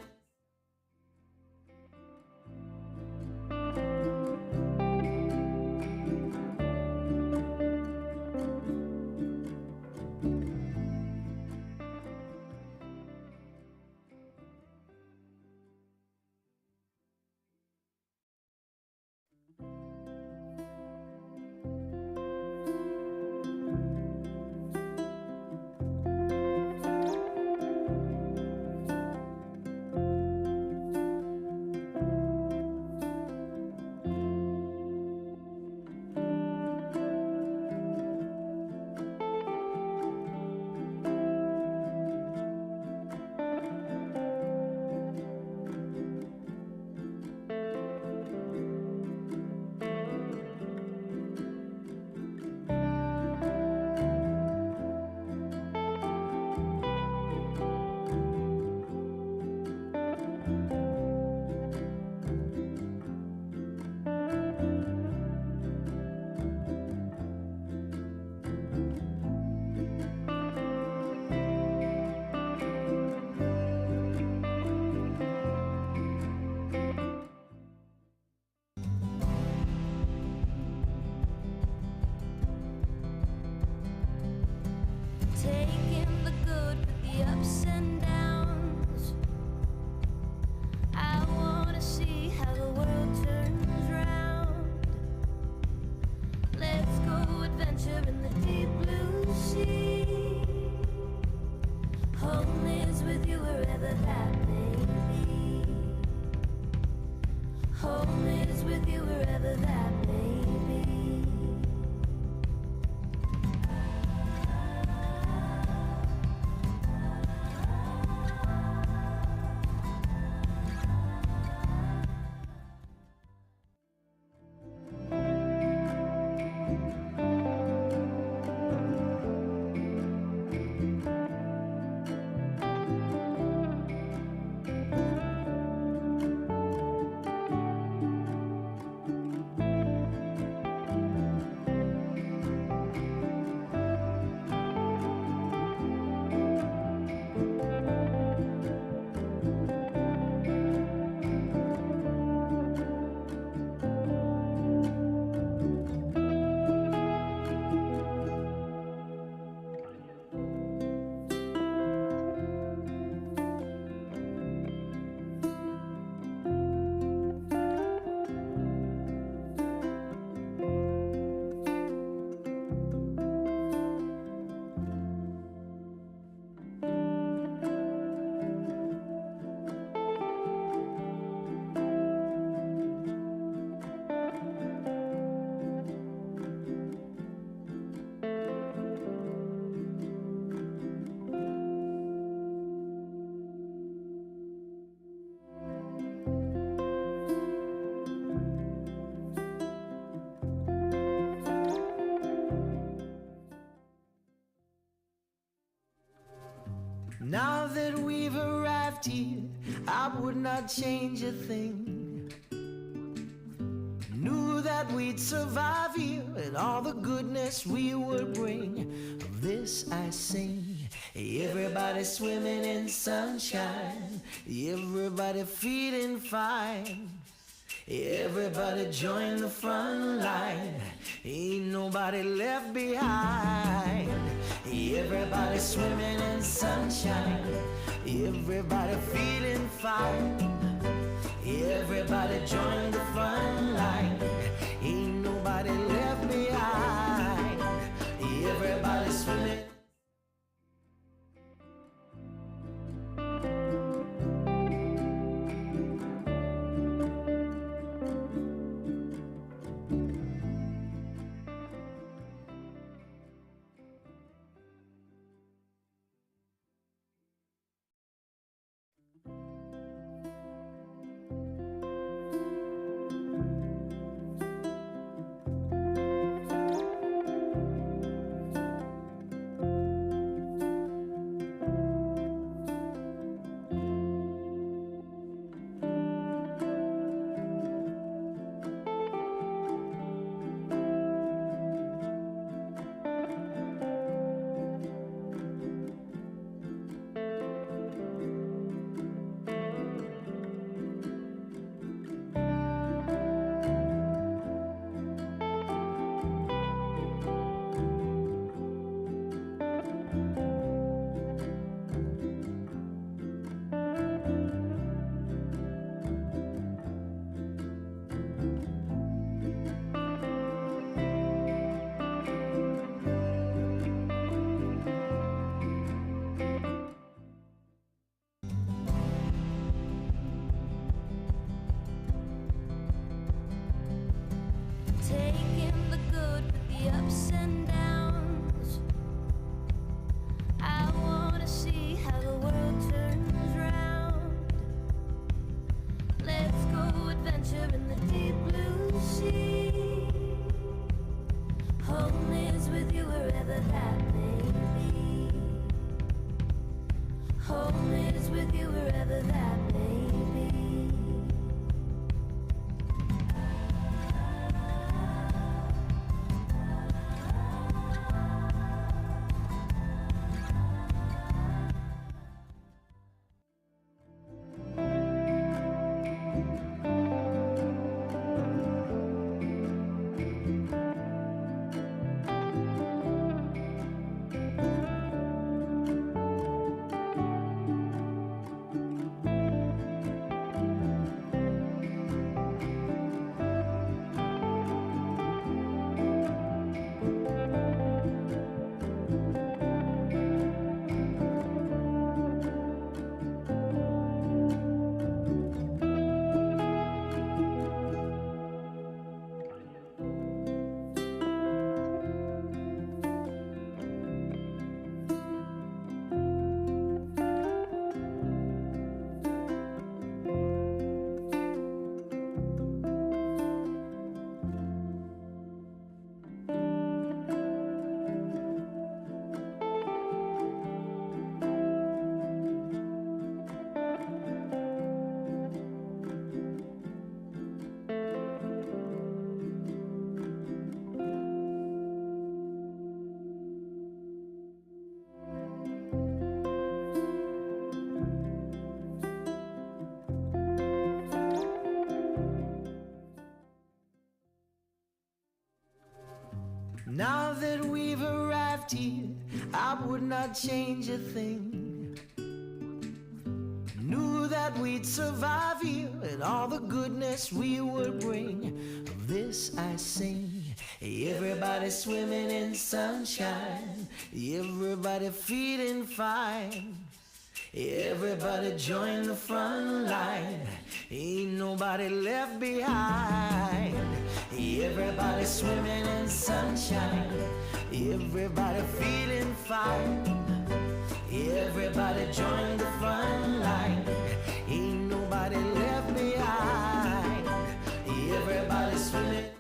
Taking the good with the ups and downs. I wanna see how the world turns round. Let's go adventure in the deep blue sea. Home is with you wherever that may be. Home is with you wherever that may be. arrived here, I would not change a thing. Knew that we'd survive here and all the goodness we would bring. Of this I sing. Everybody swimming in sunshine, everybody feeling fine. Everybody join the front line, ain't nobody left behind. Everybody swimming in sunshine, everybody feeling fine. Everybody join the front line, ain't nobody left behind. Everybody swimming. Taking the good with the ups and downs. I wanna see how the world turns round. Let's go adventure in the deep blue sea. Home is with you wherever that may be. Home is with you wherever that may be. Now that we've arrived here, I would not change a thing. Knew that we'd survive here and all the goodness we would bring. Of this I sing. Everybody swimming in sunshine, everybody feeling fine. Everybody join the front line, ain't nobody left behind. Everybody swimming in sunshine, everybody feeling fine. Everybody join the front line, ain't nobody left behind. Everybody swimming.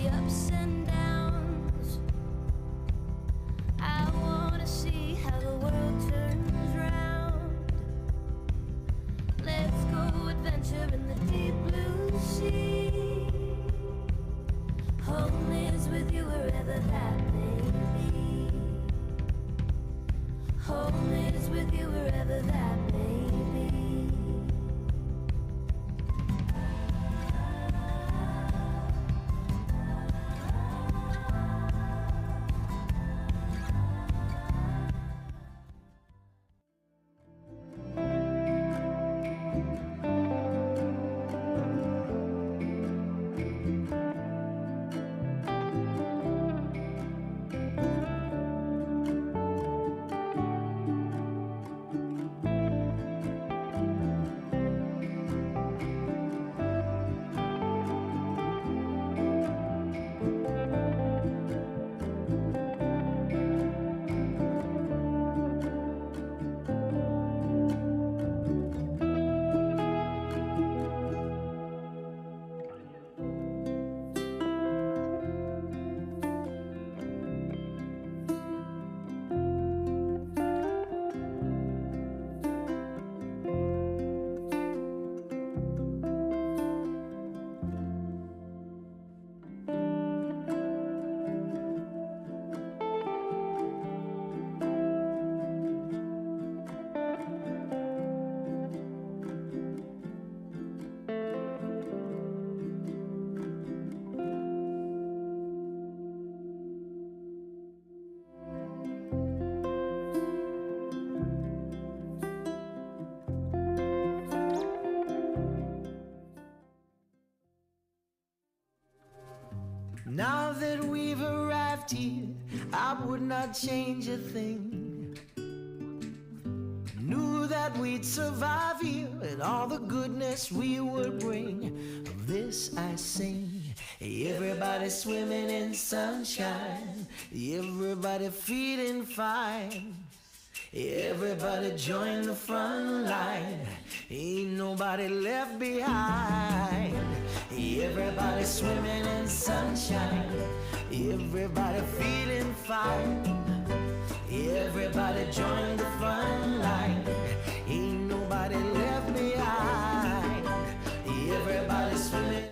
the ups and downs. I wanna see how the world turns round. Let's go adventure in the deep blue sea. Home is with you wherever that may be. Home is with you wherever that may be. Now that we've arrived here, I would not change a thing. Knew that we'd survive here and all the goodness we would bring. Of this I sing. Everybody swimming in sunshine, everybody feeling fine. Everybody join the front line, ain't nobody left behind. Everybody swimming in sunshine, everybody feeling fine. Everybody join the front line, ain't nobody left behind. Everybody swimming.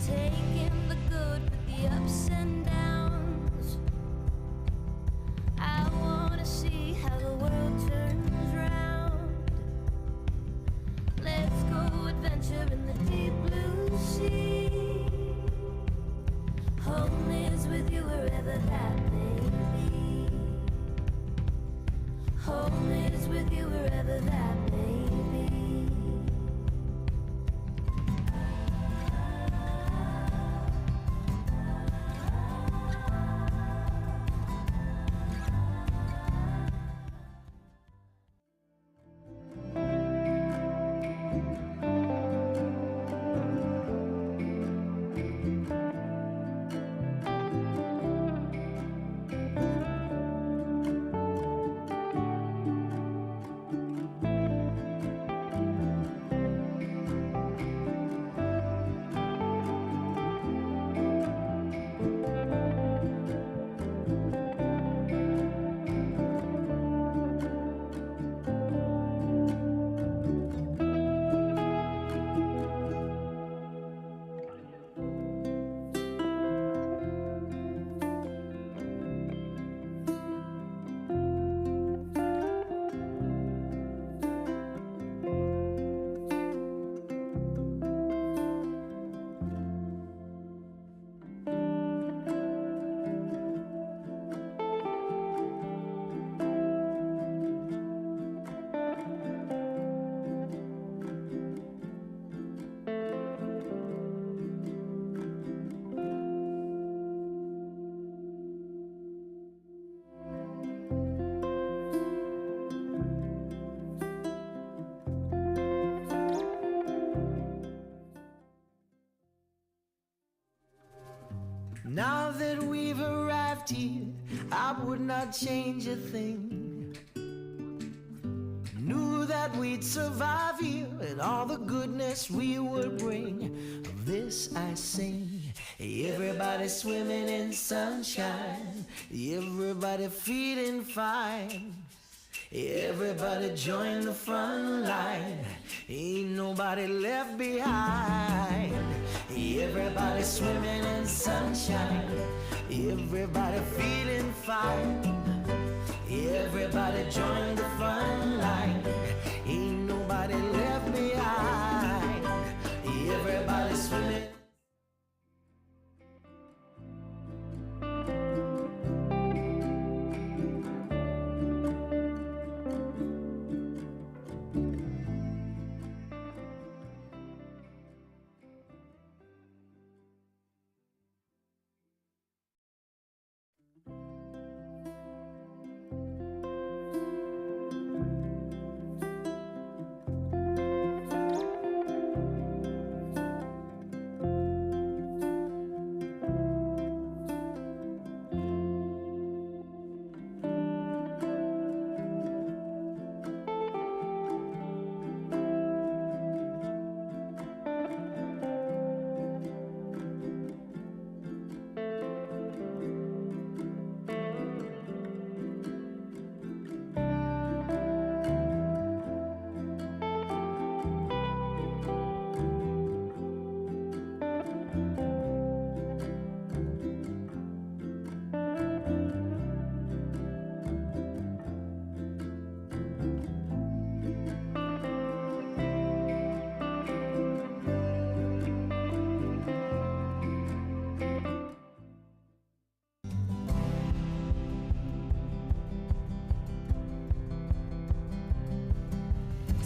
Taking the good with the ups and downs. I wanna see how the world turns round. Let's go adventure in the deep blue sea. Home is with you wherever that may be. Home is with you wherever that may be. arrived here, I would not change a thing. Knew that we'd survive here and all the goodness we would bring. Of this I sing. Everybody swimming in sunshine, everybody feeling fine. Everybody join the front line, ain't nobody left behind. Everybody swimming in sunshine, everybody feeling fine. Everybody join the front line, ain't nobody left behind. Everybody swimming.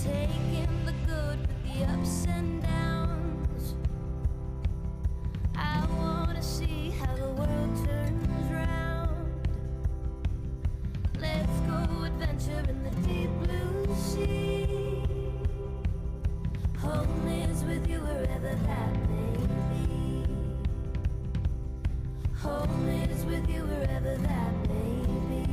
Taking the good with the ups and downs. I wanna see how the world turns round. Let's go adventure in the deep blue sea. Home is with you wherever that may be. Home is with you wherever that may be.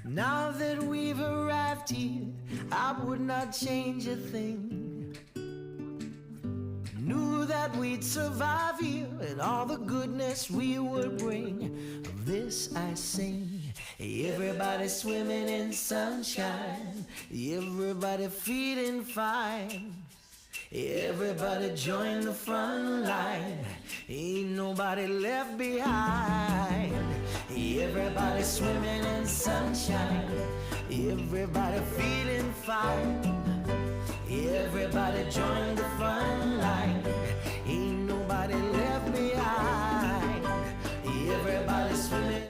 Now that we've arrived here, I would not change a thing. Knew that we'd survive here and all the goodness we would bring. Of this I sing. Everybody swimming in sunshine, everybody feeling fine. Everybody join the front line, ain't nobody left behind. Everybody swimming in sunshine, everybody feeling fine. Everybody join the front line, ain't nobody left behind. Everybody swimming.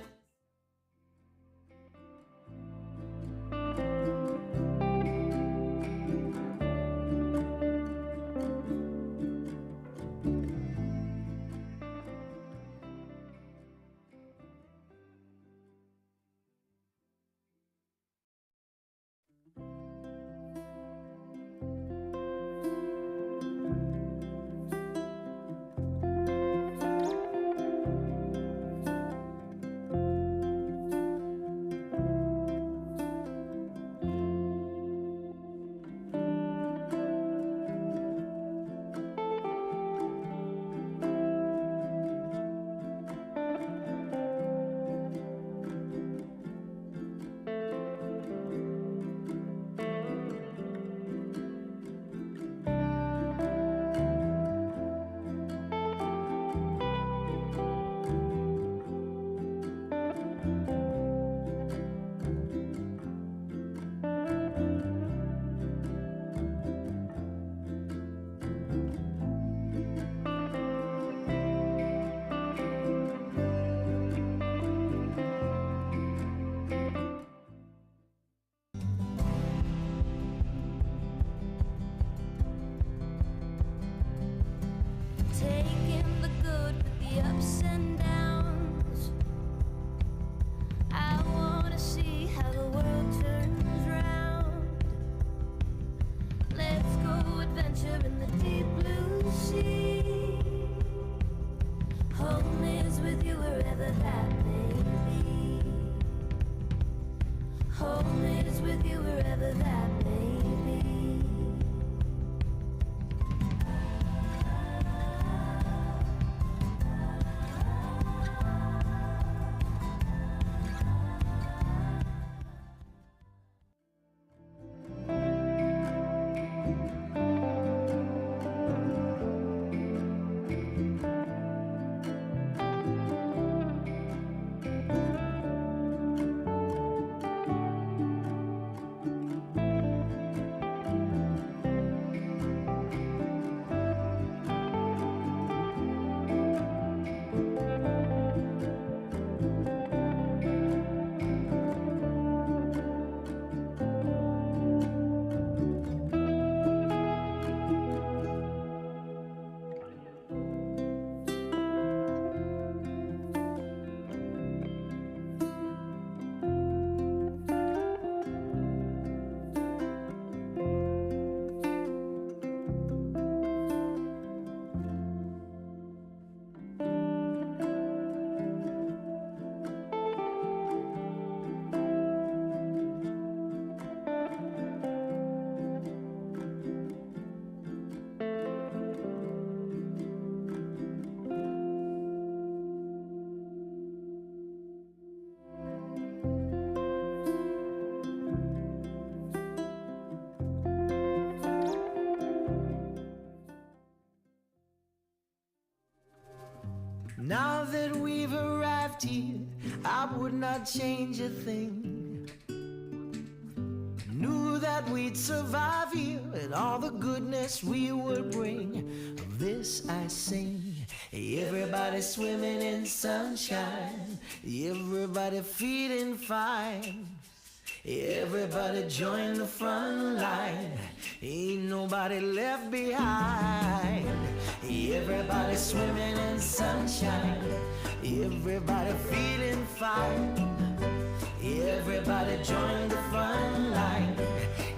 Home is with you wherever that may be. Home is with you wherever that may be. Now that we've arrived here, I would not change a thing. Knew that we'd survive here and all the goodness we would bring. Of this I sing. Everybody swimming in sunshine, everybody feeling fine. Everybody join the front line, ain't nobody left behind. Everybody swimming in sunshine, everybody feeling fine. Everybody join the front line,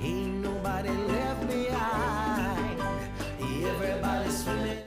ain't nobody left behind. Everybody swimming.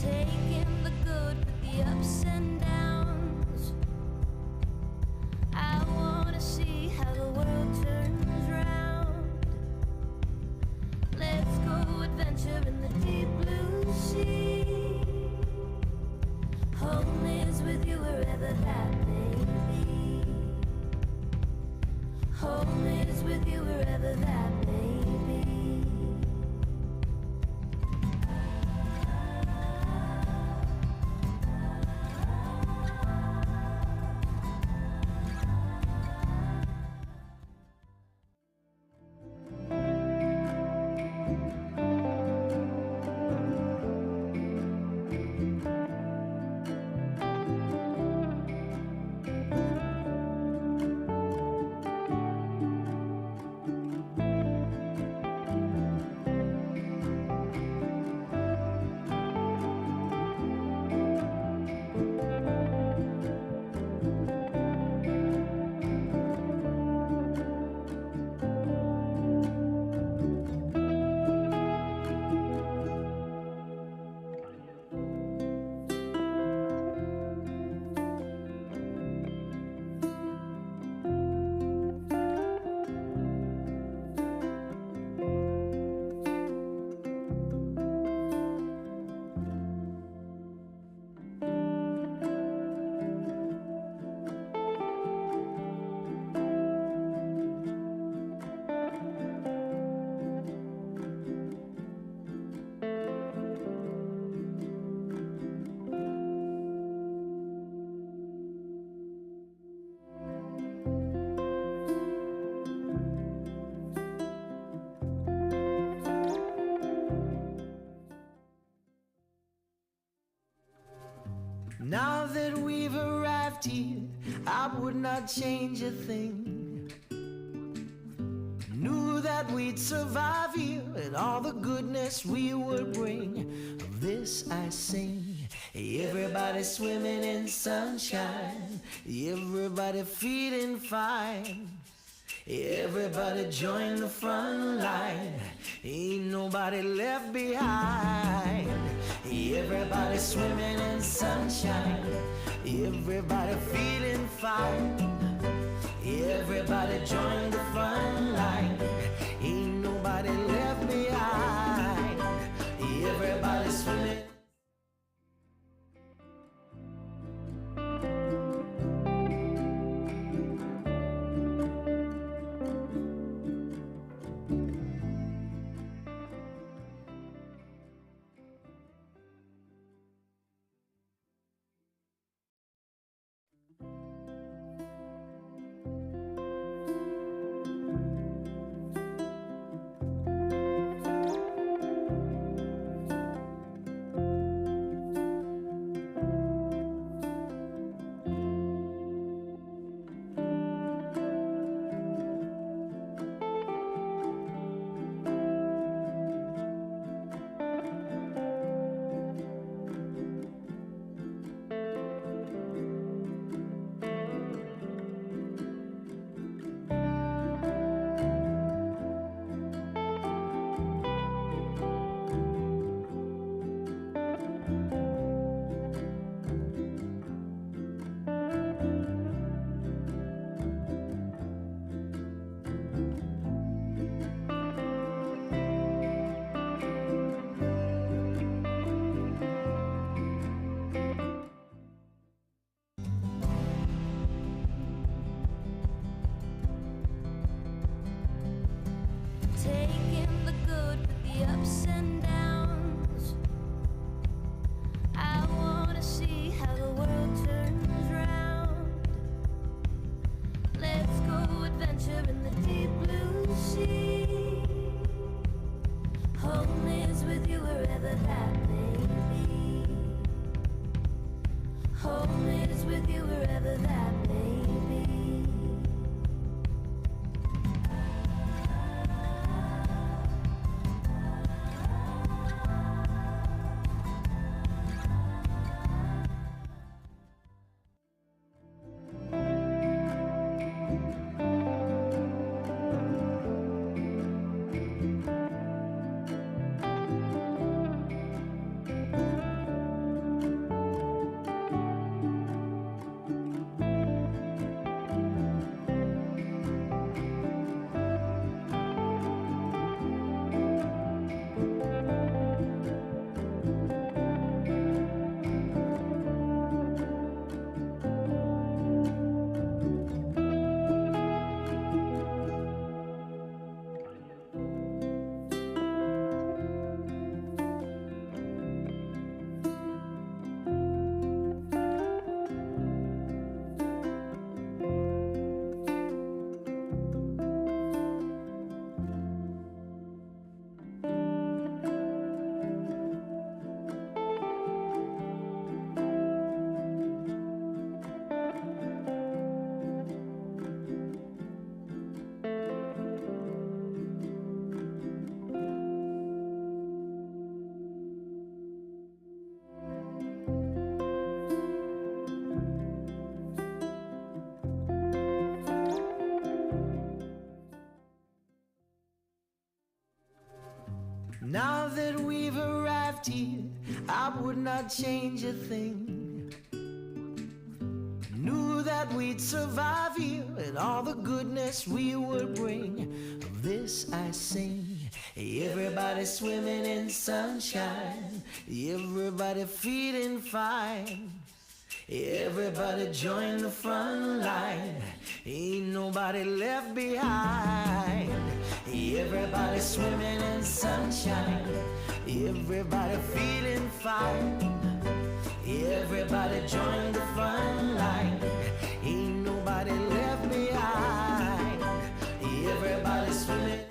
Taking the good with the ups and downs. I wanna see how the world turns round. Let's go adventure in the deep blue sea. Home is with you wherever that may be. Home is with you wherever that may be. Now that we've arrived here, I would not change a thing. Knew that we'd survive here and all the goodness we would bring. Of this I sing. Everybody swimming in sunshine, everybody feeling fine. Everybody join the front line, ain't nobody left behind. Everybody swimming in sunshine, everybody feeling fine. Everybody join the front line, ain't nobody left behind. Everybody swimming. Taking the good with the ups and downs. I wanna see how the world turns round. Let's go adventure in the deep blue sea. Home is with you wherever that may be. Home is with you wherever that may be. Now that we've arrived here, I would not change a thing. Knew that we'd survive here and all the goodness we would bring. Of this I sing. Everybody swimming in sunshine, everybody feeling fine. Everybody join the front line, ain't nobody left behind. Everybody swimming in sunshine, everybody feeling fine. Everybody join the front line, ain't nobody left behind. Everybody swimming.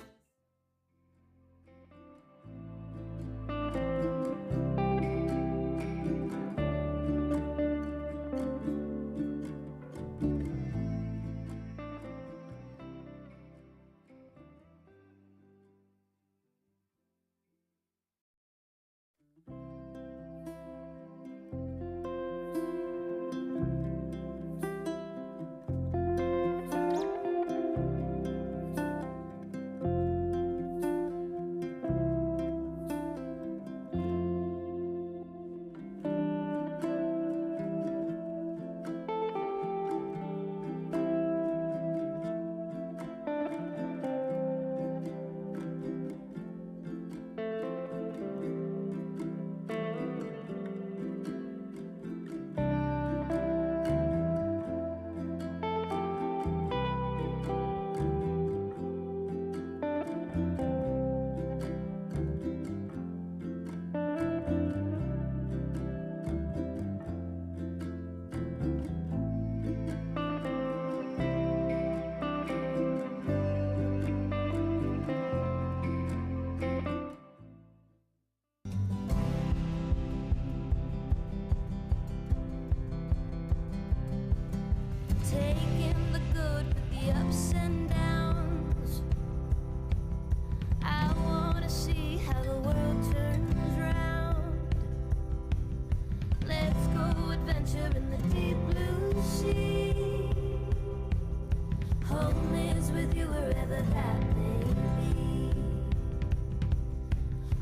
with you wherever that may be.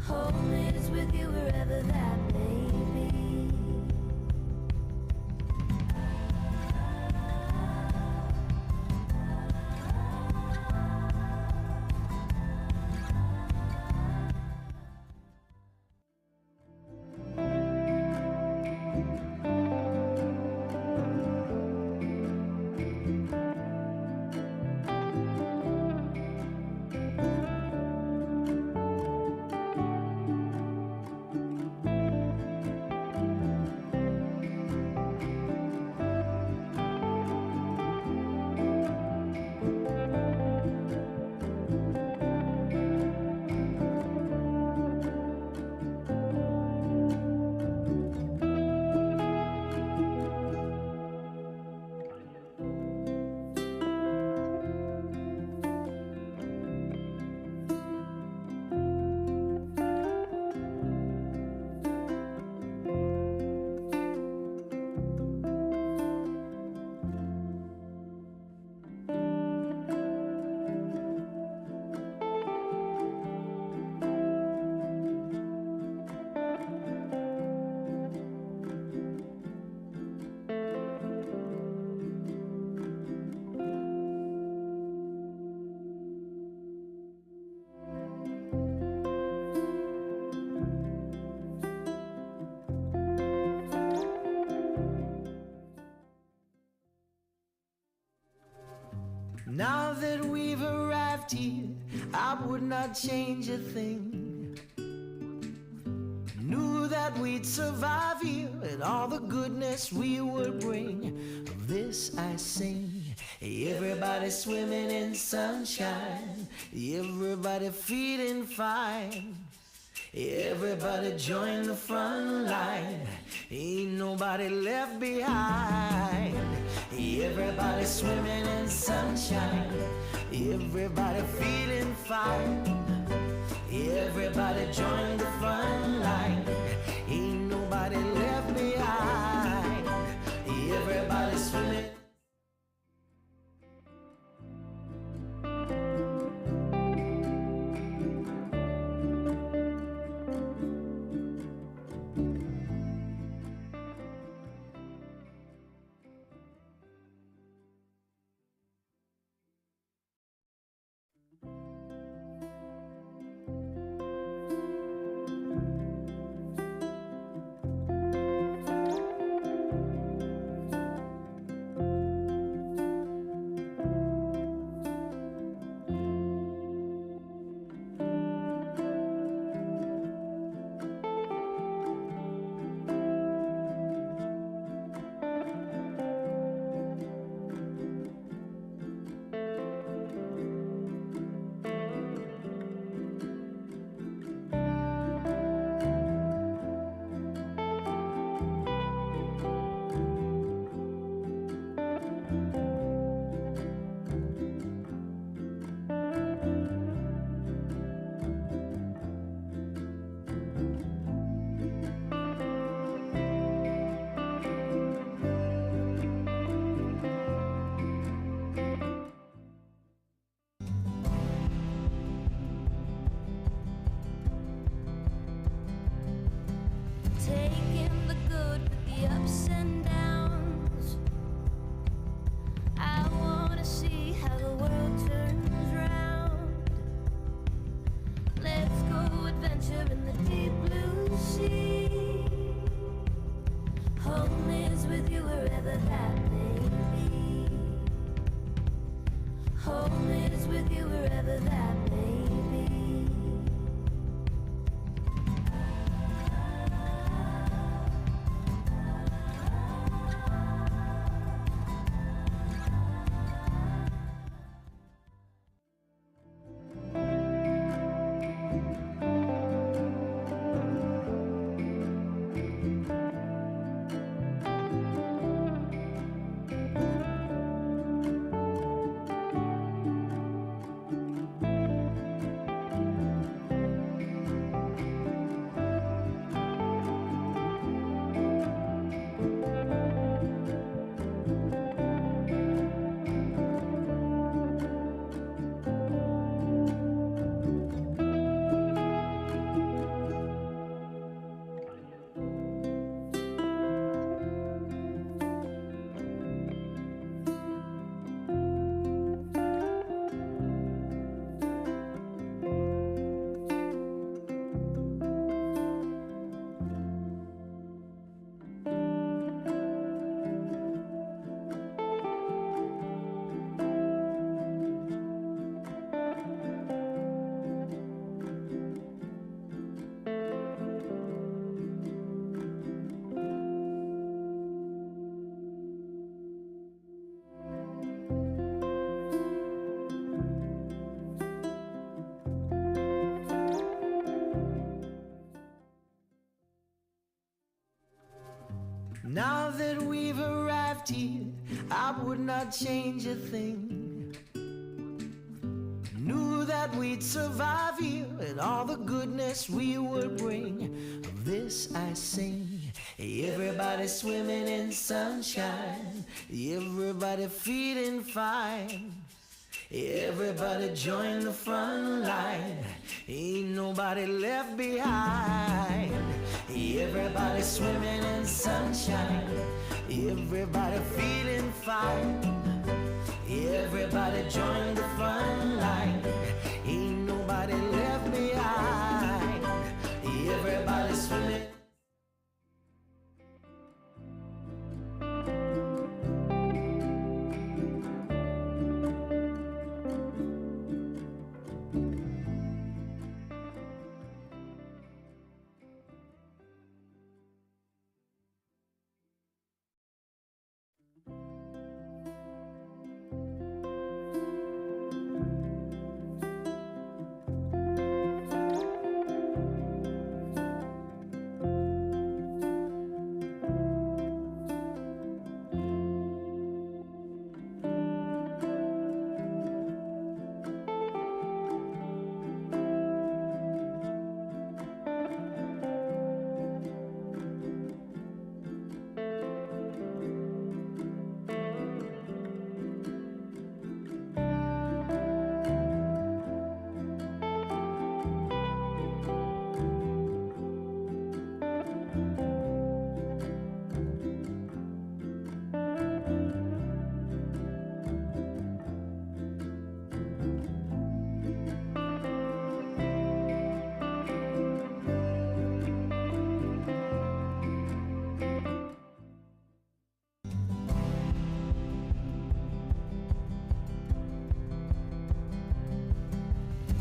Home is with you wherever that may be. Now that we've arrived here, I would not change a thing. Knew that we'd survive here and all the goodness we would bring. Of this I sing. Everybody swimming in sunshine, everybody feeling fine. Everybody join the front line, ain't nobody left behind. Everybody swimming in sunshine, everybody feeling fine. Everybody join the front line, ain't nobody left behind. Everybody swimming. Taking the good with the ups and downs. I wanna see how the world turns round. Let's go adventure in the deep blue sea. Home is with you wherever that may be. Home is with you wherever that may be. Now that we've arrived here, I would not change a thing. Knew that we'd survive here and all the goodness we would bring. Of this I sing. Everybody swimming in sunshine, everybody feeling fine. Everybody join the front line, ain't nobody left behind. Everybody swimming in sunshine, everybody feeling fine. Everybody join the front line, ain't nobody left behind. Everybody swimming.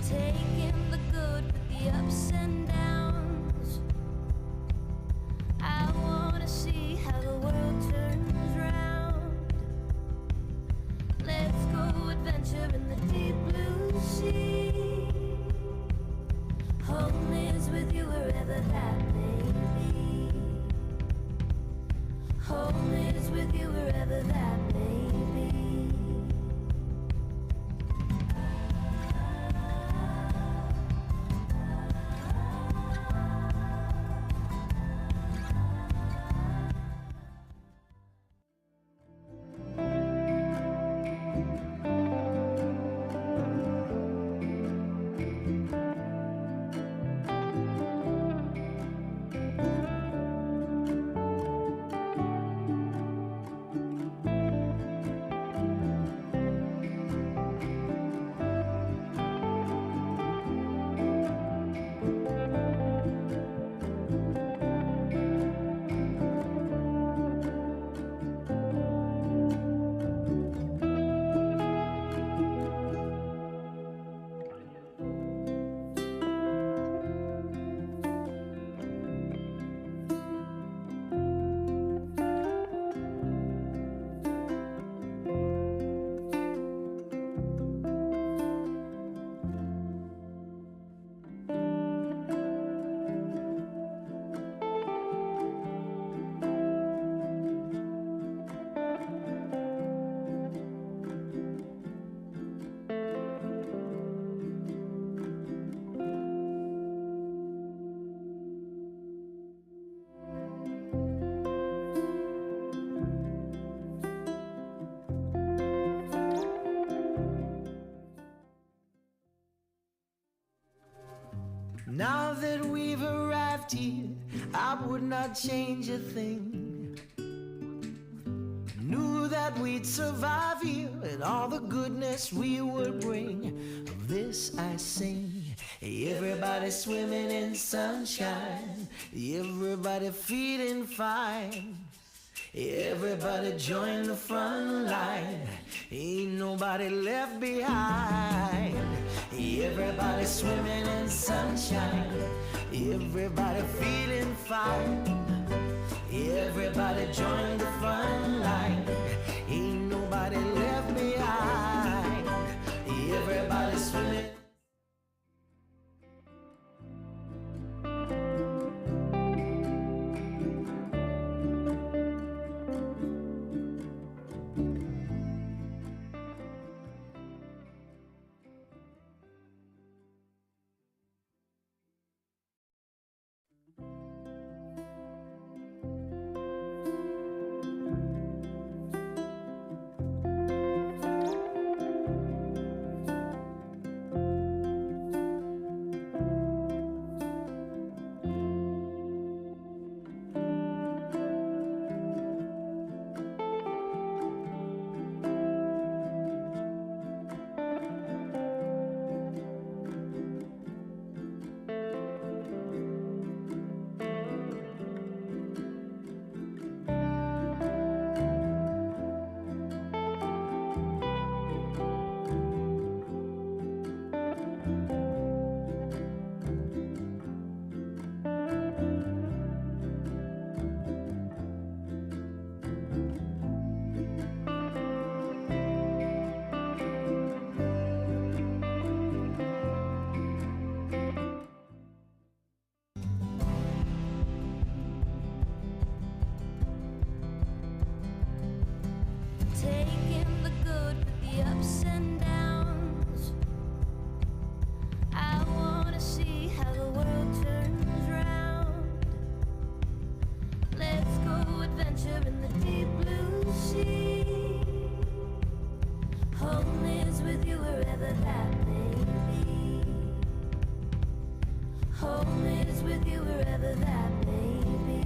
Taking the good with the ups and downs. I wanna see how the world turns round. Let's go adventure in the deep blue sea. Home is with you wherever that may be. Home is with you wherever that may be. Now that we've arrived here, I would not change a thing. Knew that we'd survive here and all the goodness we would bring. Of this I sing. Everybody swimming in sunshine, everybody feeling fine. Everybody join the front line, ain't nobody left behind. Everybody swimming in sunshine, everybody feeling fine. Everybody join the front line, ain't nobody left behind. Everybody swimming. with you wherever that may be.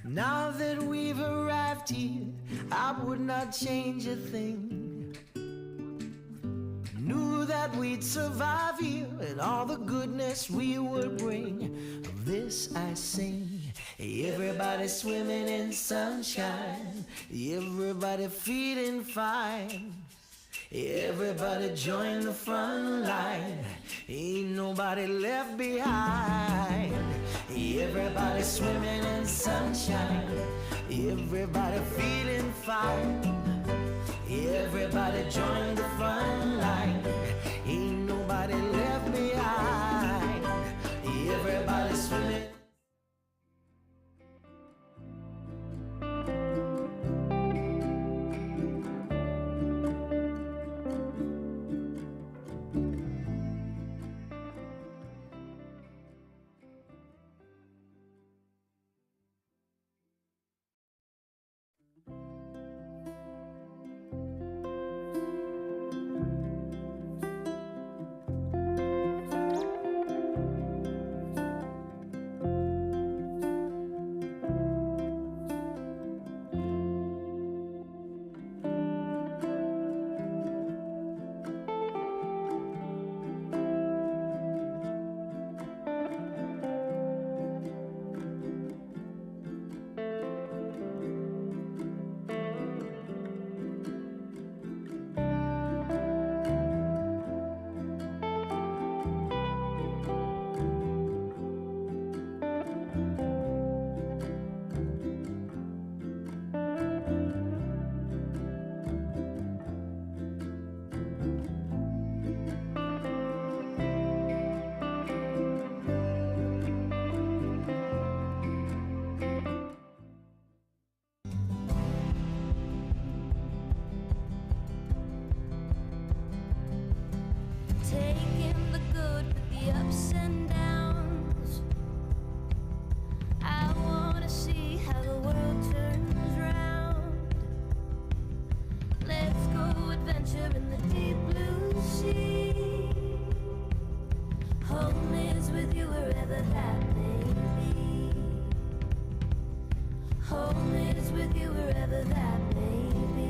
Now that we've arrived here, I would not change a thing. Knew that we'd survive here and all the goodness we would bring. Of this I sing. Everybody swimming in sunshine, everybody feeling fine. Everybody join the front line, ain't nobody left behind. Everybody swimming in sunshine, everybody feeling fine. Everybody join the front line, ain't nobody left behind. Everybody swimming. Taking the good with the ups and downs. I wanna see how the world turns round. Let's go adventure in the deep blue sea. Home is with you wherever that may be. Home is with you wherever that may be.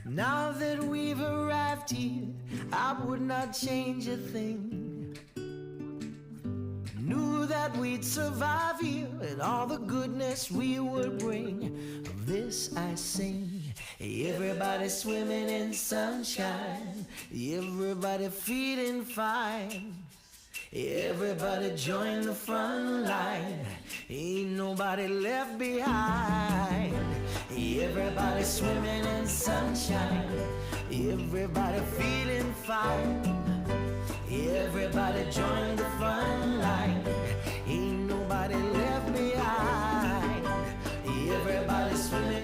Now that we've arrived here, I would not change a thing. Knew that we'd survive here and all the goodness we would bring. Of this I sing. Everybody swimming in sunshine, everybody feeling fine. Everybody join the front line, ain't nobody left behind. Everybody swimming in sunshine, everybody feeling fine. Everybody join the front line, ain't nobody left behind. Everybody swimming.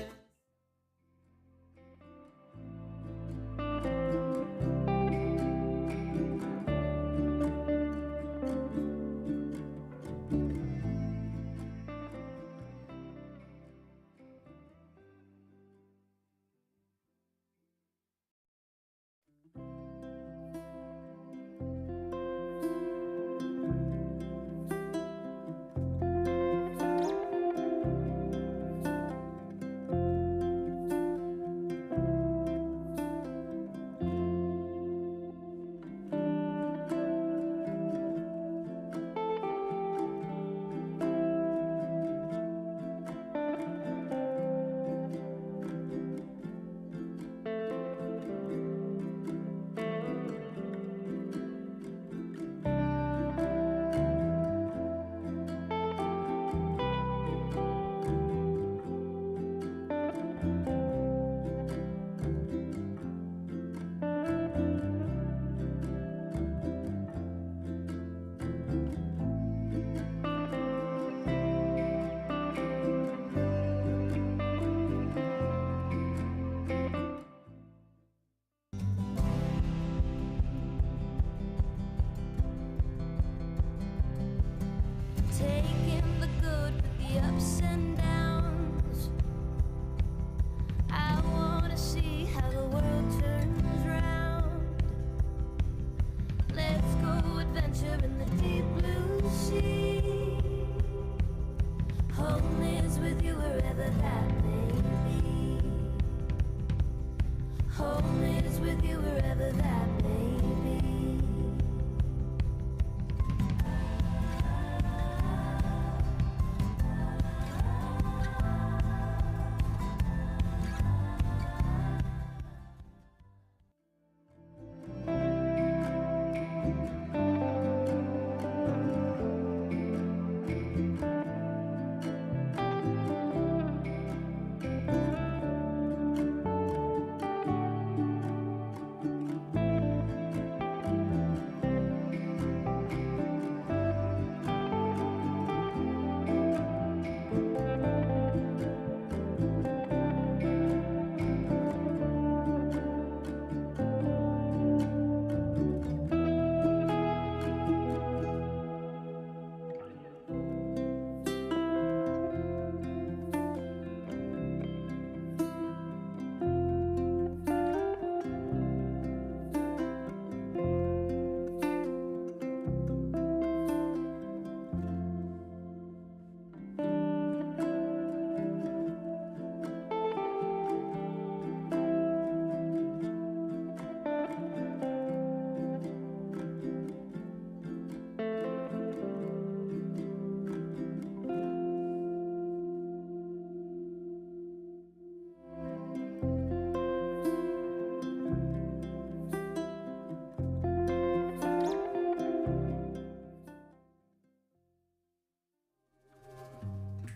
Taking the good with the ups and downs. I wanna see how the world turns round. Let's go adventure in the deep blue sea. Home is with you wherever that may be. Home is with you wherever that may be.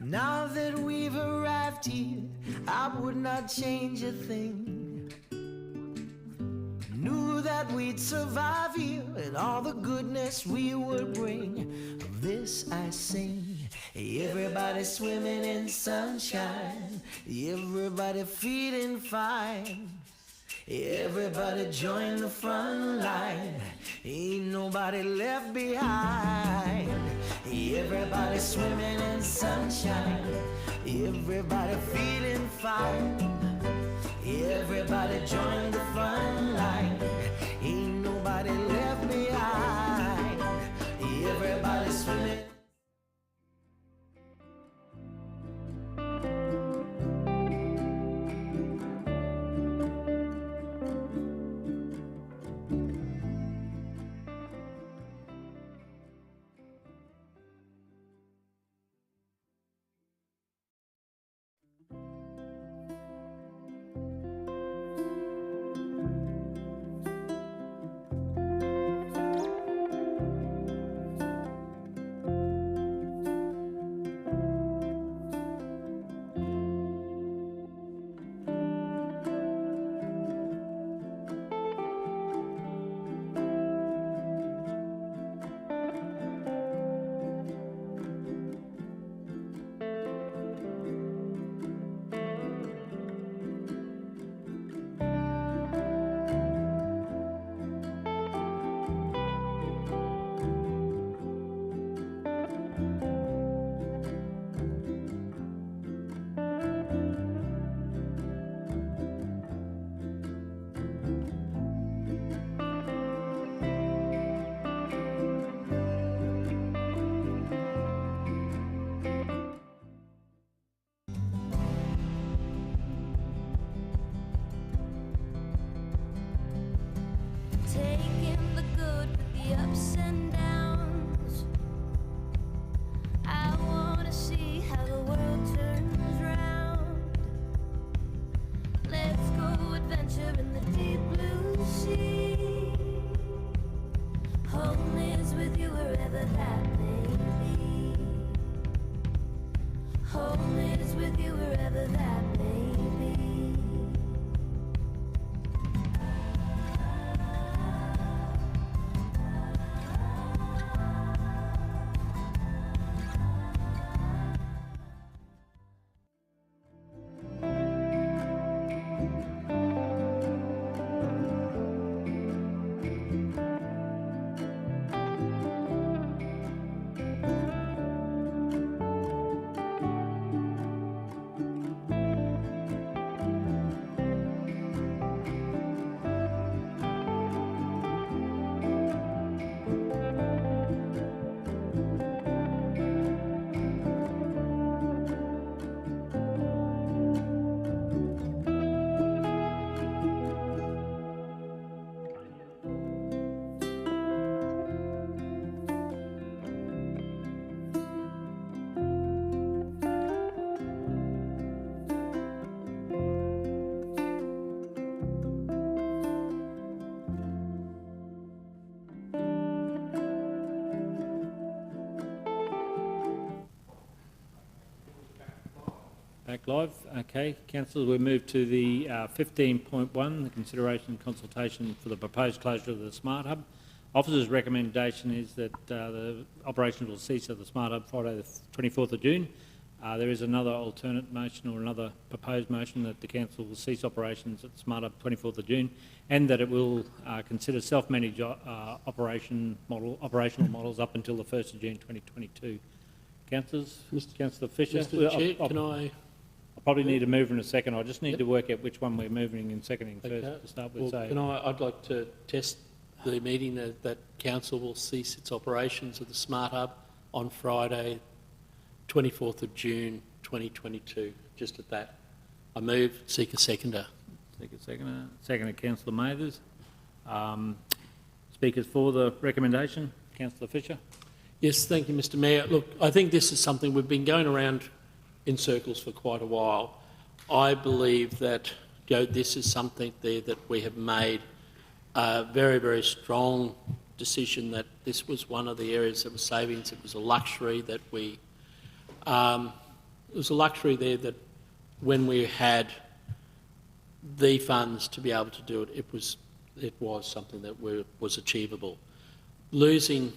Now that we've arrived here, I would not change a thing. Knew that we'd survive here and all the goodness we would bring. Of this I sing. Everybody swimming in sunshine, everybody feeling fine. Everybody join the front line, ain't nobody left behind. Everybody swimming in sunshine, everybody feeling fine. Everybody join the front line, ain't nobody left behind. Everybody swimming. adventure in the deep blue sea. Home is with you wherever that may be. Home is with you wherever that may be. Back live. Okay, councillors, we move to the 15.1, the consideration and consultation for the proposed closure of the Smart Hub. Officer's recommendation is that the operations will cease at the Smart Hub Friday the 24th of June. There is another alternate motion or another proposed motion that the council will cease operations at the Smart Hub 24th of June, and that it will consider self-managed operational models up until the 1st of June 2022. Councillors, Councillor Fisher. Mr. Chair, can I probably need a mover in a second. I just need to work out which one we're moving and seconding first to start with. Well, I'd like to test the meeting that council will cease its operations of the Smart Hub on Friday, 24th of June 2022. Just at that. I move, seek a seconder. Seek a seconder. Seconder, Councillor Mathers. Speakers for the recommendation, Councillor Fisher. Yes, thank you, Mr. Mayor. Look, I think this is something we've been going around in circles for quite a while. I believe that this is something there that we have made a very, very strong decision that this was one of the areas that was savings. It was a luxury that we, it was a luxury there that when we had the funds to be able to do it, it was something that was achievable. Losing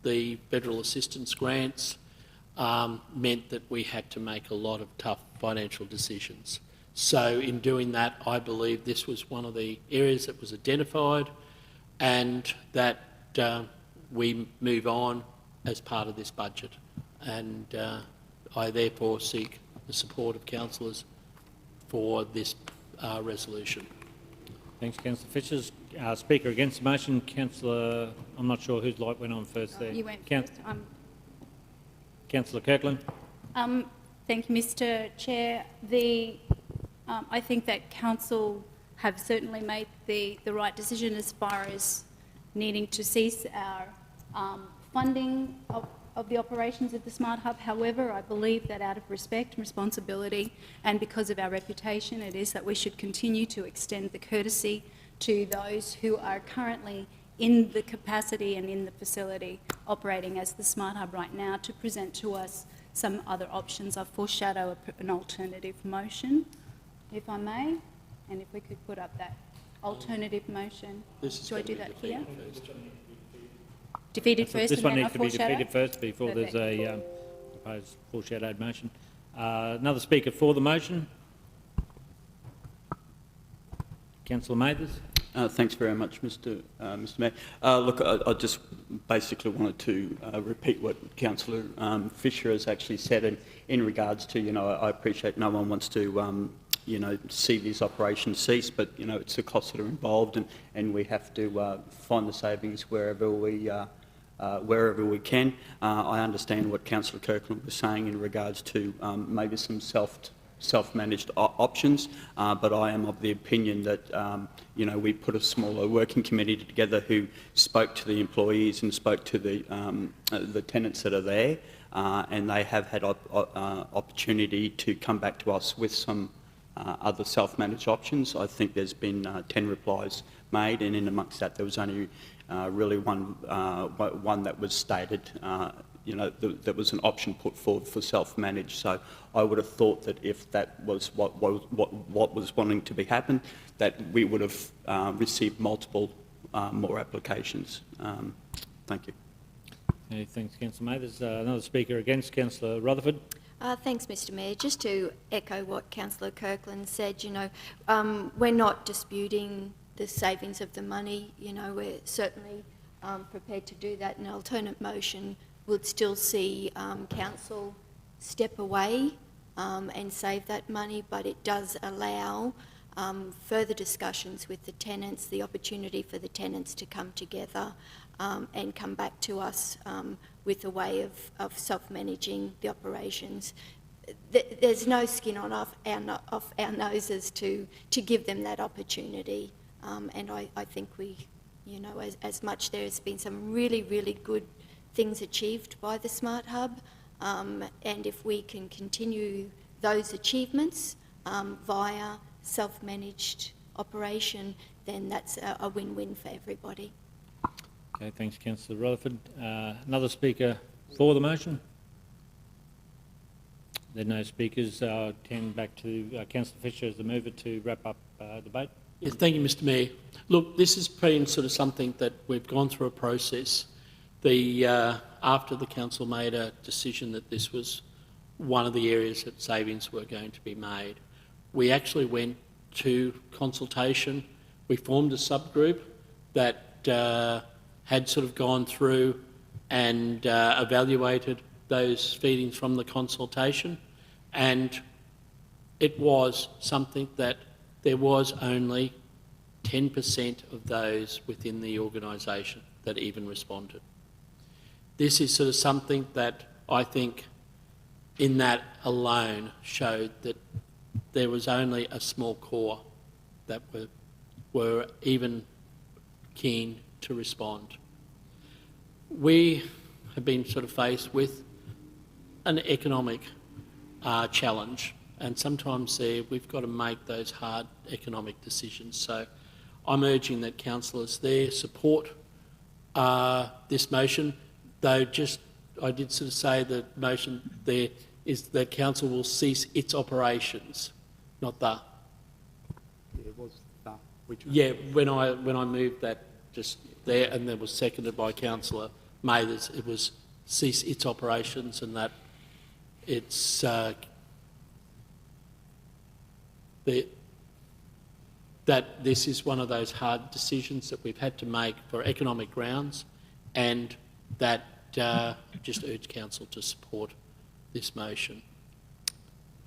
the federal assistance grants meant that we had to make a lot of tough financial decisions. So in doing that, I believe this was one of the areas that was identified, and that we move on as part of this budget. And I therefore seek the support of councillors for this resolution. Thanks, Councillor Fisher. Speaker against the motion, Councillor, I'm not sure whose light went on first there. You went first. Councillor Kirkland. Thank you, Mr. Chair. I think that council have certainly made the right decision as far as needing to cease our funding of the operations of the Smart Hub. However, I believe that out of respect and responsibility, and because of our reputation, it is that we should continue to extend the courtesy to those who are currently in the capacity and in the facility operating as the Smart Hub right now to present to us some other options. I foreshadow an alternative motion, if I may, and if we could put up that alternative motion. Do I do that here? Defeated first, this and one then needs I to be foreshadow? defeated first before Perfect. there's a proposed foreshadowed motion. Another speaker for the motion. Councillor Mathers. Thanks very much, Mr. Mayor. Look, I just basically wanted to repeat what Councillor Fisher has actually said in regards to, I appreciate no one wants to, see these operations cease, but, it's the costs that are involved, and we have to find the savings wherever we can. I understand what Councillor Kirkland was saying in regards to maybe some self-managed options, but I am of the opinion that we put a smaller working committee together who spoke to the employees and spoke to the tenants that are there, and they have had opportunity to come back to us with some other self-managed options. I think there's been 10 replies made, and in amongst that there was only really one that was stated, there was an option put forward for self-managed. So I would have thought that if that was what was wanting to be happen, that we would have received multiple more applications. Thank you. Okay, thanks, Councillor May. There's another speaker against, Councillor Rutherford. Thanks, Mr Mayor. Just to echo what Councillor Kirkland said, we're not disputing the savings of the money. We're certainly prepared to do that. An alternate motion would still see council step away and save that money, but it does allow further discussions with the tenants, the opportunity for the tenants to come together and come back to us with a way of self-managing the operations. There's no skin off our noses to give them that opportunity. And I think as much there has been some really, really good things achieved by the Smart Hub, and if we can continue those achievements via self-managed operation, then that's a win-win for everybody. Okay, thanks, Councillor Rutherford. Another speaker for the motion? There are no speakers. I'll turn back to Councillor Fisher as the mover to wrap up debate. Yes, thank you, Mr Mayor. Look, this has been sort of something that we've gone through a process. After the council made a decision that this was one of the areas that savings were going to be made, we actually went to consultation. We formed a subgroup that had sort of gone through and evaluated those feedings from the consultation, and it was something that there was only 10% of those within the organisation that even responded. This is sort of something that I think in that alone showed that there was only a small core that were even keen to respond. We have been sort of faced with an economic challenge, and sometimes we've got to make those hard economic decisions. So I'm urging that councillors there support this motion, though I did sort of say the motion there is that council will cease its operations, not the. Yeah, it was the. Yeah, when I moved that just there, and that was seconded by Councillor May, it was cease its operations, and that it's that this is one of those hard decisions that we've had to make for economic grounds, and that just urge council to support this motion.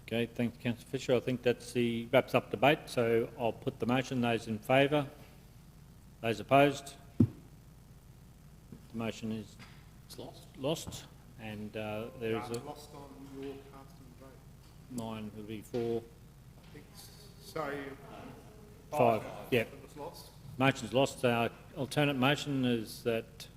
Okay, thanks, Councillor Fisher. I think that's wraps up debate. So I'll put the motion. Those in favour? Those opposed? The motion is lost, and there is a lost on your casting vote. Mine will be 4. I think so. 5. Yeah. It was lost. Motion's lost. Our alternate motion is that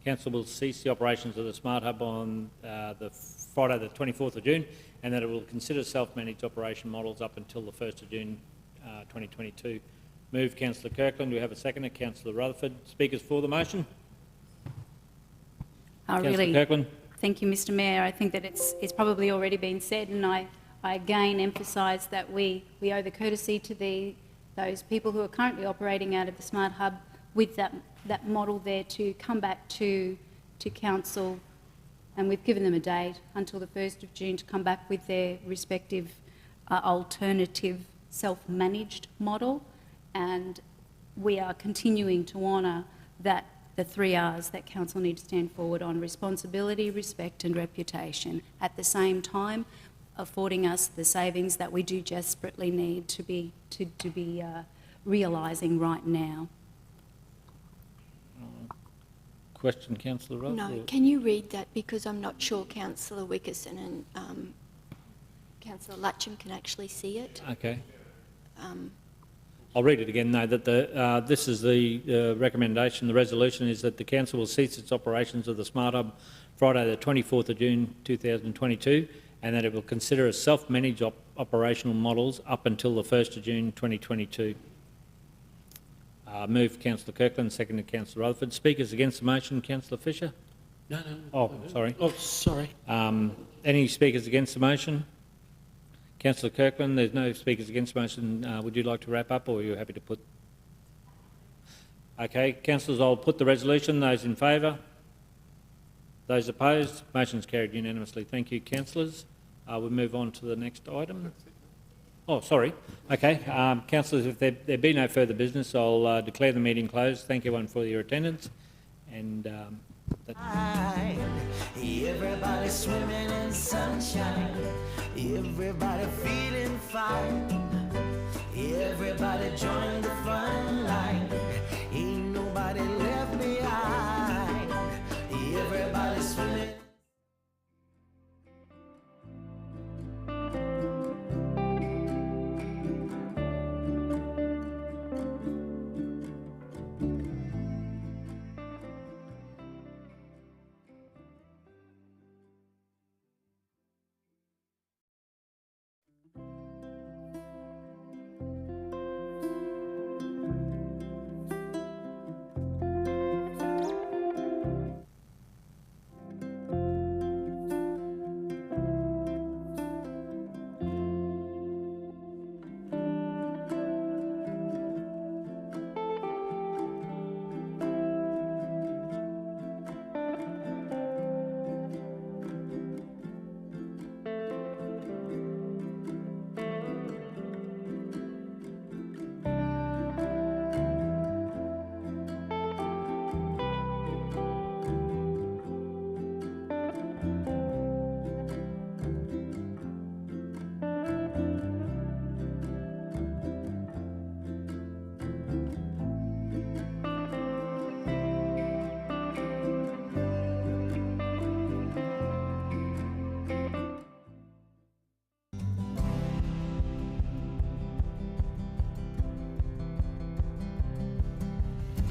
council will cease the operations of the Smart Hub on the Friday the 24th of June, and that it will consider self-managed operation models up until the 1st of June 2022. Move Councillor Kirkland. Do we have a seconder? Councillor Rutherford. Speakers for the motion? Really, Kirkland. thank you, Mr Mayor. I think that it's probably already been said, and I again emphasise that we owe the courtesy to those people who are currently operating out of the Smart Hub with that model there to come back to council, and we've given them a date until the 1st of June to come back with their respective alternative self-managed model, and we are continuing to honour that the 3 R's that council need to stand forward on: responsibility, respect and reputation, at the same time affording us the savings that we do desperately need to be realising right now. Question, Councillor Rutherford? No, can you read that, because I'm not sure Councillor Wickerson and Councillor Latcham can actually see it. Okay. I'll read it again, though, that this is the recommendation. The resolution is that the council will cease its operations of the Smart Hub Friday the 24th of June 2022, and that it will consider self-managed operational models up until the 1st of June 2022. Moved Councillor Kirkland, seconded Councillor Rutherford. Speakers against the motion, Councillor Fisher? No. Oh, sorry. Oh, sorry. Any speakers against the motion? Councillor Kirkland, there's no speakers against the motion. Would you like to wrap up, or are you happy to put? Okay, councillors, I'll put the resolution. Those in favour? Those opposed? Motion's carried unanimously. Thank you, councillors. We'll move on to the next item. Oh, sorry. Okay, councillors, if there be no further business, I'll declare the meeting closed. Thank everyone for your attendance. And Everybody swimming in sunshine. Everybody feeling fine. Everybody join the front line. Ain't nobody left behind. Everybody swimming.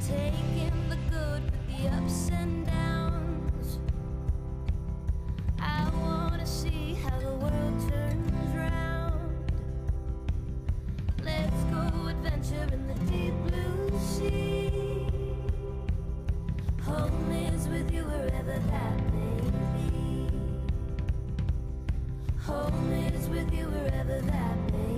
Taking the good with the ups and downs. I wanna see how the world turns round. Let's go adventure in the deep blue sea. Home is with you wherever that may be. Home is with you wherever that may be.